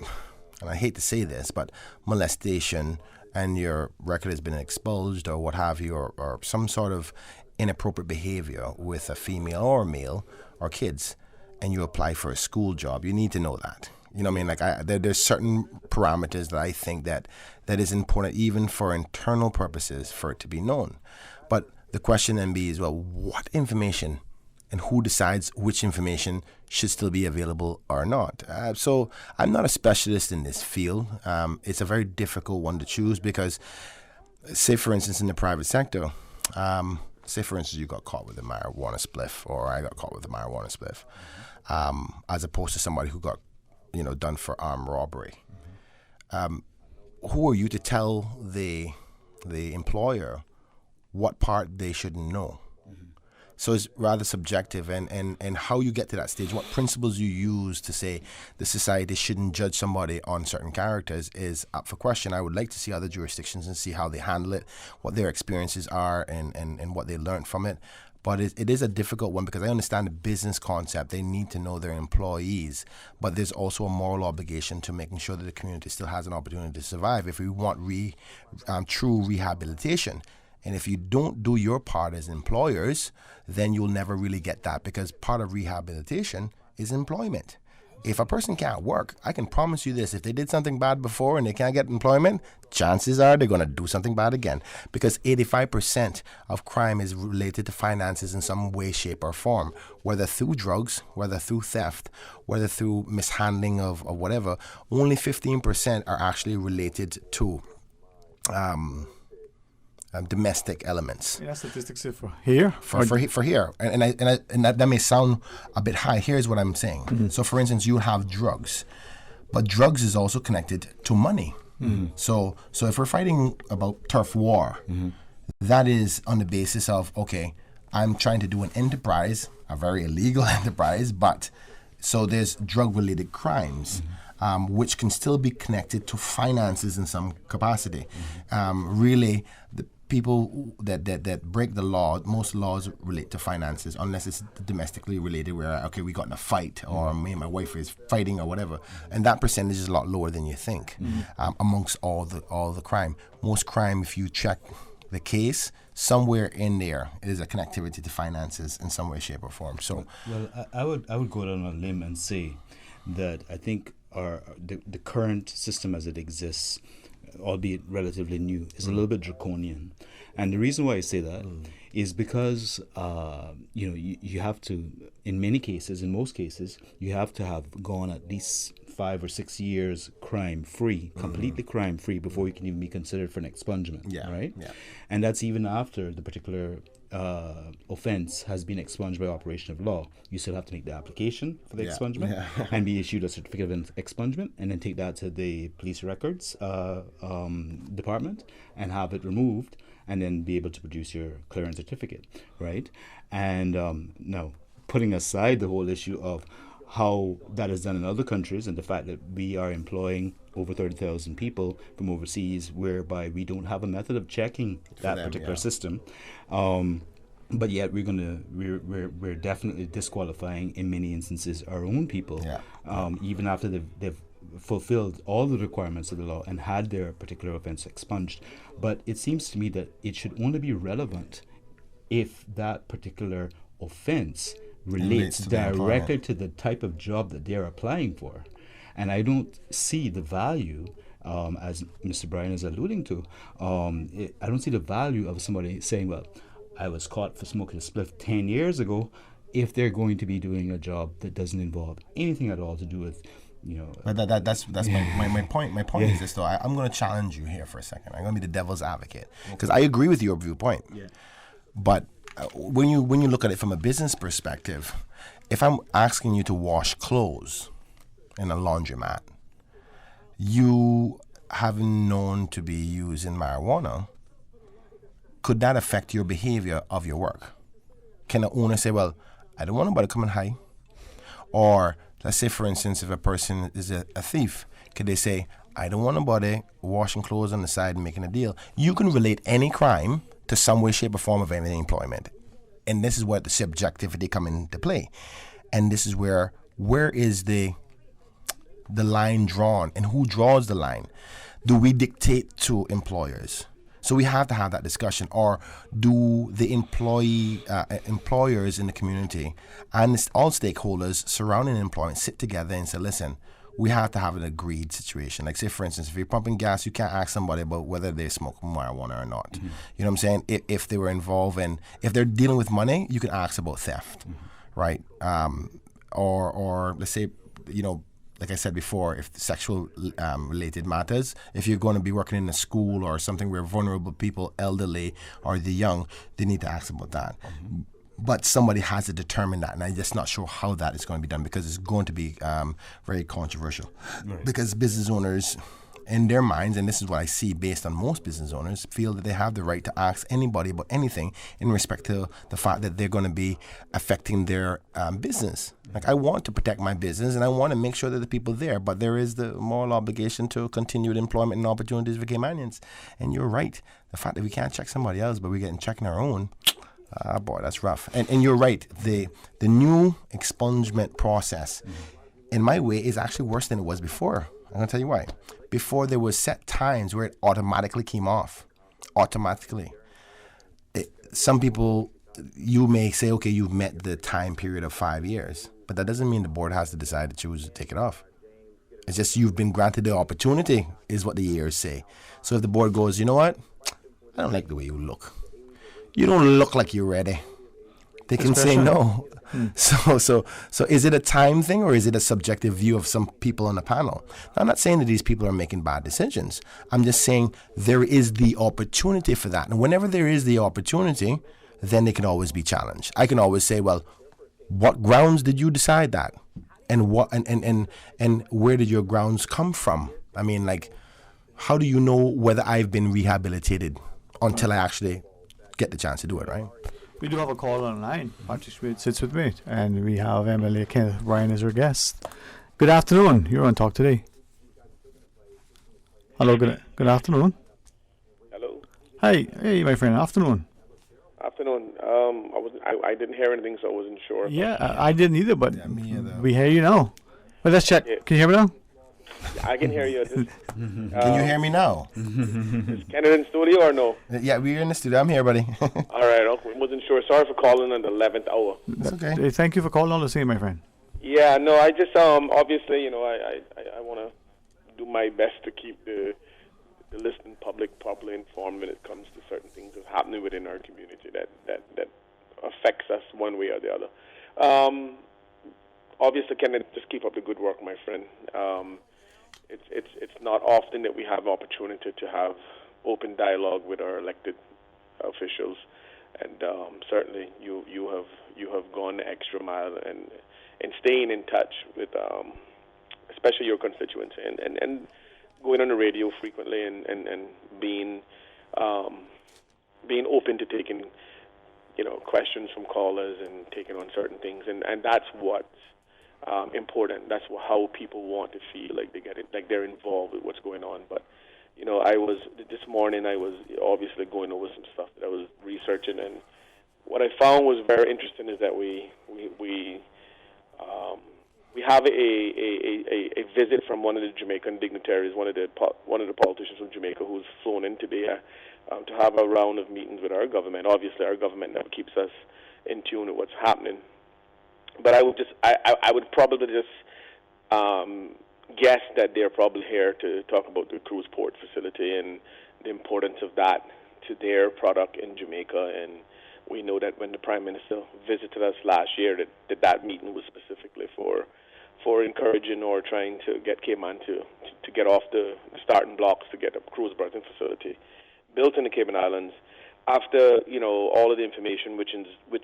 and I hate to say this, but molestation, and your record has been expunged or what have you, or some sort of inappropriate behavior with a female or a male or kids, and you apply for a school job, you need to know that. You know what I mean? Like there's certain parameters that I think that is important, even for internal purposes, for it to be known. But the question then is, well, what information and who decides which information should still be available or not? So I'm not a specialist in this field. It's a very difficult one to choose because, say for instance, in the private sector, say for instance you got caught with a marijuana spliff, or I got caught with a marijuana spliff, as opposed to somebody who got done for armed robbery. Who are you to tell the employer what part they shouldn't know? So it's rather subjective, and how you get to that stage, what principles you use to say the society shouldn't judge somebody on certain characters is up for question. I would like to see other jurisdictions and see how they handle it, what their experiences are, and what they learned from it. But it is a difficult one, because I understand the business concept. They need to know their employees, but there's also a moral obligation to making sure that the community still has an opportunity to survive if we want true rehabilitation. And if you don't do your part as employers, then you'll never really get that, because part of rehabilitation is employment. If a person can't work, I can promise you this: if they did something bad before and they can't get employment, chances are they're going to do something bad again, because 85% of crime is related to finances in some way, shape, or form, whether through drugs, whether through theft, whether through mishandling of whatever. Only 15% are actually related to domestic elements. Yeah, statistics say for here. For here, and that may sound a bit high. Here's what I'm saying. Mm-hmm. So, for instance, you have drugs, but drugs is also connected to money. Mm-hmm. So if we're fighting about turf war, that is on the basis of, okay, I'm trying to do an enterprise, a very illegal enterprise, but so there's drug-related crimes, which can still be connected to finances in some capacity. Really, the people that break the law, most laws relate to finances, unless it's domestically related, where, okay, we got in a fight, or me and my wife is fighting, or whatever. And that percentage is a lot lower than you think amongst all the crime. Most crime, if you check the case, somewhere in there is a connectivity to finances in some way, shape, or form. So, well, I would go down on a limb and say that I think the current system as it exists, albeit relatively new, is a little bit draconian. And the reason why I say that is because you have to, in most cases, you have to have gone at least 5 or 6 years crime-free, completely crime-free, before you can even be considered for an expungement, right? Yeah. And that's even after the particular offense has been expunged by operation of law. You still have to make the application for the expungement and be issued a certificate of expungement, and then take that to the police records department and have it removed, and then be able to produce your clearance certificate, right? And now, putting aside the whole issue of how that is done in other countries, and the fact that we are employing over 30,000 people from overseas, whereby we don't have a method of checking that particular system, but yet we're definitely disqualifying in many instances our own people, even after they've fulfilled all the requirements of the law and had their particular offense expunged. But it seems to me that it should only be relevant if that particular offense relates directly to the type of job that they're applying for. And I don't see the value, as Mr. Bryan is alluding to, I don't see the value of somebody saying, well, I was caught for smoking a spliff 10 years ago, if they're going to be doing a job that doesn't involve anything at all to do with, But that's my point. My point is this, though. I'm going to challenge you here for a second. I'm going to be the devil's advocate, because I agree with your viewpoint. Yeah. But when you look at it from a business perspective, if I'm asking you to wash clothes in a laundromat, you having known to be using marijuana, could that affect your behavior of your work? Can the owner say, well, I don't want nobody coming high? Or let's say, for instance, if a person is a thief, could they say, I don't want nobody washing clothes on the side and making a deal? You can relate any crime to some way, shape, or form of any employment. And this is where the subjectivity come into play. And this is where is the line drawn, and who draws the line? Do we dictate to employers? So we have to have that discussion. Or do the employers in the community and all stakeholders surrounding employment sit together and say, listen, we have to have an agreed situation. Like, say, for instance, if you're pumping gas, you can't ask somebody about whether they smoke marijuana or not. Mm-hmm. You know what I'm saying? If they were involved in, if they're dealing with money, you can ask about theft, right? Or let's say, like I said before, if sexual related matters, if you're going to be working in a school or something where vulnerable people, elderly or the young, they need to ask about that. Mm-hmm. But somebody has to determine that, and I'm just not sure how that is going to be done, because it's going to be very controversial. Right. Because business owners, in their minds, and this is what I see based on most business owners, feel that they have the right to ask anybody about anything in respect to the fact that they're going to be affecting their business. Like, I want to protect my business, and I want to make sure that the people there, but there is the moral obligation to continued employment and opportunities for Caymanians. And you're right. The fact that we can't check somebody else, but we're getting checking our own, boy, that's rough. And you're right. The new expungement process, in my way, is actually worse than it was before. I'm going to tell you why. Before, there was set times where it automatically came off. Automatically. Some people, you may say, okay, you've met the time period of 5 years, but that doesn't mean the board has to decide to choose to take it off. It's just you've been granted the opportunity, is what the years say. So if the board goes, you know what? I don't like the way you look. You don't look like you're ready. They can say no. So is it a time thing or is it a subjective view of some people on the panel? Now, I'm not saying that these people are making bad decisions. I'm just saying there is the opportunity for that. And whenever there is the opportunity, then they can always be challenged. I can always say, well, what grounds did you decide that? And what and where did your grounds come from? I mean, like, how do you know whether I've been rehabilitated until I actually get the chance to do it, right? We do have a call online. Patrick Schmidt sits with me, and we have MLA Kenneth Bryan as our guest. Good afternoon. You're on Talk Today. Hello. Good afternoon. Hello. Hey, my friend. Afternoon. Afternoon. I didn't hear anything, so I wasn't sure. Yeah, I didn't either, but we hear you now. Well, let's check. Yeah. Can you hear me now? I can hear you. Can you hear me now? Is Kenneth in studio or no? Yeah, we're in the studio. I'm here, buddy. All right. Okay. Wasn't sure. Sorry for calling on the 11th hour. That's okay. Hey, thank you for calling all the same, my friend. Yeah. No. I just obviously I want to do my best to keep the listening public properly informed when it comes to certain things that's happening within our community that affects us one way or the other. Obviously, Kenneth, just keep up the good work, my friend. It's not often that we have opportunity to have open dialogue with our elected officials, and certainly you have gone the extra mile and staying in touch with especially your constituents and going on the radio frequently and being open to taking questions from callers and taking on certain things, and that's what's important. That's how people want to feel like they get it, like they're involved with what's going on. But this morning I was obviously going over some stuff that I was researching, and what I found was very interesting is that we have a visit from one of the Jamaican dignitaries, one of the politicians from Jamaica who's flown in today to have a round of meetings with our government. Obviously, our government never keeps us in tune with what's happening. But I would probably just guess that they're probably here to talk about the cruise port facility and the importance of that to their product in Jamaica. And we know that when the Prime Minister visited us last year, that meeting was specifically for encouraging or trying to get Cayman to get off the starting blocks to get a cruise berthing facility built in the Cayman Islands. After all of the information which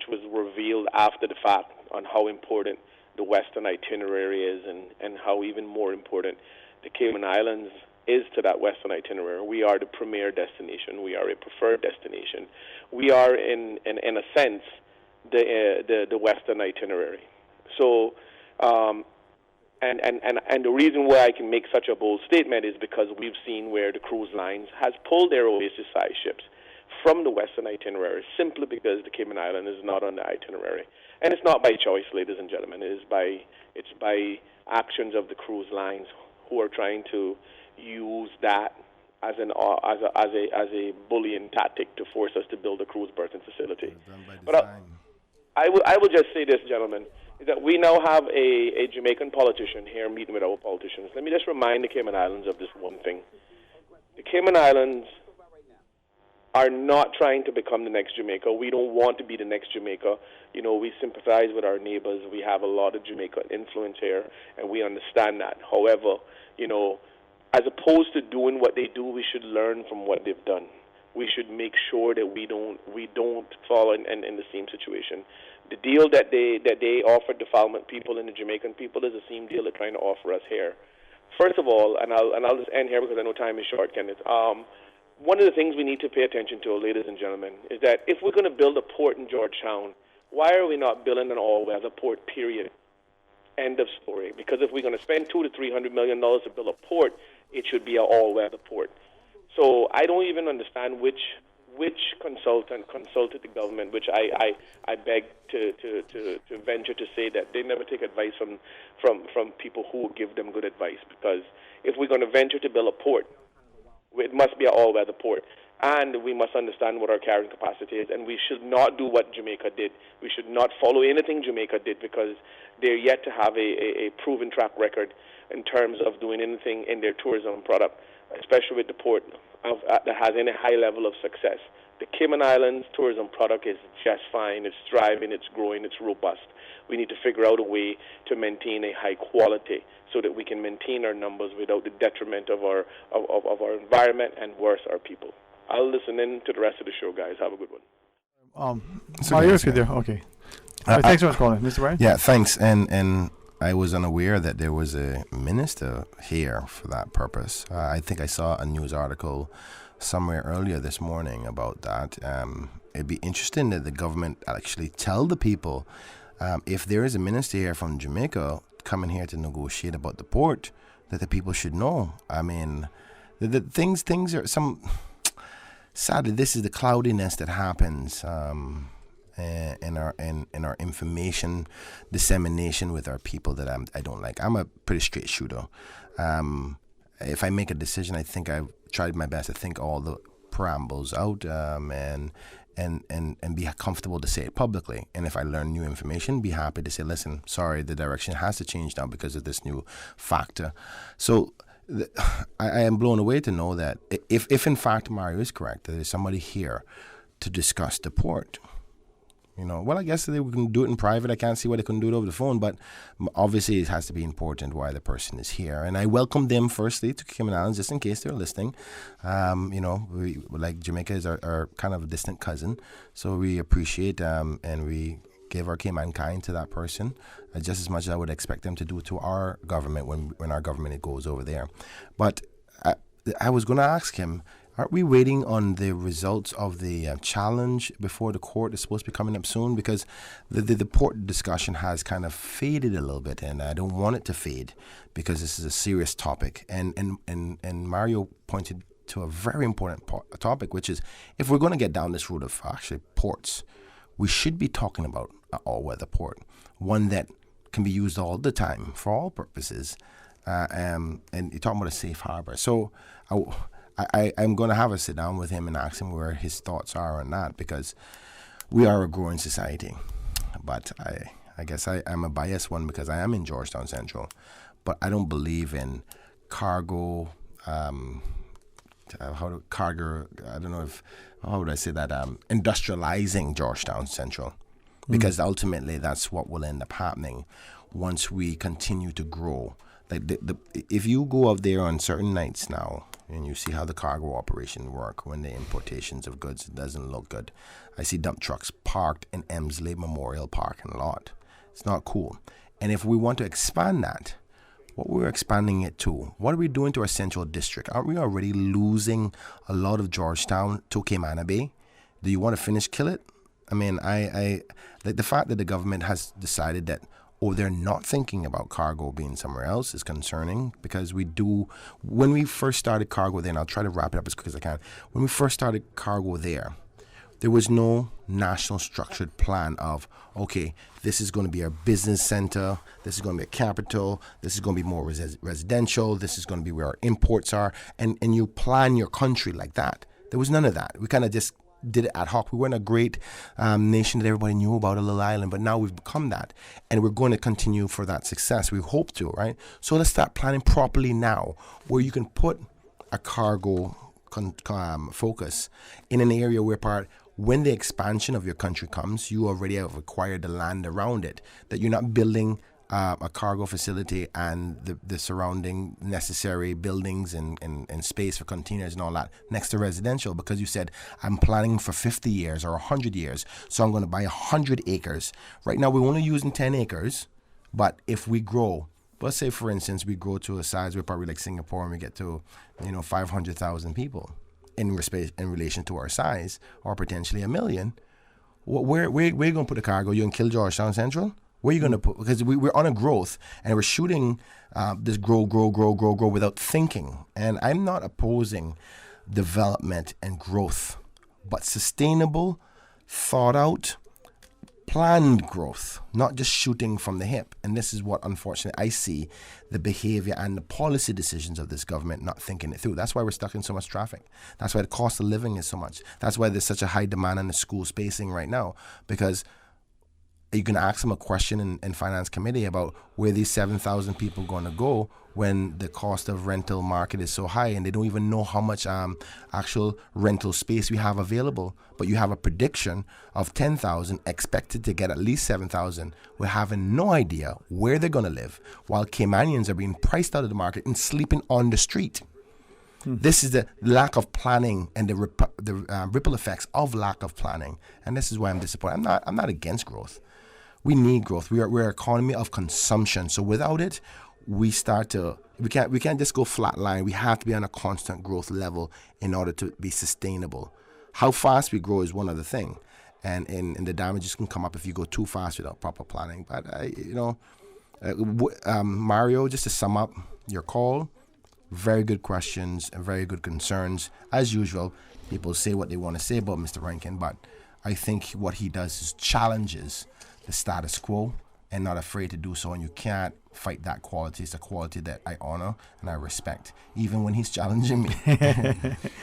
was revealed after the fact on how important the Western itinerary is and how even more important the Cayman Islands is to that Western itinerary. We are the premier destination. We are a preferred destination. We are in a sense the Western itinerary. So and the reason why I can make such a bold statement is because we've seen where the cruise lines has pulled their Oasis-sized ships from the Western itinerary simply because the Cayman Island is not on the itinerary. And it's not by choice, ladies and gentlemen. It's by actions of the cruise lines who are trying to use that as a bullying tactic to force us to build a cruise berthing facility. But I will just say this, gentlemen, is that we now have a Jamaican politician here meeting with our politicians. Let me just remind the Cayman Islands of this one thing. The Cayman Islands are not trying to become the next Jamaica. We don't want to be the next Jamaica. We sympathize with our neighbors. We have a lot of Jamaican influence here, and we understand that. However, as opposed to doing what they do, we should learn from what they've done. We should make sure that we don't fall in the same situation. The deal that they offered the Falmouth people and the Jamaican people is the same deal they're trying to offer us here. First of all, and I'll just end here because I know time is short, Kenneth. One of the things we need to pay attention to, ladies and gentlemen, is that if we're going to build a port in Georgetown, why are we not building an all-weather port, period? End of story. Because if we're going to spend $200 to $300 million to build a port, it should be an all-weather port. So I don't even understand which consultant consulted the government, which I beg to venture to say that they never take advice from people who give them good advice. Because if we're going to venture to build a port, it must be an all-weather port. And we must understand what our carrying capacity is. And we should not do what Jamaica did. We should not follow anything Jamaica did because they're yet to have a proven track record in terms of doing anything in their tourism product, especially with the port that has any high level of success. The Cayman Islands tourism product is just fine. It's thriving, it's growing, it's robust. We need to figure out a way to maintain a high quality so that we can maintain our numbers without the detriment of our environment and worse, our people. I'll listen in to the rest of the show, guys. Have a good one. Mario, if you're there, okay. Thanks so much for calling, Mr. Bryan. Yeah, thanks. And I was unaware that there was a minister here for that purpose. I think I saw a news article somewhere earlier this morning about that. It'd be interesting that the government actually tell the people if there is a minister here from Jamaica coming here to negotiate about the port, that the people should know. I mean, the things are some. Sadly, this is the cloudiness that happens in our information dissemination with our people that I don't like. I'm a pretty straight shooter. If I make a decision, I think I've tried my best to think all the preambles out and be comfortable to say it publicly. And if I learn new information, be happy to say, listen, sorry, the direction has to change now because of this new factor. So I am blown away to know that if in fact Mario is correct, that there's somebody here to discuss the port. Well, I guess we can do it in private. I can't see why they couldn't do it over the phone, but obviously it has to be important why the person is here. And I welcome them firstly to Cayman Islands, just in case they're listening. We like Jamaica is our kind of distant cousin, so we appreciate and we give our Cayman kind to that person just as much as I would expect them to do to our government when our government goes over there. But I was going to ask him, aren't we waiting on the results of the challenge before the court is supposed to be coming up soon? Because the port discussion has kind of faded a little bit, and I don't want it to fade because this is a serious topic. And Mario pointed to a very important topic, which is if we're going to get down this route of actually ports, we should be talking about an all-weather port, one that can be used all the time for all purposes. And you're talking about a safe harbor. So I'm going to have a sit down with him and ask him where his thoughts are on that, because we are a growing society. But I guess I'm a biased one because I am in Georgetown Central, but I don't believe in cargo. I don't know how would I say that? Industrializing Georgetown Central, because ultimately that's what will end up happening once we continue to grow. Like if you go up there on certain nights now and you see how the cargo operation work when the importations of goods, it doesn't look good. I see dump trucks parked in Emsley Memorial parking lot. It's not cool. And if we want to expand that, what we're expanding it to, what are we doing to our central district? Aren't we already losing a lot of Georgetown to Cayman Bay? Do you want to kill it? I mean, I like the fact that the government has decided that they're not thinking about cargo being somewhere else is concerning, because when we first started cargo there, and I'll try to wrap it up as quick as I can. When we first started cargo there was no national structured plan of, okay, this is going to be our business center, this is going to be a capital, this is going to be more residential, this is going to be where our imports are, and you plan your country like that. There was none of that. We kind of just did it ad hoc. We weren't a great nation that everybody knew about, a little island, but now we've become that, and we're going to continue for that success. We hope to, right? So let's start planning properly now, where you can put a cargo focus in an area where when the expansion of your country comes, you already have acquired the land around it, that you're not building a cargo facility and the surrounding necessary buildings and space for containers and all that next to residential, because you said, I'm planning for 50 years or 100 years, so I'm going to buy 100 acres. Right now, we're only using 10 acres, but if we grow, let's say, for instance, we grow to a size, we're probably like Singapore, and we get to 500,000 people in relation to our size, or potentially 1 million. Where are you going to put the cargo? You going to kill Georgetown Central? Where are you going to put? Because we're on a growth, and we're shooting this grow without thinking. And I'm not opposing development and growth, but sustainable, thought out, planned growth, not just shooting from the hip. And this is what, unfortunately, I see the behavior and the policy decisions of this government not thinking it through. That's why we're stuck in so much traffic. That's why the cost of living is so much. That's why there's such a high demand on the school spacing right now, because you can ask them a question in finance committee about where these 7,000 people going to go when the cost of rental market is so high, and they don't even know how much actual rental space we have available. But you have a prediction of 10,000 expected to get at least 7,000. We're having no idea where they're going to live, while Caymanians are being priced out of the market and sleeping on the street. This is the lack of planning and the ripple effects of lack of planning, and this is why I'm disappointed. I'm not against growth. We need growth. We're an economy of consumption. So without it, we can't just go flatline. We have to be on a constant growth level in order to be sustainable. How fast we grow is one other thing, and the damages can come up if you go too fast without proper planning. But Mario, just to sum up your call, very good questions and very good concerns. As usual, people say what they want to say about Mr. Rankin, but I think what he does is challenges the status quo and not afraid to do so, and you can't fight that quality. It's a quality that I honor and I respect, even when he's challenging me.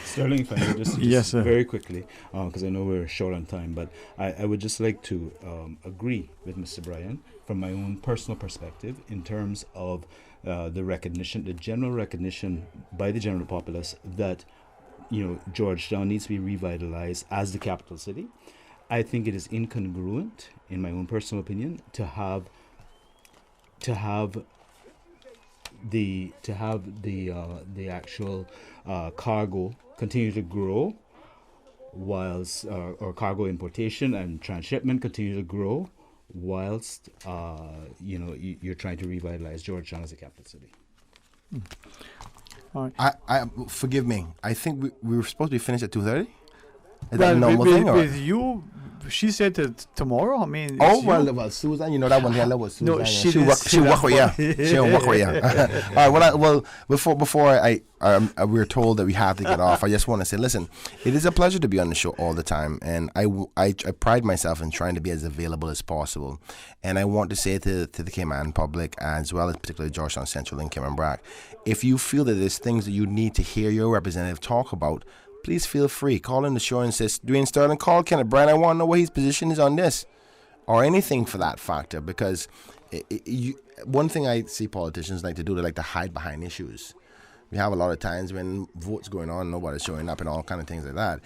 Sterling, if I may just yes, very quickly, because I know we're short on time, but I would just like to agree with Mr. Bryan from my own personal perspective in terms of the recognition, the general recognition by the general populace that Georgetown needs to be revitalized as the capital city. I think it is incongruent, in my own personal opinion, to have the actual cargo continue to grow, whilst or cargo importation and transshipment continue to grow, whilst you're trying to revitalize Georgetown as a capital city. All right. I forgive me. I think we were supposed to be finished at 2:30. Is that a normal thing? With you, she said that tomorrow. I mean, well, Susan, that one here was Susan. No, she work with you. She work with you. All right. Before we're told that we have to get off, I just want to say, listen, it is a pleasure to be on the show all the time, and I pride myself in trying to be as available as possible. And I want to say to the Cayman public, as well as particularly Georgetown Central and Cayman Brac, if you feel that there's things that you need to hear your representative talk about, please feel free. Call in the show and say, Dwayne Sterling, call Kenneth Bryan. I want to know what his position is on this, or anything for that factor. Because one thing I see politicians like to do, they like to hide behind issues. We have a lot of times when votes going on, nobody's showing up and all kind of things like that.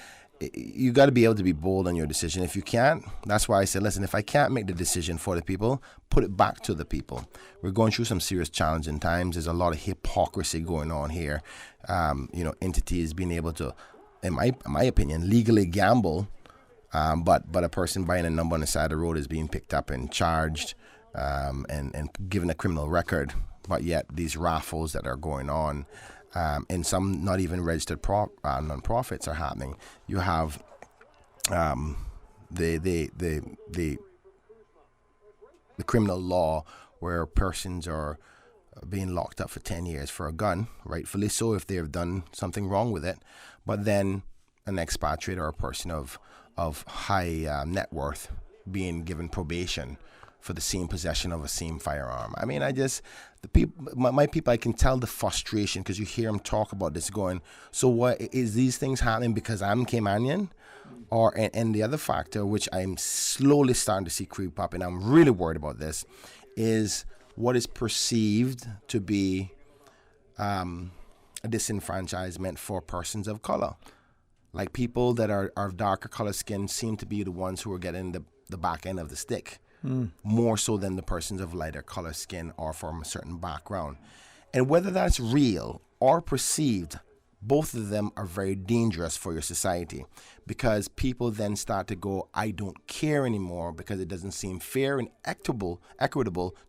You got to be able to be bold on your decision. If you can't, that's why I said, listen, if I can't make the decision for the people, put it back to the people. We're going through some serious challenging times. There's a lot of hypocrisy going on here. Entities being able to, in my opinion, legally gamble, but a person buying a number on the side of the road is being picked up and charged and given a criminal record. But yet these raffles that are going on, and some not even registered non-profits are happening. You have the criminal law where persons are being locked up for 10 years for a gun, rightfully so if they have done something wrong with it. But then an expatriate or a person of high net worth being given probation for the same possession of a same firearm. I mean, my people, I can tell the frustration because you hear them talk about this going, so what, is these things happening because I'm Caymanian? And the other factor, which I'm slowly starting to see creep up, and I'm really worried about this, is what is perceived to be a disenfranchisement for persons of color. Like people that are darker color skin seem to be the ones who are getting the back end of the stick. More so than the persons of lighter color skin or from a certain background. And whether that's real or perceived, both of them are very dangerous for your society, because people then start to go, I don't care anymore because it doesn't seem fair and equitable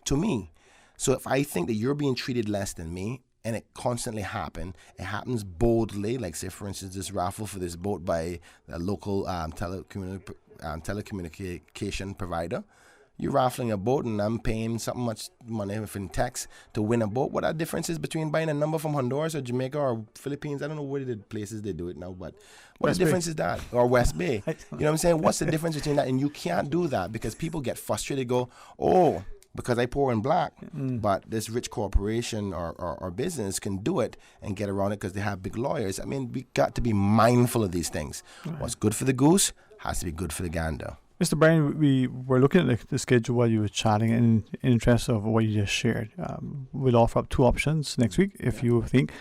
to me. So if I think that you're being treated less than me, and it constantly happens boldly, like say for instance this raffle for this boat by a local telecommunication provider. You're raffling a boat and I'm paying something much money in tax to win a boat. What are differences between buying a number from Honduras or Jamaica or Philippines? I don't know where the places they do it now, but what difference is that? Or West Bay. You know what I'm saying? What's the difference between that? And you can't do that because people get frustrated, go, oh, because I pour in black, but this rich corporation or business can do it and get around it because they have big lawyers. I mean, we got to be mindful of these things. Right. What's good for the goose has to be good for the gander. Mr. Brian, we were looking at the schedule while you were chatting, and in interest of what you just shared, we'll offer up 2 options next week if you think.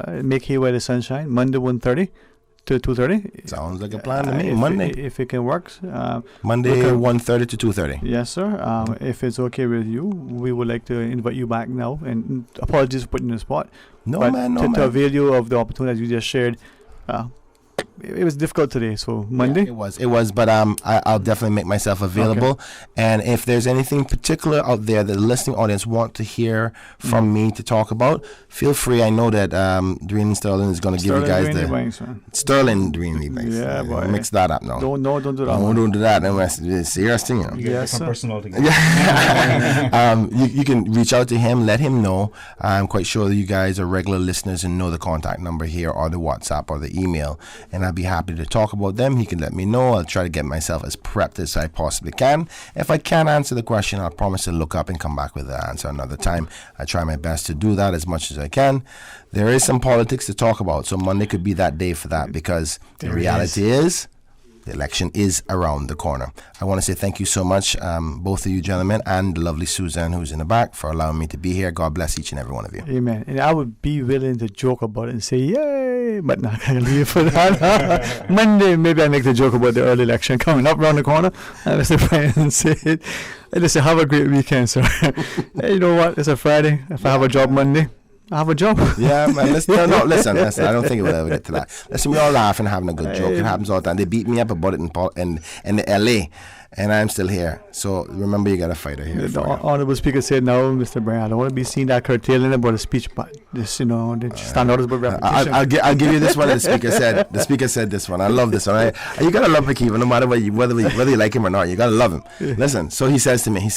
Make hay while the sunshine, Monday 1:30 to 2:30. Sounds like a plan to me. Monday. If it can work. Monday 1:30 to 2:30. Yes, sir. If it's okay with you, we would like to invite you back now. And apologies for putting you on the spot. No, but man, to avail you of the opportunity you just shared. It was difficult today, so Monday. Yeah, it was, but I'll definitely make myself available. Okay. And if there's anything particular out there that the listening audience want to hear from me to talk about, feel free. I know that Dwayne Sterling is going to give you guys Sterling Dwayne Ebanks. Yeah, boy. Mix that up now. Don't do that. Don't do that. It's a serious thing, you know. You get person altogether. You can reach out to him, let him know. I'm quite sure that you guys are regular listeners and know the contact number here or the WhatsApp or the email. And I'd be happy to talk about them. He can let me know. I'll try to get myself as prepped as I possibly can. If I can't answer the question, I'll promise to look up and come back with the answer another time. I try my best to do that as much as I can. There is some politics to talk about, so Monday could be that day for that, because the reality is the election is around the corner. I want to say thank you so much, both of you gentlemen, and the lovely Suzanne who's in the back, for allowing me to be here. God bless each and every one of you. Amen. And I would be willing to joke about it and say, yay, but not going to leave for that. Monday, maybe I make the joke about the early election coming up around the corner. And Mr. Brian said, hey, listen, have a great weekend, sir. Hey, you know what? It's a Friday. If I have a job Monday, I have a job. Yeah, man. Listen. I don't think it will ever get to that. Listen, we all laughing, having a good joke. It happens all the time. They beat me up about it in the LA, and I'm still here. So remember, you got a fighter here. The honorable speaker said, "No, Mr. Brian, I don't want to be seen that curtailing about a speech, but this, they stand out as about repetition." I'll give you this one. The speaker said. The speaker said this one. I love this one. You gotta love McKeever, no matter whether you like him or not. You gotta love him. Listen. So he says to me,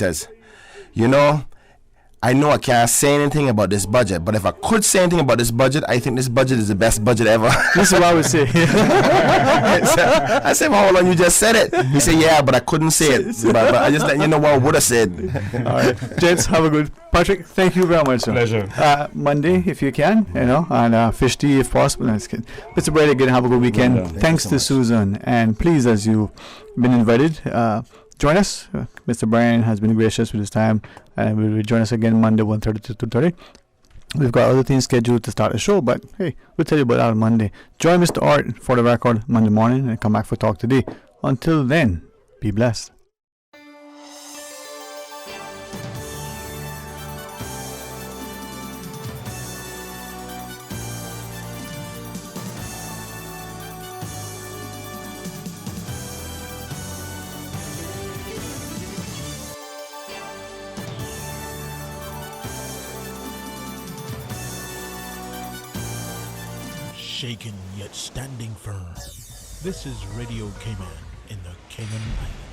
I know I can't say anything about this budget, but if I could say anything about this budget, I think this budget is the best budget ever. This is what I would say. I said, well, hold on, you just said it. He said, yeah, but I couldn't say it. But I just let you know what I would have said. All right. Gents, have a good. Patrick, thank you very much, sir. Pleasure. Monday, if you can, and fish tea if possible. Mr. Brady, again, have a good weekend. Well Thanks to Susan. And please, as you've been invited, join us. Mr. Brian has been gracious with his time, and will join us again Monday 1:30 to 2:30. We've got other things scheduled to start the show, but hey, we'll tell you about that on Monday. Join Mr. Art for the record Monday morning and come back for Talk Today. Until then, be blessed. Shaken yet standing firm. This is Radio Cayman in the Cayman Islands.